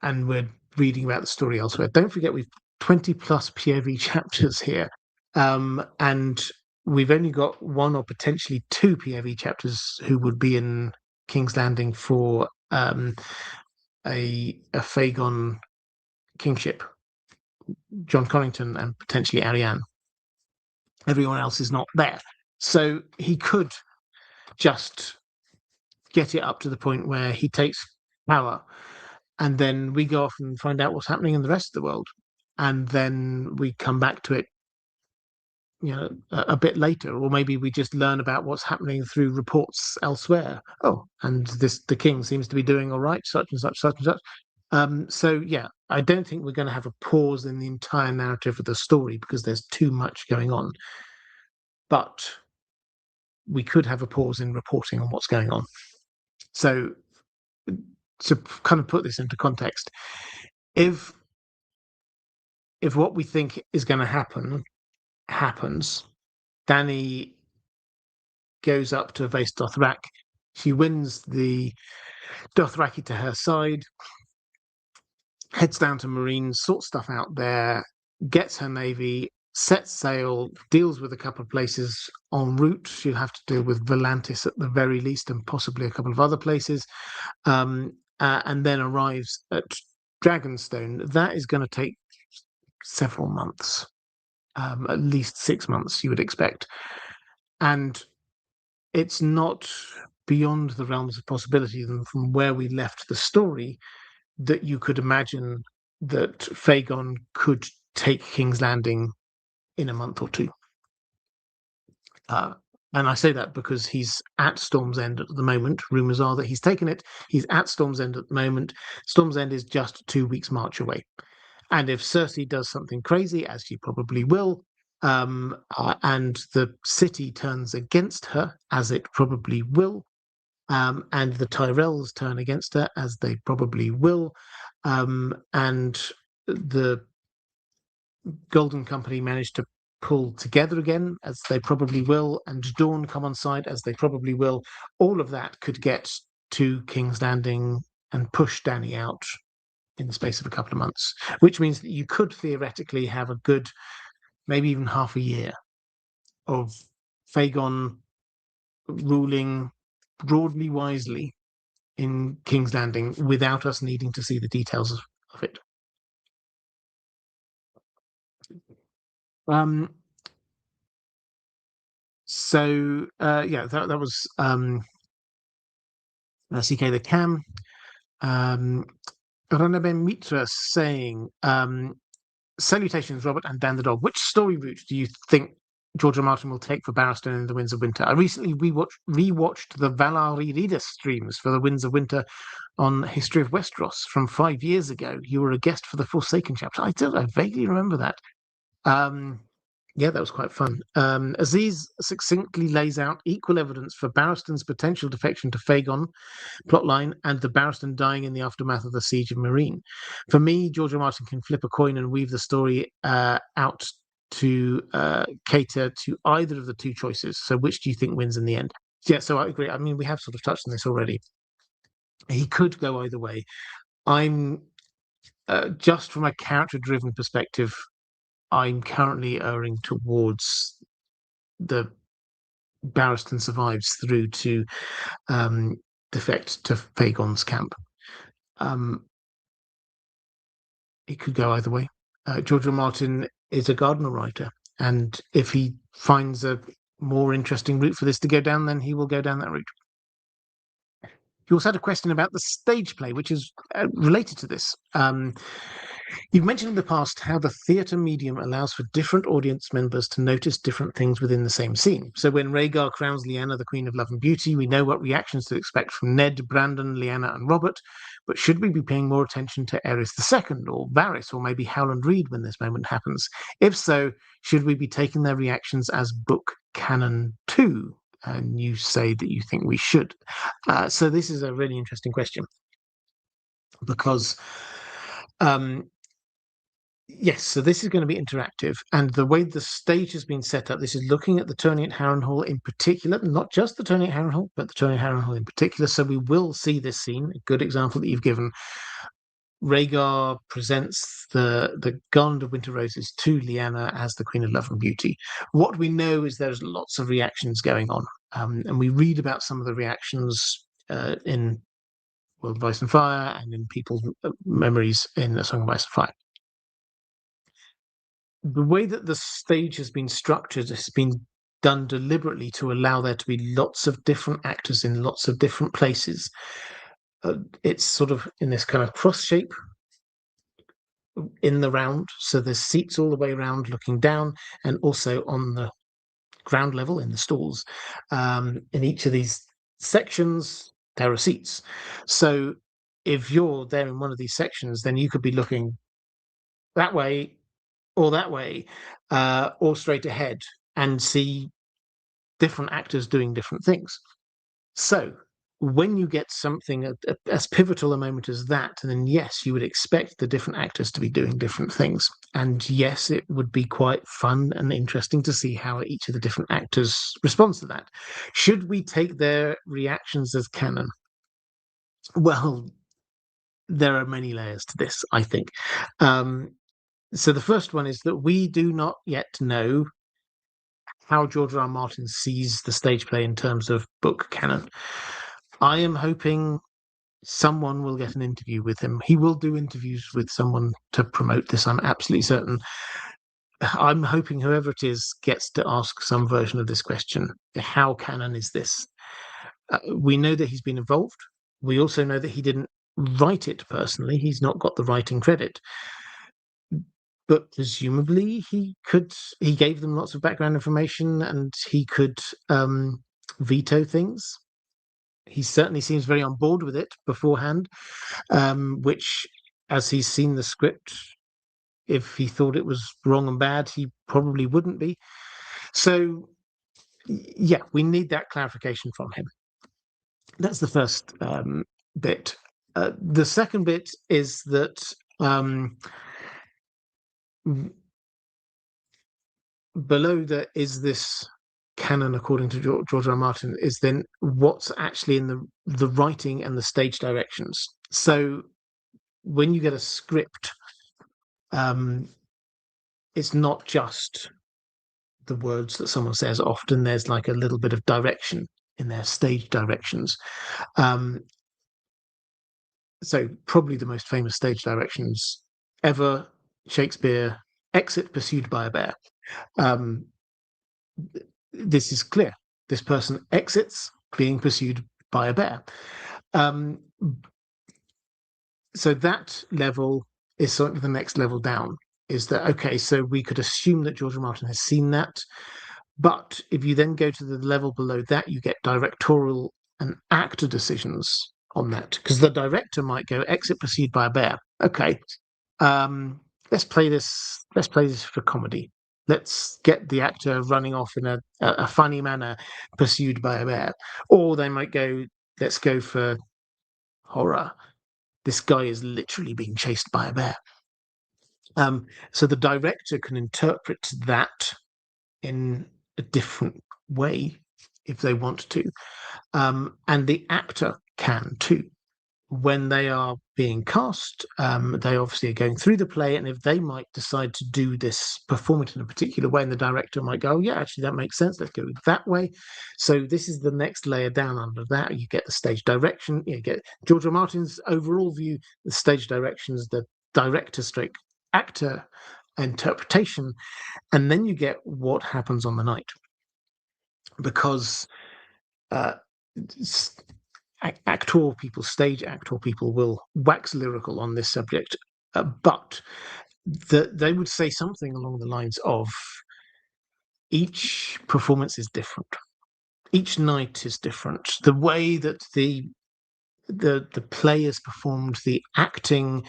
and we're reading about the story elsewhere. Don't forget, we've 20 plus POV chapters here, and we've only got 1 or potentially 2 POV chapters who would be in King's Landing for a Fagon kingship, John Connington and potentially Arianne. Everyone else is not there, so he could just get it up to the point where he takes power, and then we go off and find out what's happening in the rest of the world, and then we come back to it, a bit later, or maybe we just learn about what's happening through reports elsewhere. Oh, and the king seems to be doing all right, such and such, such and such. So yeah, I don't think we're going to have a pause in the entire narrative of the story because there's too much going on, but we could have a pause in reporting on what's going on. So to kind of put this into context, if what we think is going to happen happens, Dany goes up to Vace Dothrak. She wins the Dothraki to her side, heads down to Marine, sorts stuff out there, gets her navy, sets sail, deals with a couple of places en route. She'll have to deal with Volantis at the very least, and possibly a couple of other places, and then arrives at Dragonstone. That is going to take several months, at least 6 months, you would expect. And it's not beyond the realms of possibility from where we left the story that you could imagine that Fagon could take King's Landing in a month or two. And I say that because he's at Storm's End at the moment. Rumours are that he's taken it. He's at Storm's End at the moment. Storm's End is just 2 weeks' march away. And if Cersei does something crazy, as she probably will, and the city turns against her, as it probably will, and the Tyrells turn against her, as they probably will, and the Golden Company manage to pull together again, as they probably will, and Dawn come on side, as they probably will, all of that could get to King's Landing and push Dany out in the space of a couple of months, which means that you could theoretically have a good, maybe even half a year of Fagon ruling broadly wisely in King's Landing without us needing to see the details of it. That was CK the Cam. Ranabem Mitra saying, salutations, Robert and Dan the Dog. Which story route do you think George R. Martin will take for Barristan in the Winds of Winter? I recently rewatched the Valar Reader streams for the Winds of Winter on History of Westeros from 5 years ago. You were a guest for the Forsaken chapter. I vaguely remember that. Yeah, that was quite fun. Aziz succinctly lays out equal evidence for Barristan's potential defection to Fagon plotline and the Barristan dying in the aftermath of the Siege of Meereen. For me, George R. Martin can flip a coin and weave the story out to cater to either of the two choices. So which do you think wins in the end? Yeah, so I agree. I mean, we have sort of touched on this already. He could go either way. I'm just from a character-driven perspective, I'm currently erring towards the Barristan survives through to defect to Fagon's camp. It could go either way. George R. Martin is a Gardner writer, and if he finds a more interesting route for this to go down, then he will go down that route. You also had a question about the stage play, which is related to this. You've mentioned in the past how the theatre medium allows for different audience members to notice different things within the same scene. So when Rhaegar crowns Lyanna the Queen of Love and Beauty, we know what reactions to expect from Ned, Brandon, Lyanna, and Robert. But should we be paying more attention to Aerys II or Varys or maybe Howland Reed when this moment happens? If so, should we be taking their reactions as book canon too? And you say that you think we should. So this is a really interesting question because yes, so this is going to be interactive, and the way the stage has been set up, this is looking at the tourney at Harrenhal in particular, not just the tourney at Harrenhal, but the tourney at Harrenhal in particular. So we will see this scene, a good example that you've given. Rhaegar presents the garland of winter roses to Lyanna as the Queen of Love and Beauty. What we know is there's lots of reactions going on, and we read about some of the reactions in World of Ice and Fire and in people's memories in A Song of Ice and Fire. The way that the stage has been structured has been done deliberately to allow there to be lots of different actors in lots of different places. It's sort of in this kind of cross shape in the round. So there's seats all the way around looking down, and also on the ground level in the stalls. In each of these sections, there are seats. So if you're there in one of these sections, then you could be looking that way or that way, or straight ahead, and see different actors doing different things. So when you get something as pivotal a moment as that, then yes, you would expect the different actors to be doing different things. And yes, it would be quite fun and interesting to see how each of the different actors responds to that. Should we take their reactions as canon? Well, there are many layers to this, I think. So the first one is that we do not yet know how George R. R. Martin sees the stage play in terms of book canon. I am hoping someone will get an interview with him. He will do interviews with someone to promote this, I'm absolutely certain. I'm hoping whoever it is gets to ask some version of this question. How canon is this? We know that he's been involved. We also know that he didn't write it personally. He's not got the writing credit. but presumably he gave them lots of background information, and he could veto things. He certainly seems very on board with it beforehand, which, as he's seen the script, if he thought it was wrong and bad, he probably wouldn't be. So, yeah, we need that clarification from him. That's the first bit. The second bit is that below there is this canon, according to George R. R. Martin, is then what's actually in the writing and the stage directions. So when you get a script, it's not just the words that someone says. Often there's like a little bit of direction in their stage directions. So probably the most famous stage directions ever, Shakespeare, exit pursued by a bear. This is clear. This person exits being pursued by a bear. So that level is sort of the next level down. Is that okay? So we could assume that George R. R. Martin has seen that, but if you then go to the level below that, you get directorial and actor decisions on that, because the director might go exit pursued by a bear. Okay, let's play this for comedy. Let's get the actor running off in a funny manner, pursued by a bear. Or they might go, let's go for horror. This guy is literally being chased by a bear. So the director can interpret that in a different way if they want to. And the actor can too. When they are being cast, they obviously are going through the play, and if they might decide to do this, perform it in a particular way, and the director might go, oh, yeah, actually, that makes sense. Let's go that way. So this is the next layer down under that. You get the stage direction. You get George R. Martin's overall view, the stage directions, the director stroke actor interpretation, and then you get what happens on the night. Because actor people, stage actor people will wax lyrical on this subject, but they would say something along the lines of each performance is different. Each night is different. The way that the play is performed, the acting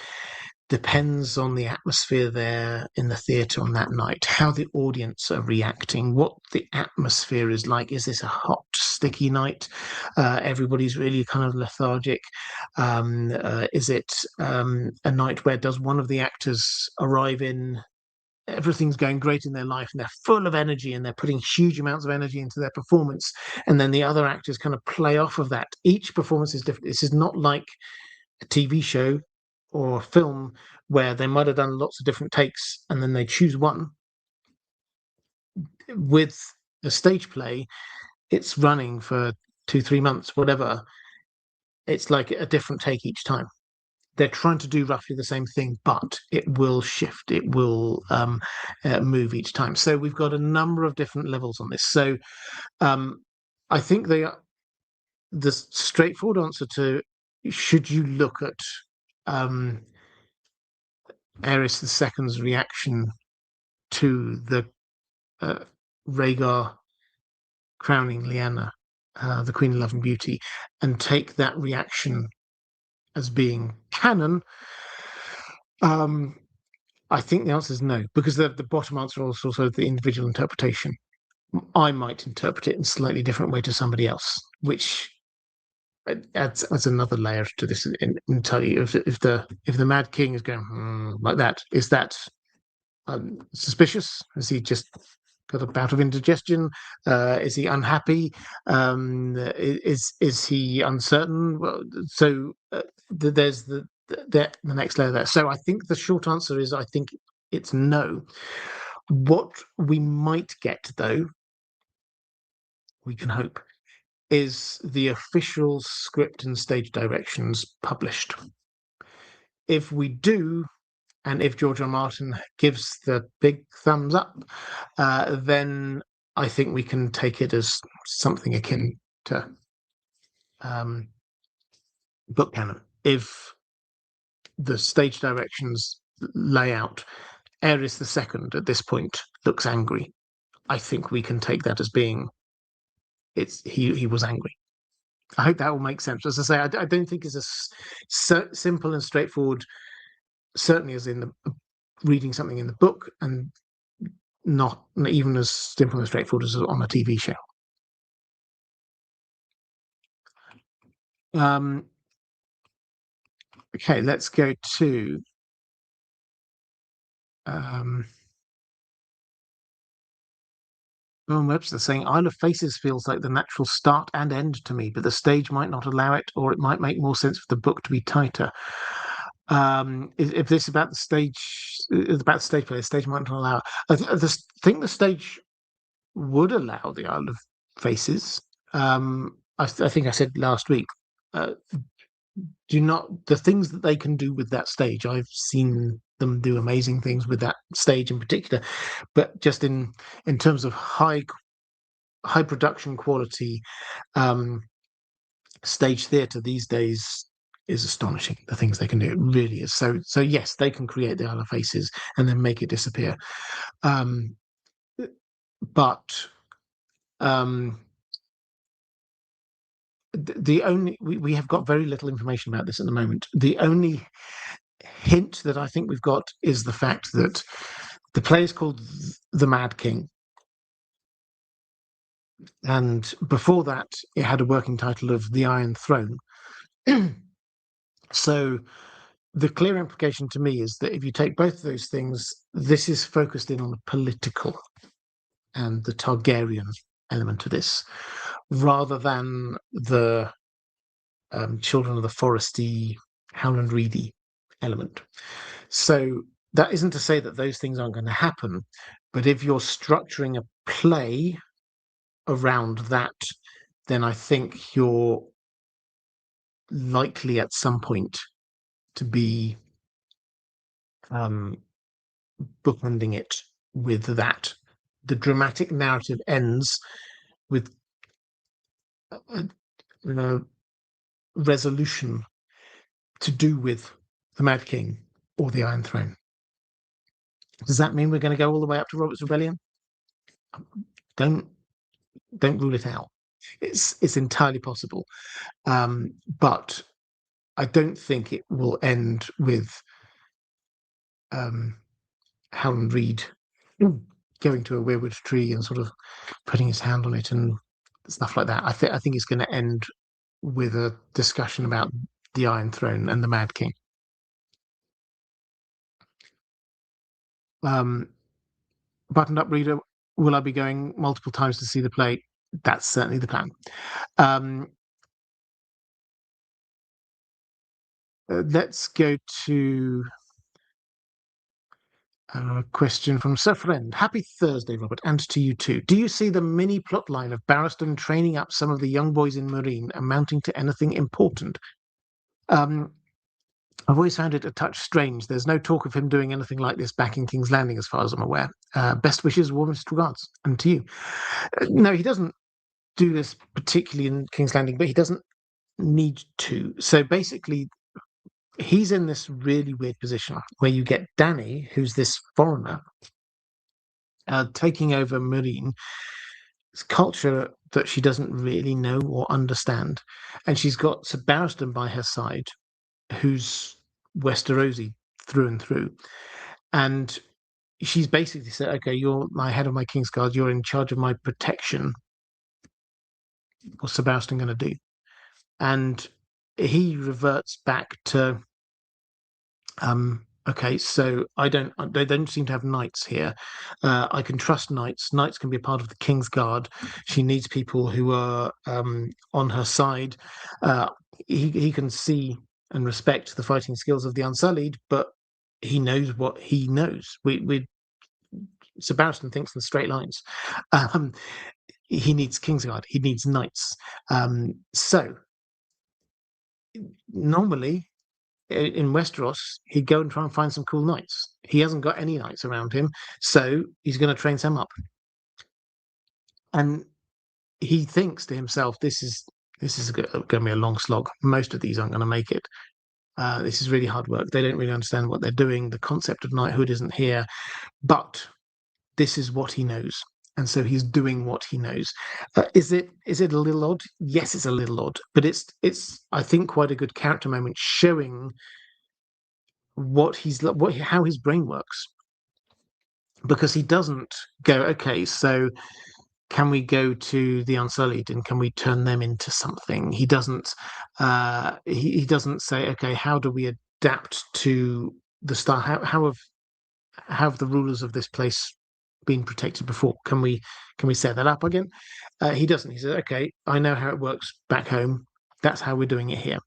depends on the atmosphere there in the theatre on that night, how the audience are reacting, what the atmosphere is like. Is this a hot, sticky night? Everybody's really kind of lethargic. Is it a night where does one of the actors arrive in, everything's going great in their life and they're full of energy and they're putting huge amounts of energy into their performance, and then the other actors kind of play off of that? Each performance is different. This is not like a TV show or a film where they might have done lots of different takes and then they choose one. With a stage play, it's running for 2-3 months, whatever. It's like a different take each time. They're trying to do roughly the same thing, but it will shift. It will move each time. So we've got a number of different levels on this. So I think the straightforward answer to should you look at Ares II's reaction to the Rhaegar crowning Lyanna, the Queen of Love and Beauty, and take that reaction as being canon, I think the answer is no, because the bottom answer is also the individual interpretation. I might interpret it in a slightly different way to somebody else, which adds another layer to this. And tell you if the Mad King is going like that, is that suspicious? Has he just got a bout of indigestion? Is he unhappy? Is he uncertain? Well, so there's the next layer there. So I think the short answer is I think it's no. What we might get, though, we can hope, is the official script and stage directions published. If we do, and if George R. R. Martin gives the big thumbs up, then I think we can take it as something akin to book canon. If the stage directions lay out Ares II at this point looks angry, I think we can take that as being he was angry. I hope that will make sense. As I say, I don't think it's as simple and straightforward, certainly as in reading something in the book, and not even as simple and straightforward as on a TV show. Okay, let's go to Owen Webster saying, Isle of Faces feels like the natural start and end to me, but the stage might not allow it, or it might make more sense for the book to be tighter. If this is about the stage, play, the stage might not allow it. I think the stage would allow the Isle of Faces. I think I said last week, the things that they can do with that stage, I've seen them do amazing things with that stage in particular, but just in terms of high production quality stage theatre these days is astonishing. The things they can do, it really is. So yes, they can create the Isle of Faces and then make it disappear, but the only we have got very little information about this at the moment. The only hint that I think we've got is the fact that the play is called The Mad King, and before that it had a working title of The Iron Throne. So the clear implication to me is that if you take both of those things, this is focused in on the political and the Targaryen element of this, rather than the Children of the Foresty, Howland Reedy element. So that isn't to say that those things aren't going to happen, but if you're structuring a play around that, then I think you're likely at some point to be bookending it with that. The dramatic narrative ends with a resolution to do with the Mad King or the Iron Throne. Does that mean we're going to go all the way up to Robert's Rebellion? Don't rule it out. It's entirely possible, but I don't think it will end with Howland Reed going to a weirwood tree and sort of putting his hand on it and stuff like that. I think it's going to end with a discussion about the Iron Throne and the Mad King. Buttoned Up Reader, will I be going multiple times to see the play? That's certainly the plan. Let's go to a question from Sir Friend. Happy Thursday, Robert, and to you too. Do you see the mini plot line of Barristan training up some of the young boys in Marine amounting to anything important? I've always found it a touch strange. There's no talk of him doing anything like this back in King's Landing, as far as I'm aware. Best wishes, warmest regards, and to you. No, he doesn't do this particularly in King's Landing, but he doesn't need to. So basically, he's in this really weird position where you get Dany, who's this foreigner, taking over Marine culture that she doesn't really know or understand, and she's got Sir Barristan by her side, who's Westerosi through and through, and she's basically said, "Okay, you're my head of my Kingsguard. You're in charge of my protection. What's Sir Barristan going to do?" And he reverts back to, okay, so they don't seem to have knights here. I can trust knights. Knights can be a part of the King's Guard. She needs people who are on her side. He can see and respect the fighting skills of the Unsullied, but he knows what he knows. Sir Barristan thinks in straight lines. He needs Kingsguard. He needs knights. So normally in Westeros, he'd go and try and find some cool knights. He hasn't got any knights around him, so he's going to train some up. And he thinks to himself, "This is going to be a long slog. Most of these aren't going to make it." This is really hard work. They don't really understand what they're doing. The concept of knighthood isn't here, but this is what he knows, and so he's doing what he knows. Is it a little odd? Yes, it's a little odd, but it's I think quite a good character moment showing how his brain works, because he doesn't go, okay, so can we go to the Unsullied and can we turn them into something? He doesn't. He doesn't say, okay, how do we adapt to the style? How have the rulers of this place been protected before? Can we set that up again? He doesn't. He says, okay, I know how it works back home. That's how we're doing it here.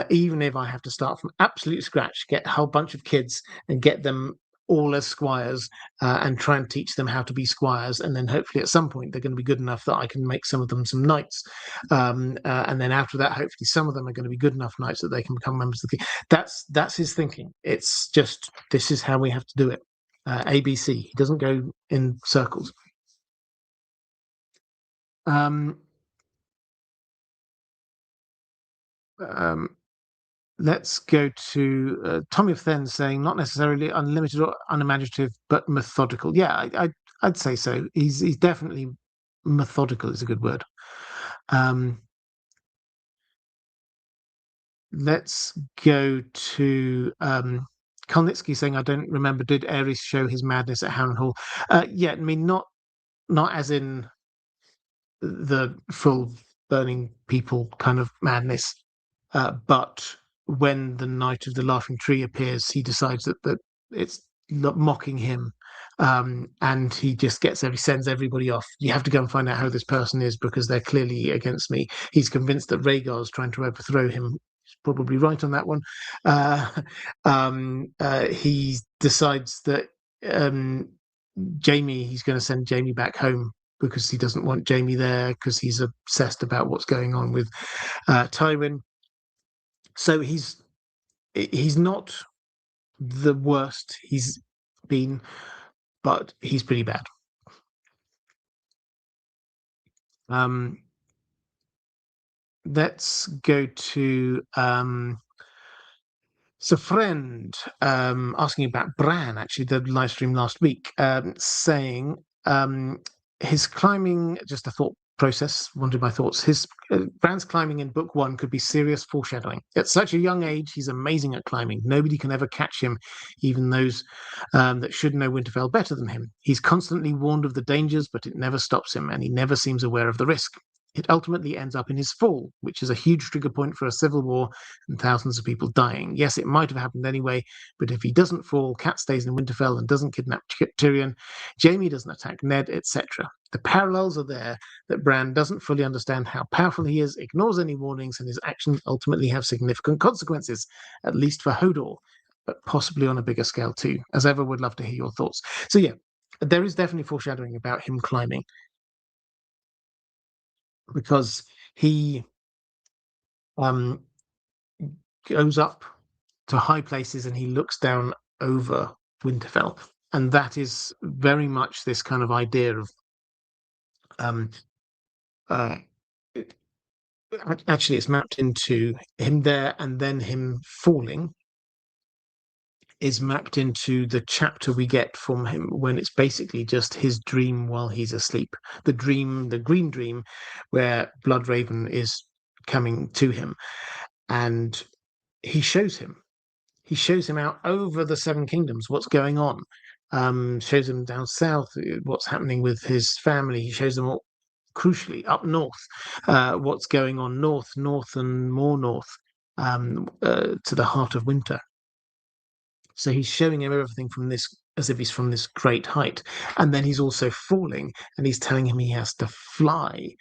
Even if I have to start from absolute scratch, get a whole bunch of kids and get them all as squires, and try and teach them how to be squires, and then hopefully at some point they're going to be good enough that I can make some of them some knights, and then after that hopefully some of them are going to be good enough knights that they can become members of the king. That's his thinking. It's just, this is how we have to do it. ABC. He doesn't go in circles. Um, um, let's go to Tommy of Then saying, not necessarily unlimited or unimaginative, but methodical. Yeah, I'd say so. He's definitely methodical is a good word. Let's go to Kolnitsky saying, I don't remember, did Ares show his madness at Harrenhal Hall? Yeah, I mean, not as in the full burning people kind of madness, but when the Knight of the Laughing Tree appears, he decides that it's mocking him, and he just sends everybody off. You have to go and find out how this person is because they're clearly against me. He's convinced that Rhaegar's trying to overthrow him. He's probably right on that one. He decides that he's going to send Jaime back home because he doesn't want Jaime there because he's obsessed about what's going on with Tywin. So he's not the worst he's been, but he's pretty bad. Let's go to so friend asking about Bran, actually, the live stream last week, saying his climbing, just a thought process, wanted my thoughts. His Bran's climbing in book 1 could be serious foreshadowing. At such a young age, he's amazing at climbing. Nobody can ever catch him, even those that should know Winterfell better than him. He's constantly warned of the dangers, but it never stops him, and he never seems aware of the risk. It ultimately ends up in his fall, which is a huge trigger point for a civil war and thousands of people dying. Yes, it might have happened anyway, but if he doesn't fall, Cat stays in Winterfell and doesn't kidnap Tyrion, Jaime doesn't attack Ned, etc. The parallels are there that Bran doesn't fully understand how powerful he is, ignores any warnings, and his actions ultimately have significant consequences, at least for Hodor, but possibly on a bigger scale too. As ever, would love to hear your thoughts. So yeah, there is definitely foreshadowing about him climbing, because he goes up to high places and he looks down over Winterfell, and that is very much this kind of idea of uh, actually it's mapped into him there, and then him falling is mapped into the chapter we get from him when it's basically just his dream while he's asleep. The dream, the green dream, where Bloodraven is coming to him, and he shows him. He shows him out over the Seven Kingdoms what's going on. Shows him down south what's happening with his family. He shows them all, crucially, up north, what's going on north, and more north, to the heart of winter. So he's showing him everything from this, as if he's from this great height. And then he's also falling, and he's telling him he has to fly.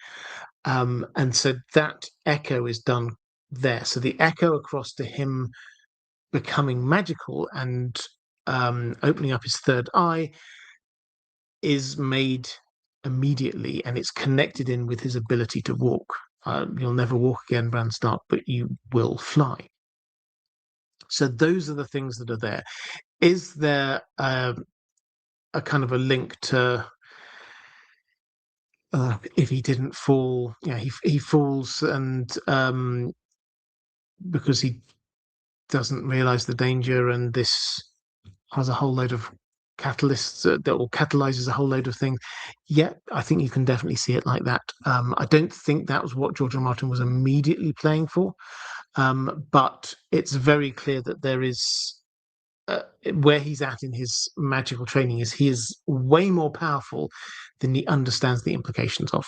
And so that echo is done there. So the echo across to him becoming magical and opening up his third eye is made immediately, and it's connected in with his ability to walk. You'll never walk again, Bran Stark, but you will fly. So those are the things that are there. Is there a kind of a link to if he didn't fall? Yeah, he falls, and because he doesn't realise the danger, and this has a whole load of catalysts that or catalyzes a whole load of things. Yeah, I think you can definitely see it like that. I don't think that was what George R. R. Martin was immediately playing for, but it's very clear that there is where he's at in his magical training is he is way more powerful than he understands the implications of.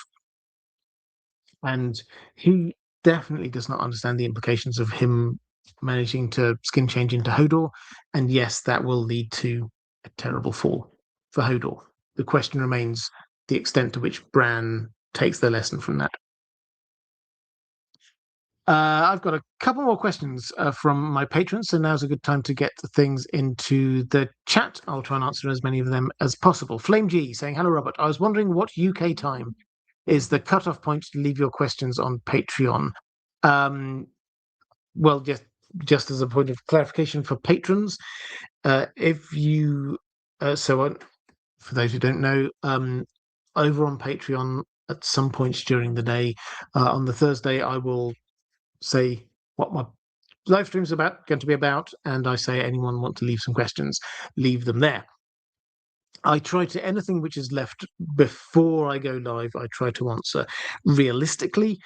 And he definitely does not understand the implications of him managing to skin change into Hodor. And yes, that will lead to a terrible fall for Hodor. The question remains the extent to which Bran takes the lesson from that. I've got a couple more questions from my patrons, so now's a good time to get things into the chat. I'll try and answer as many of them as possible. Flame G saying, "Hello, Robert. I was wondering what UK time is the cutoff point to leave your questions on Patreon." Well, just as a point of clarification for patrons, if you for those who don't know, over on Patreon at some points during the day, on the Thursday, I will say what my live stream's going to be about, and I say anyone want to leave some questions, leave them there. I try to anything which is left before I go live, I try to answer realistically.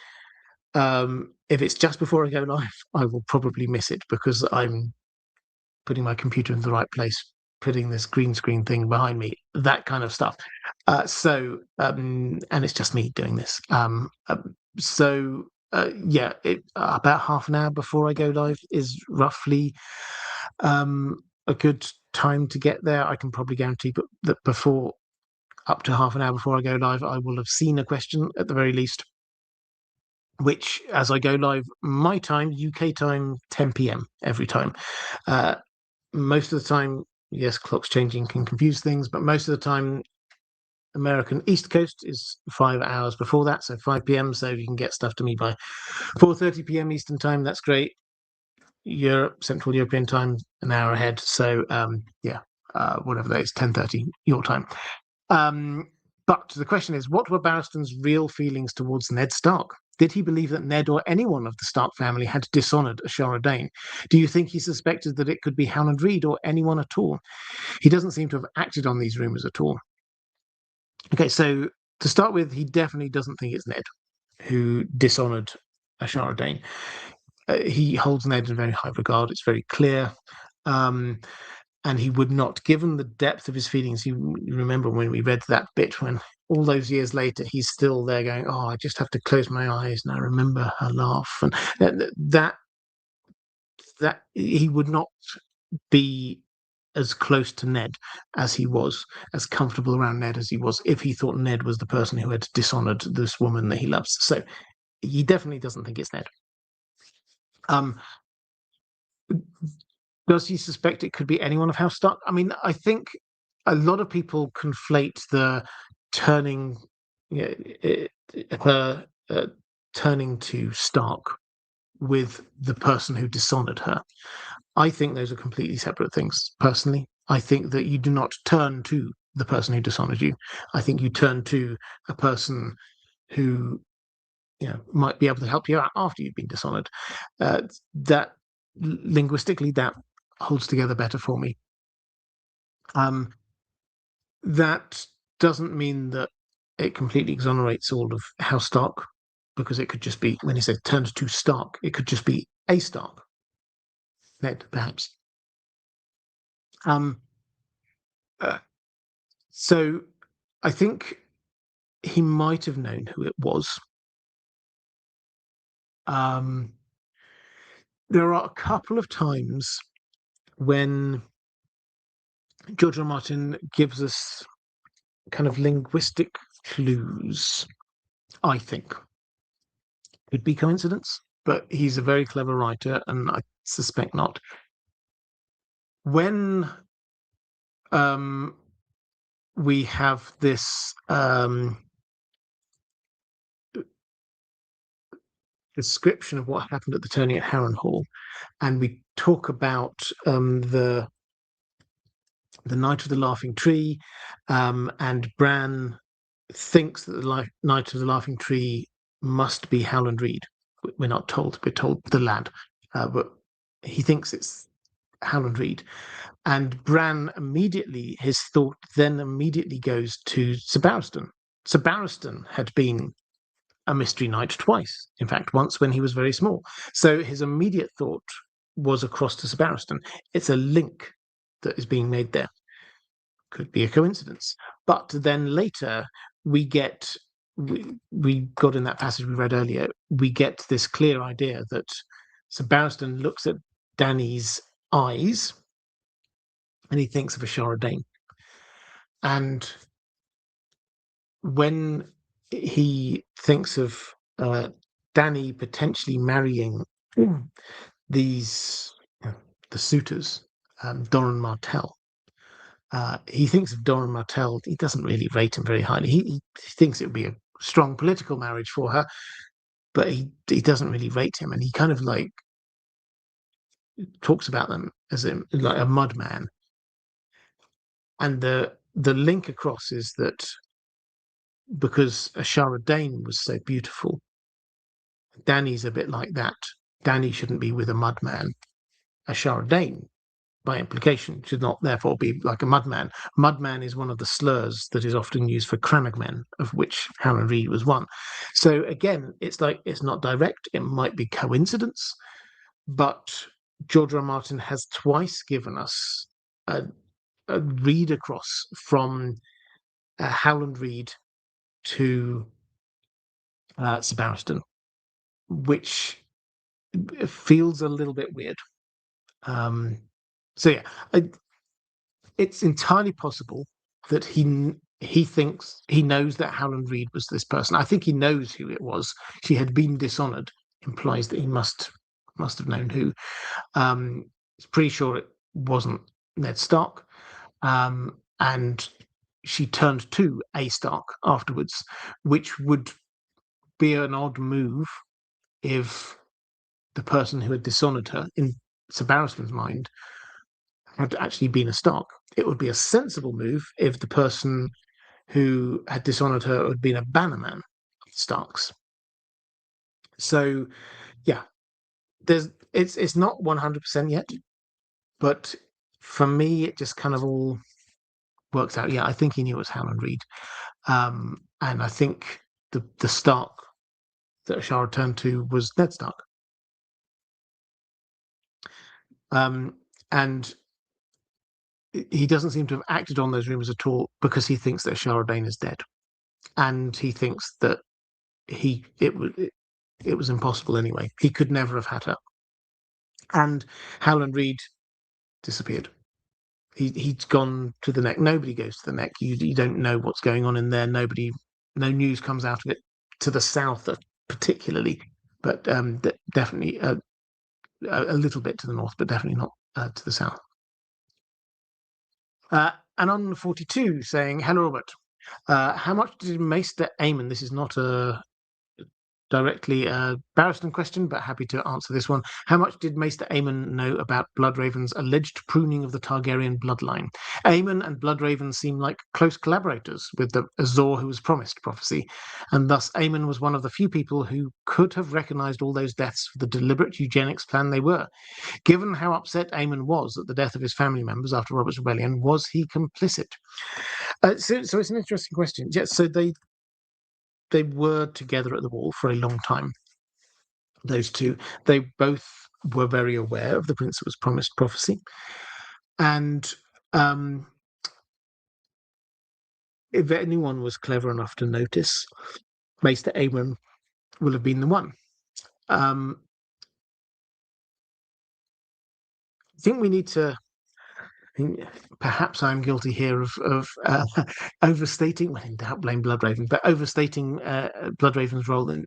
If it's just before I go live, I will probably miss it because I'm putting my computer in the right place, putting this green screen thing behind me, that kind of stuff. And it's just me doing this. About half an hour before I go live is roughly a good time to get there. I can probably guarantee that before, up to half an hour before I go live, I will have seen a question at the very least, which, as I go live, my time, UK time, 10 p.m. every time. Most of the time, yes, clocks changing can confuse things, but most of the time, American East Coast is 5 hours before that, so 5 p.m. So you can get stuff to me by 4:30 p.m. Eastern time. That's great. Europe, Central European time, an hour ahead. So whatever that is, 10:30 your time. But the question is, what were Barristan's real feelings towards Ned Stark? Did he believe that Ned or anyone of the Stark family had dishonoured Ashara Dane? Do you think he suspected that it could be Howland Reed or anyone at all? He doesn't seem to have acted on these rumours at all. Okay, so to start with, he definitely doesn't think it's Ned who dishonoured Ashara Dane. He holds Ned in very high regard. It's very clear. And he would not, given the depth of his feelings, you remember when we read that bit when all those years later, he's still there going, "Oh, I just have to close my eyes and I remember her laugh." And that he would not be as close to Ned as he was, as comfortable around Ned as he was, if he thought Ned was the person who had dishonoured this woman that he loves. So he definitely doesn't think it's Ned. Does he suspect it could be anyone of House Stark? I mean, I think a lot of people conflate the turning, turning to Stark with the person who dishonoured her. I think those are completely separate things, personally. I think that you do not turn to the person who dishonoured you. I think you turn to a person who might be able to help you out after you've been dishonoured. That linguistically, that holds together better for me. That doesn't mean that it completely exonerates all of House Stark, because it could just be, when he said turned to Stark, it could just be a Stark. Ned, perhaps. So I think he might have known who it was. There are a couple of times when George R. R. Martin gives us kind of linguistic clues, I think. Could be coincidence, but he's a very clever writer, and I suspect not. When we have this description of what happened at the turning at Harrenhal, and we talk about the Night of the Laughing Tree, and Bran thinks that the Night of the Laughing Tree must be Howland Reed. We're not told. We're told the lad, but he thinks it's Howland Reed. And Bran immediately, his thought then immediately goes to Sir Barristan. Sir Barristan had been a mystery knight twice, in fact, once when he was very small. So his immediate thought was across to Sir Barristan. It's a link that is being made there. Could be a coincidence. But then later we get we got in that passage we read earlier, we get this clear idea that Sir Barristan looks at Dany's eyes and he thinks of a Sharadane. And when he thinks of Dany potentially marrying these the suitors, Doran Martell, he thinks of Doran Martell. He doesn't really rate him very highly. He thinks it would be a strong political marriage for her, but he doesn't really rate him, and he kind of like talks about them as like a mud man. And the link across is that because Ashara Dane was so beautiful, Dany's a bit like that. Dany shouldn't be with a mud man. Ashara Dane, by implication, should not therefore be like a mudman. Mudman is one of the slurs that is often used for Cranagmen, of which Howland Reed was one. So again, it's like it's not direct. It might be coincidence, but George R. R. Martin has twice given us a read across from Howland Reed to Sir Barristan, which feels a little bit weird. So yeah, it's entirely possible that he thinks he knows that Howland Reed was this person. I think he knows who it was. She had been dishonored, implies that he must have known who. He's pretty sure it wasn't Ned Stark, and she turned to a Stark afterwards, which would be an odd move if the person who had dishonored her, in Sir Barristan's mind, had actually been a Stark. It would be a sensible move if the person who had dishonored her had been a bannerman of the Starks. So, yeah, it's not 100% yet, but for me, it just kind of all works out. Yeah, I think he knew it was Howland Reed, and I think the Stark that Ashara turned to was Ned Stark. And he doesn't seem to have acted on those rumors at all because he thinks that Sharadane is dead, and he thinks that it was impossible anyway. He could never have had her. And Howland Reed disappeared. He's gone to the neck. Nobody goes to the neck. You don't know what's going on in there. No news comes out of it to the south, particularly, but definitely a little bit to the north, but definitely not to the south. And on 42, saying, "Hello, Robert. How much did Maester Aemon?" This is not directly a Barristan question, but happy to answer this one. How much did Maester Aemon know about Bloodraven's alleged pruning of the Targaryen bloodline? Aemon and Bloodraven seem like close collaborators with the Azor who was promised prophecy, and thus Aemon was one of the few people who could have recognised all those deaths for the deliberate eugenics plan they were. Given how upset Aemon was at the death of his family members after Robert's rebellion, was he complicit? So it's an interesting question. Yes, so they were together at the wall for a long time. Those two, they both were very aware of the Prince that was promised prophecy, and if anyone was clever enough to notice, Maester Aemon will have been the one. I think we need to. Perhaps I'm guilty here of overstating. When in doubt, blame Bloodraven, but overstating Bloodraven's role in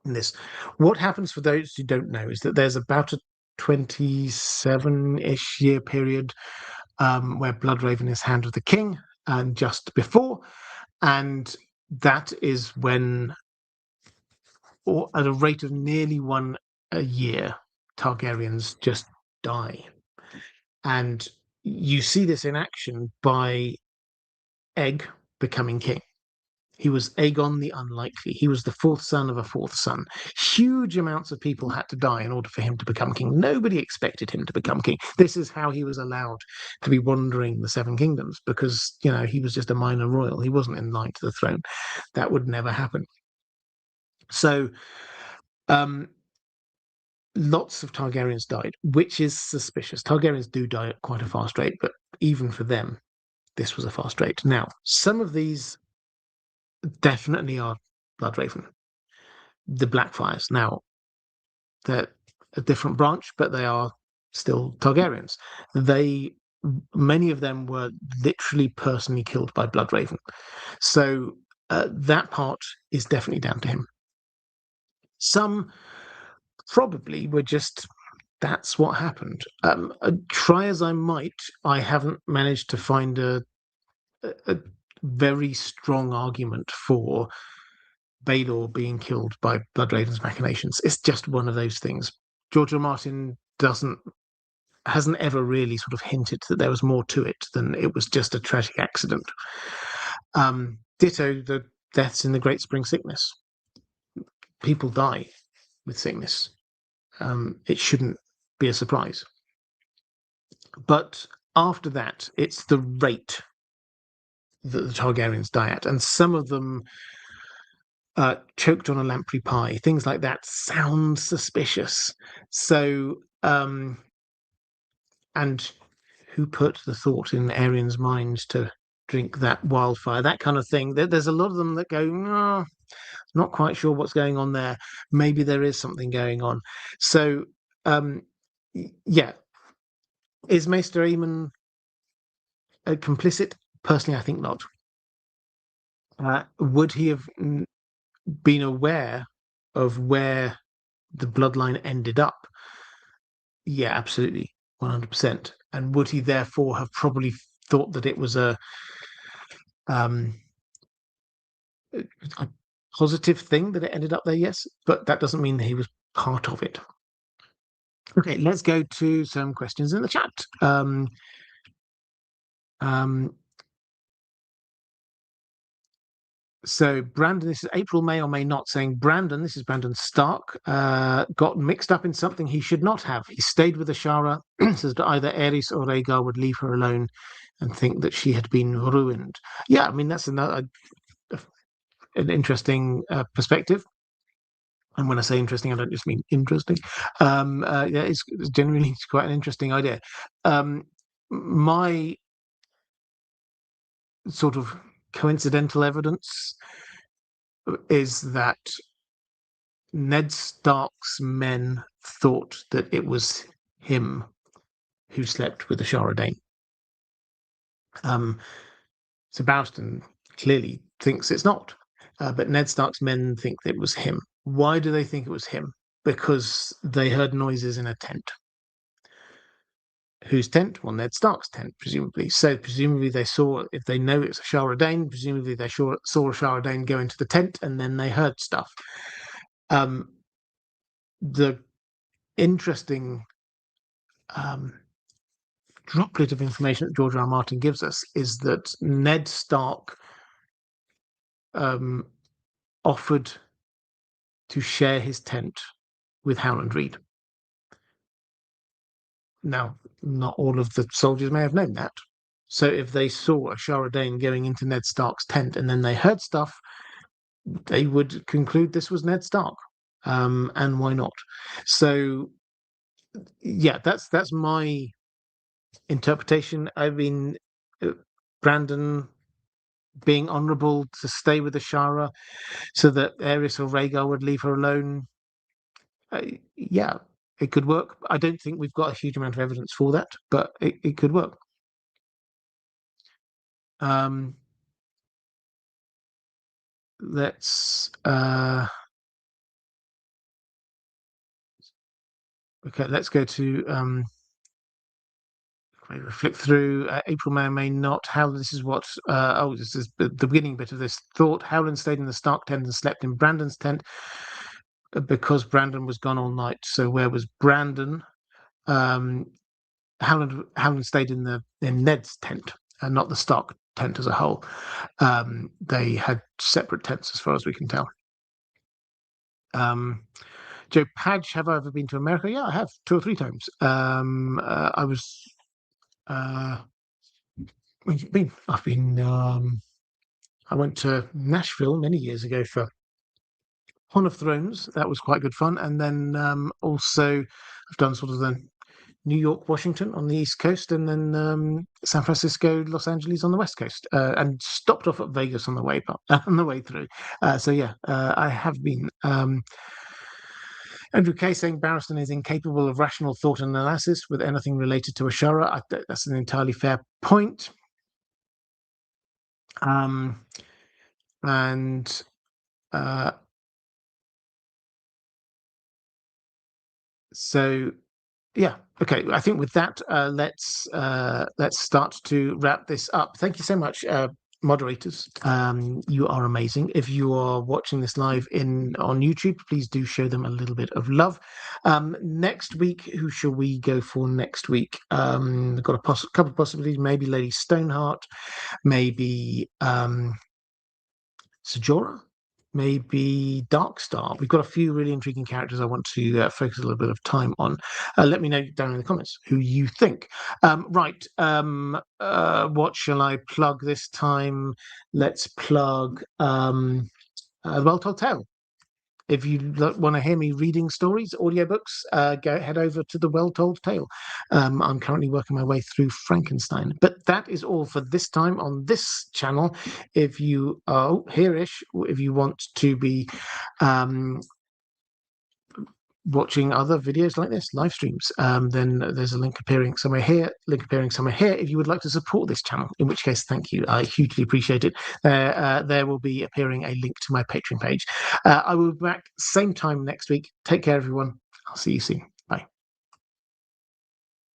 this. What happens, for those who don't know, is that there's about a 27-ish year period where Bloodraven is Hand of the King, and just before, and that is when, or at a rate of nearly one a year, Targaryens just die. And you see this in action by Egg becoming king. He was Aegon the Unlikely. He was the fourth son of a fourth son. Huge amounts of people had to die in order for him to become king. Nobody expected him to become king. This is how he was allowed to be wandering the Seven Kingdoms, because, he was just a minor royal. He wasn't in line to the throne. That would never happen. So, lots of Targaryens died, which is suspicious. Targaryens do die at quite a fast rate, but even for them, this was a fast rate. Now, some of these definitely are Bloodraven. The Blackfires. Now, they're a different branch, but they are still Targaryens. Many of them were literally personally killed by Bloodraven. So that part is definitely down to him. Some probably were just, that's what happened. Try as I might, I haven't managed to find a very strong argument for Baelor being killed by Bloodraven's machinations. It's just one of those things. George R. Martin hasn't ever really sort of hinted that there was more to it than it was just a tragic accident. Ditto the deaths in the Great Spring Sickness. People die with sickness. It shouldn't be a surprise. But after that, it's the rate that the Targaryens die at, and some of them choked on a lamprey pie, things like that sound suspicious. So, and who put the thought in Aerian's mind to drink that wildfire, that kind of thing? There's a lot of them that go, no, not quite sure what's going on there. Maybe there is something going on. So, yeah. Is Maester Aemon complicit? Personally, I think not. Would he have been aware of where the bloodline ended up? Yeah, absolutely, 100%. And would he therefore have probably thought that it was a positive thing that it ended up there? Yes, but that doesn't mean that he was part of it. Okay, let's go to some questions in the chat. So Brandon, this is April, may or may not, saying Brandon, this is Brandon Stark, got mixed up in something he should not have. He stayed with Ashara, says that either Aerys or Rhaegar would leave her alone and think that she had been ruined. Yeah, I mean, that's an interesting perspective. And when I say interesting, I don't just mean interesting. Yeah, it's genuinely quite an interesting idea. My sort of coincidental evidence is that Ned Stark's men thought that it was him who slept with Ashara Dane. So Barristan clearly thinks it's not, but Ned Stark's men think that it was him. Why do they think it was him? Because they heard noises in a tent. Whose tent? Well, Ned Stark's tent, presumably. So presumably they saw, if they know it's Ashara Dane, presumably they saw Ashara Dane go into the tent and then they heard stuff. The interesting droplet of information that George R. R. Martin gives us is that Ned Stark offered to share his tent with Howland Reed. Now, not all of the soldiers may have known that. So if they saw Ashara Dane going into Ned Stark's tent and then they heard stuff, they would conclude this was Ned Stark. And why not? So, yeah, that's my interpretation. I mean, Brandon being honourable to stay with Ashara so that Aerys or Rhaegar would leave her alone. Yeah, it could work. I don't think we've got a huge amount of evidence for that, but it could work. Let's okay, let's go to flick through April may or may not. Howland, this is what this is the beginning bit of this thought. Howland stayed in the Stark tent and slept in Brandon's tent because Brandon was gone all night. So where was Brandon? Howland stayed in Ned's tent and not the Stark tent as a whole. They had separate tents as far as we can tell. Joe Padge, have I ever been to America? Yeah, I have 2 or 3 times. I was. I've been. I went to Nashville many years ago for Horn of Thrones. That was quite good fun. And then also, I've done sort of the New York, Washington on the East Coast, and then San Francisco, Los Angeles on the West Coast, and stopped off at Vegas on the way through. So yeah, I have been. Andrew Kay saying Barristan is incapable of rational thought and analysis with anything related to Ashara. That's an entirely fair point. And so, yeah, okay. I think with that, let's start to wrap this up. Thank you so much, moderators. You are amazing. If you are watching this live on YouTube, please do show them a little bit of love. Next week, who shall we go for next week? We've got a couple of possibilities. Maybe Lady Stoneheart, maybe Sajora, maybe Darkstar. We've got a few really intriguing characters I want to focus a little bit of time on. Let me know down in the comments who you think. Right, what shall I plug this time? Let's plug The Well Told Tale. If you want to hear me reading stories, audiobooks, head over to The Well Told Tale. I'm currently working my way through Frankenstein. But that is all for this time on this channel. If you are here-ish, if you want to be watching other videos like this, live streams, then there's a link appearing somewhere here, if you would like to support this channel, in which case, thank you. I hugely appreciate it. There will be appearing a link to my Patreon page. I will be back same time next week. Take care, everyone. I'll see you soon.